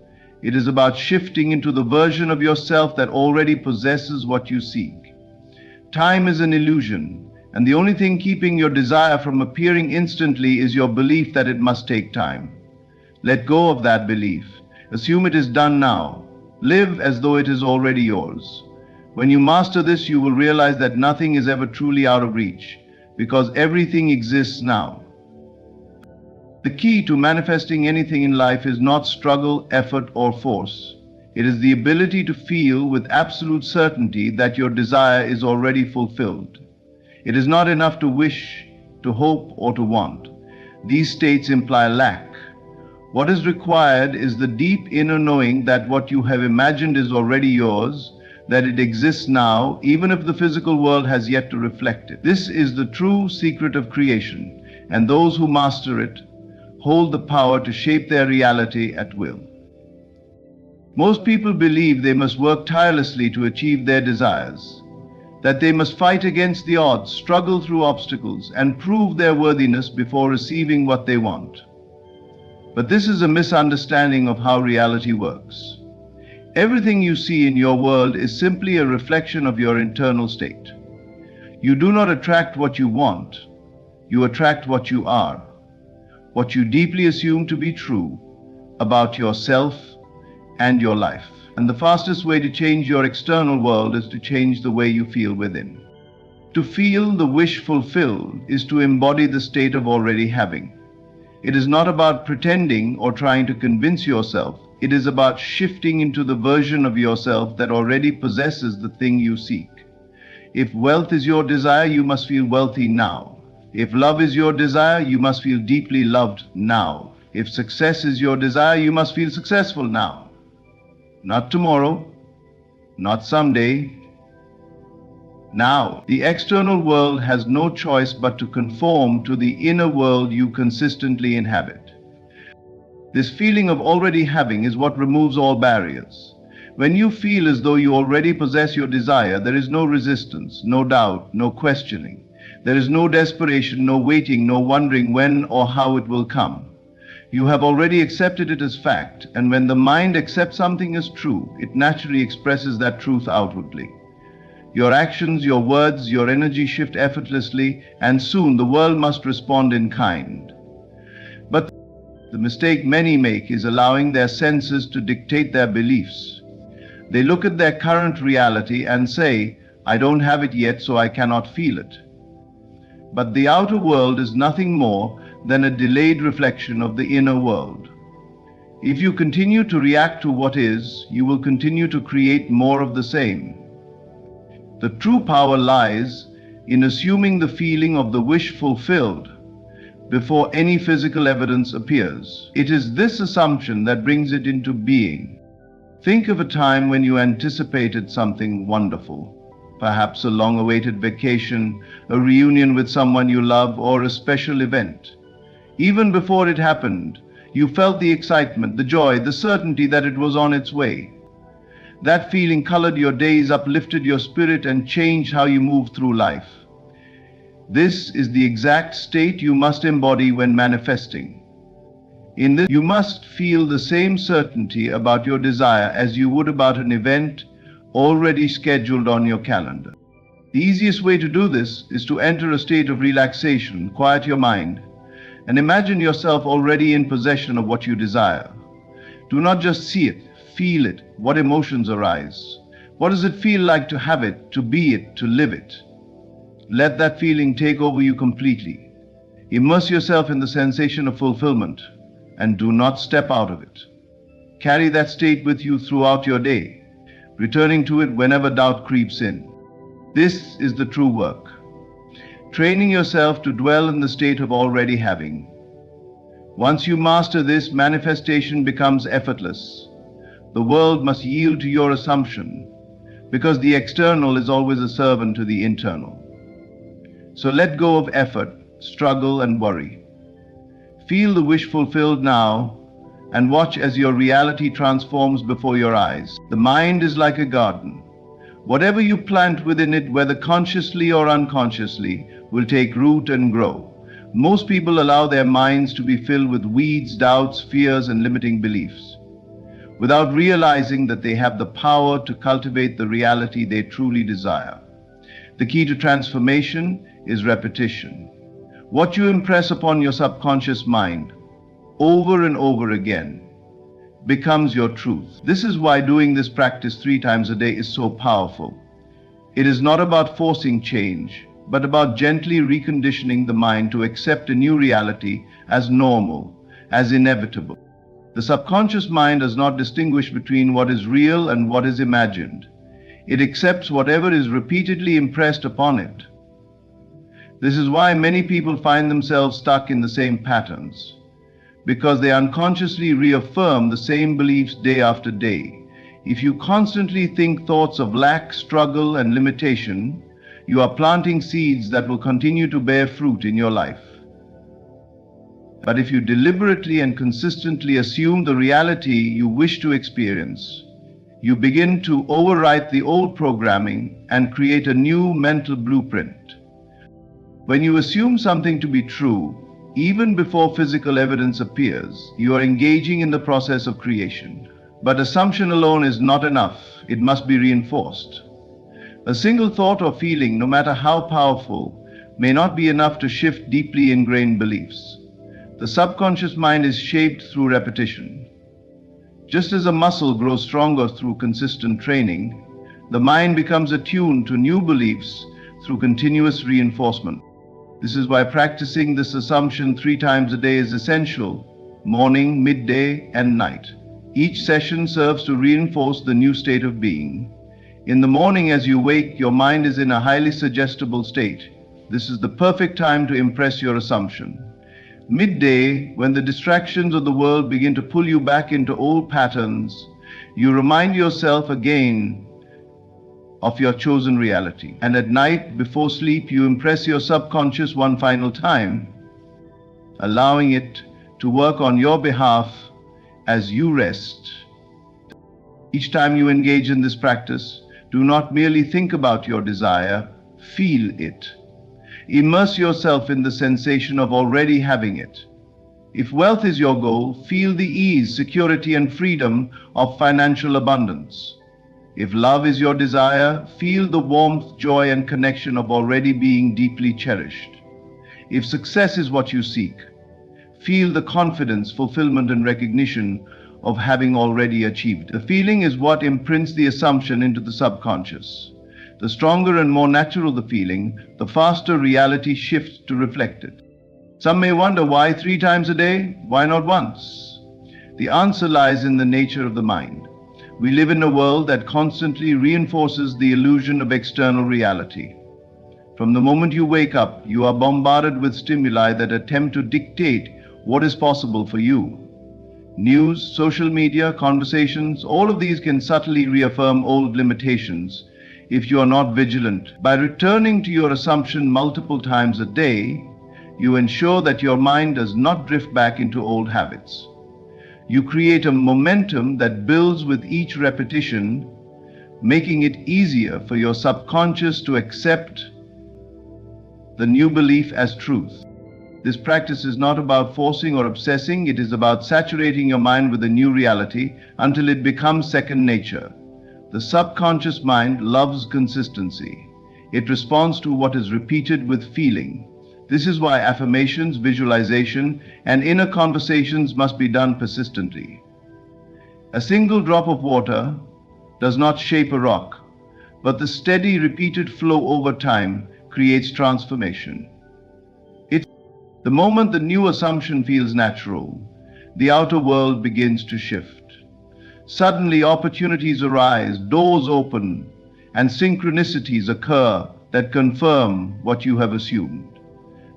It is about shifting into the version of yourself that already possesses what you seek. Time is an illusion, and the only thing keeping your desire from appearing instantly is your belief that it must take time. Let go of that belief. Assume it is done now. Live as though it is already yours. When you master this, you will realize that nothing is ever truly out of reach, because everything exists now. The key to manifesting anything in life is not struggle, effort, or force. It is the ability to feel with absolute certainty that your desire is already fulfilled. It is not enough to wish, to hope, or to want. These states imply lack. What is required is the deep inner knowing that what you have imagined is already yours, that it exists now, even if the physical world has yet to reflect it. This is the true secret of creation, and those who master it hold the power to shape their reality at will. Most people believe they must work tirelessly to achieve their desires, that they must fight against the odds, struggle through obstacles, and prove their worthiness before receiving what they want. But this is a misunderstanding of how reality works. Everything you see in your world is simply a reflection of your internal state. You do not attract what you want, you attract what you are, what you deeply assume to be true about yourself and your life. And the fastest way to change your external world is to change the way you feel within. To feel the wish fulfilled is to embody the state of already having. It is not about pretending or trying to convince yourself. It is about shifting into the version of yourself that already possesses the thing you seek. If wealth is your desire, you must feel wealthy now. If love is your desire, you must feel deeply loved now. If success is your desire, you must feel successful now. Not tomorrow, not someday. Now, the external world has no choice but to conform to the inner world you consistently inhabit. This feeling of already having is what removes all barriers. When you feel as though you already possess your desire, there is no resistance, no doubt, no questioning. There is no desperation, no waiting, no wondering when or how it will come. You have already accepted it as fact, and when the mind accepts something as true, it naturally expresses that truth outwardly. Your actions, your words, your energy shift effortlessly, and soon the world must respond in kind. But the mistake many make is allowing their senses to dictate their beliefs. They look at their current reality and say, "I don't have it yet, so I cannot feel it." But the outer world is nothing more than a delayed reflection of the inner world. If you continue to react to what is, you will continue to create more of the same. The true power lies in assuming the feeling of the wish fulfilled before any physical evidence appears. It is this assumption that brings it into being. Think of a time when you anticipated something wonderful, perhaps a long-awaited vacation, a reunion with someone you love, or a special event. Even before it happened, you felt the excitement, the joy, the certainty that it was on its way. That feeling colored your days, uplifted your spirit, and changed how you move through life. This is the exact state you must embody when manifesting. In this, you must feel the same certainty about your desire as you would about an event already scheduled on your calendar. The easiest way to do this is to enter a state of relaxation, quiet your mind, and imagine yourself already in possession of what you desire. Do not just see it, feel it. What emotions arise? What does it feel like to have it, to be it, to live it? Let that feeling take over you completely. Immerse yourself in the sensation of fulfillment and do not step out of it. Carry that state with you throughout your day, returning to it whenever doubt creeps in. This is the true work. Training yourself to dwell in the state of already having. Once you master this, manifestation becomes effortless. The world must yield to your assumption, because the external is always a servant to the internal. So let go of effort, struggle, and worry. Feel the wish fulfilled now, and watch as your reality transforms before your eyes. The mind is like a garden. Whatever you plant within it, whether consciously or unconsciously, will take root and grow. Most people allow their minds to be filled with weeds, doubts, fears, and limiting beliefs. without realizing that they have the power to cultivate the reality they truly desire. The key to transformation is repetition. What you impress upon your subconscious mind over and over again becomes your truth. This is why doing this practice 3 times a day is so powerful. It is not about forcing change, but about gently reconditioning the mind to accept a new reality as normal, as inevitable. The subconscious mind does not distinguish between what is real and what is imagined. It accepts whatever is repeatedly impressed upon it. This is why many people find themselves stuck in the same patterns, because they unconsciously reaffirm the same beliefs day after day. If you constantly think thoughts of lack, struggle, and limitation, you are planting seeds that will continue to bear fruit in your life. But if you deliberately and consistently assume the reality you wish to experience, you begin to overwrite the old programming and create a new mental blueprint. When you assume something to be true, even before physical evidence appears, you are engaging in the process of creation. But assumption alone is not enough. It must be reinforced. A single thought or feeling, no matter how powerful, may not be enough to shift deeply ingrained beliefs. The subconscious mind is shaped through repetition. Just as a muscle grows stronger through consistent training, the mind becomes attuned to new beliefs through continuous reinforcement. This is why practicing this assumption 3 times a day is essential: morning, midday, and night. Each session serves to reinforce the new state of being. In the morning as you wake, your mind is in a highly suggestible state. This is the perfect time to impress your assumption. Midday, when the distractions of the world begin to pull you back into old patterns, you remind yourself again of your chosen reality. And at night, before sleep, you impress your subconscious one final time, allowing it to work on your behalf as you rest. Each time you engage in this practice, do not merely think about your desire, feel it. Immerse yourself in the sensation of already having it. If wealth is your goal, feel the ease, security, and freedom of financial abundance. If love is your desire, feel the warmth, joy, and connection of already being deeply cherished. If success is what you seek, feel the confidence, fulfillment, and recognition of having already achieved. The feeling is what imprints the assumption into the subconscious. The stronger and more natural the feeling, the faster reality shifts to reflect it. Some may wonder, why 3 times a day? Why not once? The answer lies in the nature of the mind. We live in a world that constantly reinforces the illusion of external reality. From the moment you wake up, you are bombarded with stimuli that attempt to dictate what is possible for you. News, social media, conversations, all of these can subtly reaffirm old limitations if you are not vigilant. By returning to your assumption multiple times a day, you ensure that your mind does not drift back into old habits. You create a momentum that builds with each repetition, making it easier for your subconscious to accept the new belief as truth. This practice is not about forcing or obsessing, it is about saturating your mind with a new reality until it becomes second nature. The subconscious mind loves consistency. It responds to what is repeated with feeling. This is why affirmations, visualization, and inner conversations must be done persistently. A single drop of water does not shape a rock, but the steady, repeated flow over time creates transformation. The moment the new assumption feels natural, the outer world begins to shift. Suddenly, opportunities arise, doors open, and synchronicities occur that confirm what you have assumed.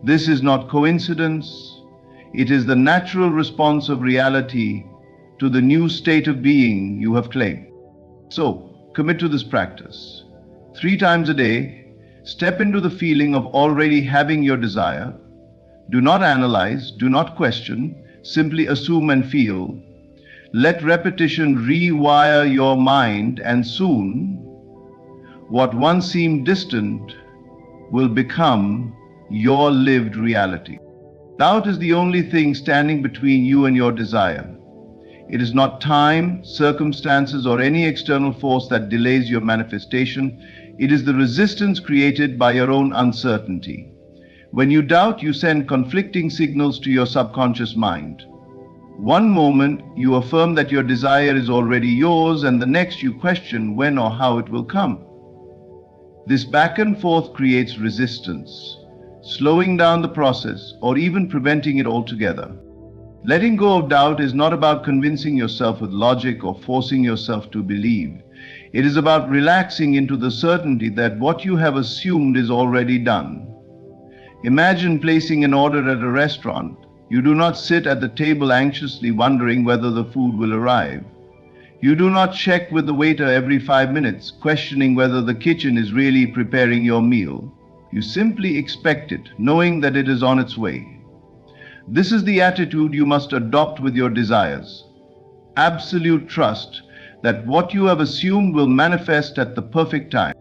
This is not coincidence. It is the natural response of reality to the new state of being you have claimed. So, commit to this practice. 3 times a day, step into the feeling of already having your desire. Do not analyze, do not question, simply assume and feel. Let repetition rewire your mind, and soon, what once seemed distant will become your lived reality. Doubt is the only thing standing between you and your desire. It is not time, circumstances, or any external force that delays your manifestation. It is the resistance created by your own uncertainty. When you doubt, you send conflicting signals to your subconscious mind. One moment you affirm that your desire is already yours, and the next you question when or how it will come. This back and forth creates resistance, slowing down the process or even preventing it altogether. Letting go of doubt is not about convincing yourself with logic or forcing yourself to believe. It is about relaxing into the certainty that what you have assumed is already done. Imagine placing an order at a restaurant. You do not sit at the table anxiously wondering whether the food will arrive. You do not check with the waiter every 5 minutes, questioning whether the kitchen is really preparing your meal. You simply expect it, knowing that it is on its way. This is the attitude you must adopt with your desires. Absolute trust that what you have assumed will manifest at the perfect time.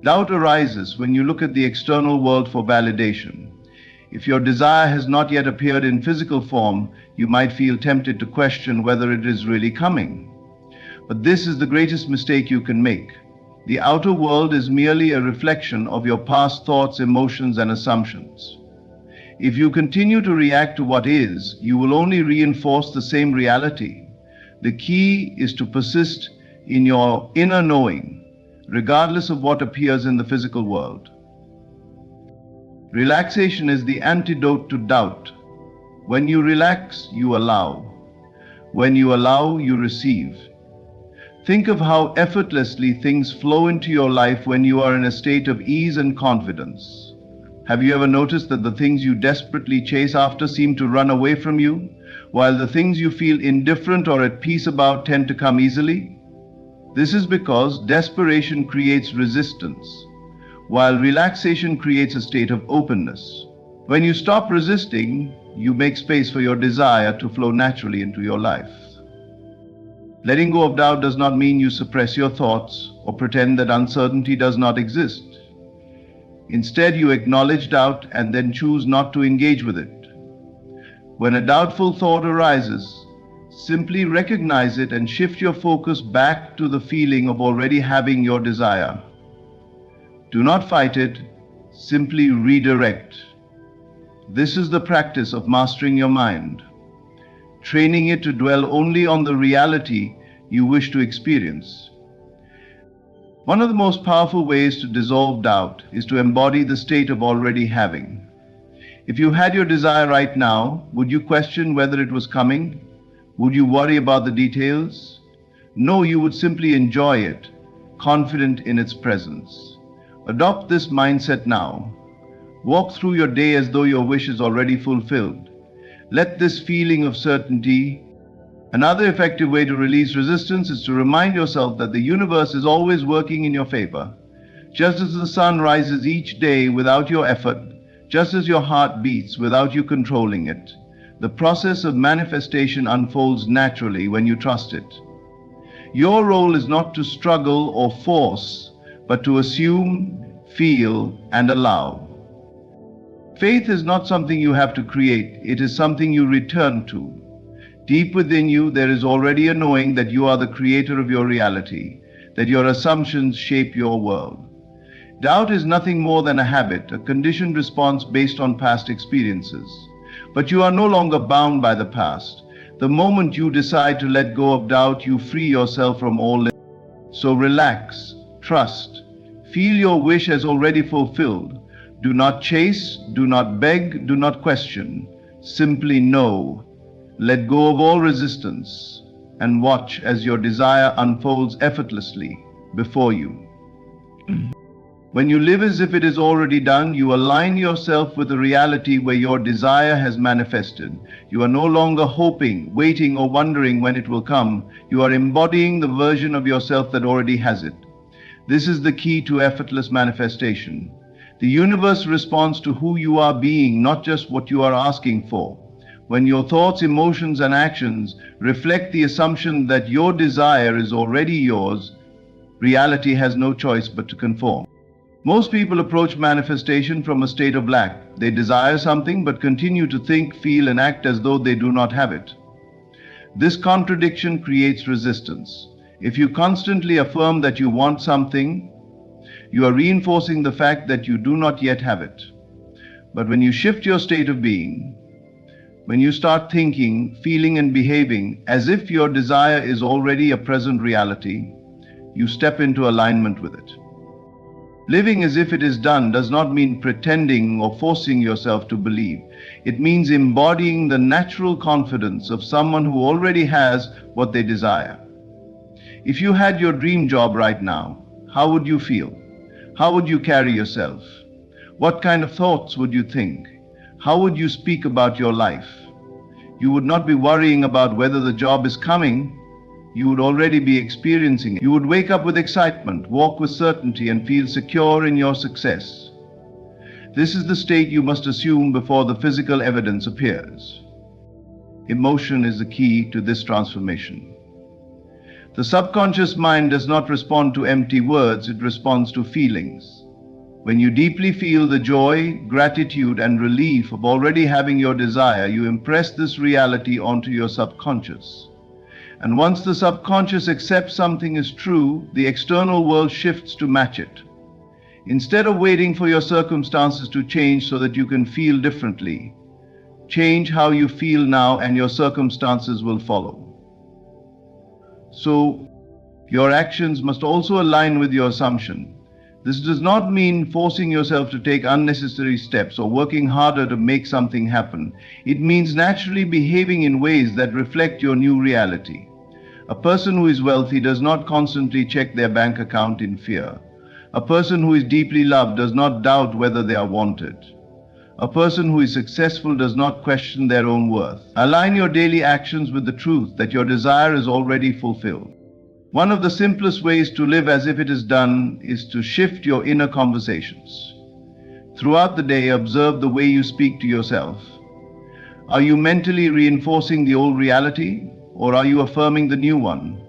Doubt arises when you look at the external world for validation. If your desire has not yet appeared in physical form, you might feel tempted to question whether it is really coming. But this is the greatest mistake you can make. The outer world is merely a reflection of your past thoughts, emotions, and assumptions. If you continue to react to what is, you will only reinforce the same reality. The key is to persist in your inner knowing, regardless of what appears in the physical world. Relaxation is the antidote to doubt. When you relax, you allow. When you allow, you receive. Think of how effortlessly things flow into your life when you are in a state of ease and confidence. Have you ever noticed that the things you desperately chase after seem to run away from you, while the things you feel indifferent or at peace about tend to come easily? This is because desperation creates resistance, while relaxation creates a state of openness. When you stop resisting, you make space for your desire to flow naturally into your life. Letting go of doubt does not mean you suppress your thoughts or pretend that uncertainty does not exist. Instead, you acknowledge doubt and then choose not to engage with it. When a doubtful thought arises, simply recognize it and shift your focus back to the feeling of already having your desire. Do not fight it, simply redirect. This is the practice of mastering your mind, training it to dwell only on the reality you wish to experience. One of the most powerful ways to dissolve doubt is to embody the state of already having. If you had your desire right now, would you question whether it was coming? Would you worry about the details? No, you would simply enjoy it, confident in its presence. Adopt this mindset now. Walk through your day as though your wish is already fulfilled. Let this feeling of certainty. Another effective way to release resistance is to remind yourself that the universe is always working in your favor. Just as the sun rises each day without your effort, just as your heart beats without you controlling it, the process of manifestation unfolds naturally when you trust it. Your role is not to struggle or force, but to assume, feel, and allow. Faith is not something you have to create, it is something you return to. Deep within you, there is already a knowing that you are the creator of your reality, that your assumptions shape your world. Doubt is nothing more than a habit, a conditioned response based on past experiences. But you are no longer bound by the past. The moment you decide to let go of doubt, you free yourself from all limits. So relax, trust, feel your wish as already fulfilled. Do not chase, do not beg, do not question. Simply know. Let go of all resistance and watch as your desire unfolds effortlessly before you. When you live as if it is already done, you align yourself with the reality where your desire has manifested. You are no longer hoping, waiting, or wondering when it will come. You are embodying the version of yourself that already has it. This is the key to effortless manifestation. The universe responds to who you are being, not just what you are asking for. When your thoughts, emotions, and actions reflect the assumption that your desire is already yours, reality has no choice but to conform. Most people approach manifestation from a state of lack. They desire something but continue to think, feel, and act as though they do not have it. This contradiction creates resistance. If you constantly affirm that you want something, you are reinforcing the fact that you do not yet have it. But when you shift your state of being, when you start thinking, feeling, and behaving as if your desire is already a present reality, you step into alignment with it. Living as if it is done does not mean pretending or forcing yourself to believe. It means embodying the natural confidence of someone who already has what they desire. If you had your dream job right now, how would you feel? How would you carry yourself? What kind of thoughts would you think? How would you speak about your life? You would not be worrying about whether the job is coming. You would already be experiencing it. You would wake up with excitement, walk with certainty, and feel secure in your success. This is the state you must assume before the physical evidence appears. Emotion is the key to this transformation. The subconscious mind does not respond to empty words, it responds to feelings. When you deeply feel the joy, gratitude, and relief of already having your desire, you impress this reality onto your subconscious. And once the subconscious accepts something is true, the external world shifts to match it. Instead of waiting for your circumstances to change so that you can feel differently, change how you feel now and your circumstances will follow. So, your actions must also align with your assumption. This does not mean forcing yourself to take unnecessary steps or working harder to make something happen. It means naturally behaving in ways that reflect your new reality. A person who is wealthy does not constantly check their bank account in fear. A person who is deeply loved does not doubt whether they are wanted. A person who is successful does not question their own worth. Align your daily actions with the truth that your desire is already fulfilled. One of the simplest ways to live as if it is done is to shift your inner conversations. Throughout the day, observe the way you speak to yourself. Are you mentally reinforcing the old reality, or are you affirming the new one?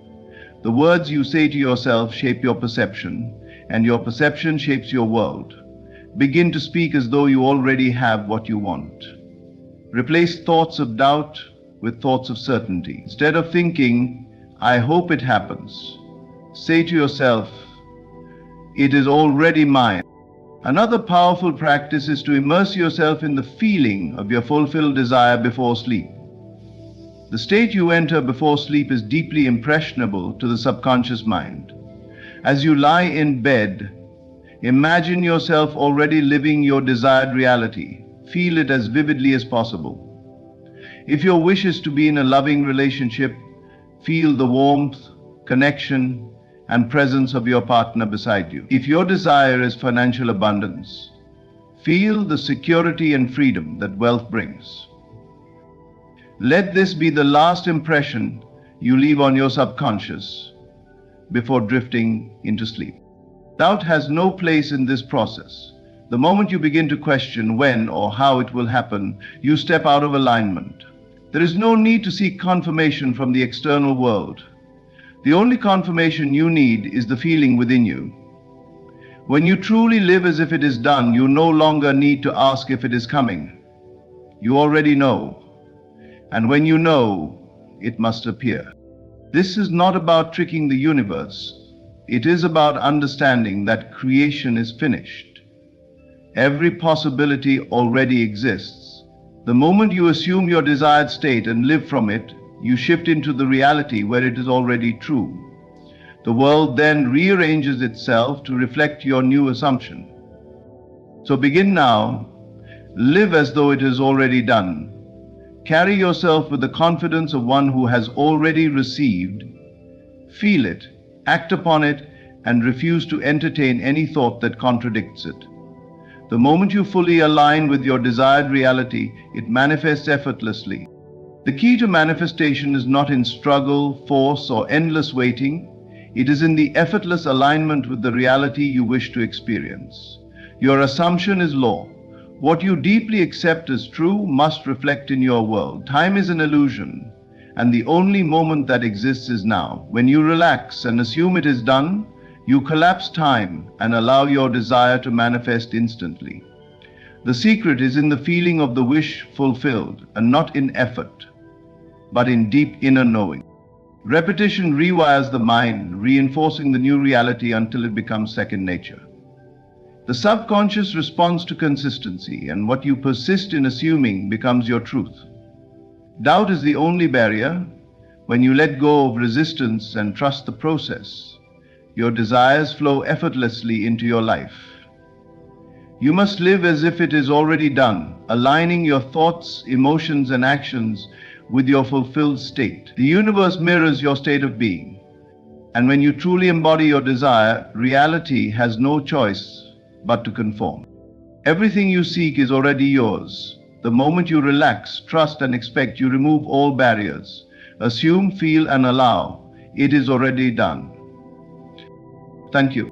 The words you say to yourself shape your perception, and your perception shapes your world. Begin to speak as though you already have what you want. Replace thoughts of doubt with thoughts of certainty. Instead of thinking, I hope it happens, say to yourself, it is already mine. Another powerful practice is to immerse yourself in the feeling of your fulfilled desire before sleep. The state you enter before sleep is deeply impressionable to the subconscious mind. As you lie in bed, imagine yourself already living your desired reality. Feel it as vividly as possible. If your wish is to be in a loving relationship, feel the warmth, connection, and presence of your partner beside you. If your desire is financial abundance, feel the security and freedom that wealth brings. Let this be the last impression you leave on your subconscious before drifting into sleep. Doubt has no place in this process. The moment you begin to question when or how it will happen, you step out of alignment. There is no need to seek confirmation from the external world. The only confirmation you need is the feeling within you. When you truly live as if it is done, you no longer need to ask if it is coming. You already know. And when you know, it must appear. This is not about tricking the universe. It is about understanding that creation is finished. Every possibility already exists. The moment you assume your desired state and live from it, you shift into the reality where it is already true. The world then rearranges itself to reflect your new assumption. So begin now. Live as though it is already done. Carry yourself with the confidence of one who has already received. Feel it, act upon it, and refuse to entertain any thought that contradicts it. The moment you fully align with your desired reality, it manifests effortlessly. The key to manifestation is not in struggle, force, or endless waiting. It is in the effortless alignment with the reality you wish to experience. Your assumption is law. What you deeply accept as true must reflect in your world. Time is an illusion, and the only moment that exists is now. When you relax and assume it is done, you collapse time and allow your desire to manifest instantly. The secret is in the feeling of the wish fulfilled and not in effort. but in deep inner knowing. Repetition rewires the mind, reinforcing the new reality until it becomes second nature. The subconscious responds to consistency, and what you persist in assuming becomes your truth. Doubt is the only barrier. When you let go of resistance and trust the process, your desires flow effortlessly into your life. You must live as if it is already done, aligning your thoughts, emotions, and actions with your fulfilled state. The universe mirrors your state of being, and when you truly embody your desire, reality has no choice but to conform. Everything you seek is already yours. The moment you relax, trust, and expect, you remove all barriers. Assume, feel, and allow. It is already done. Thank you.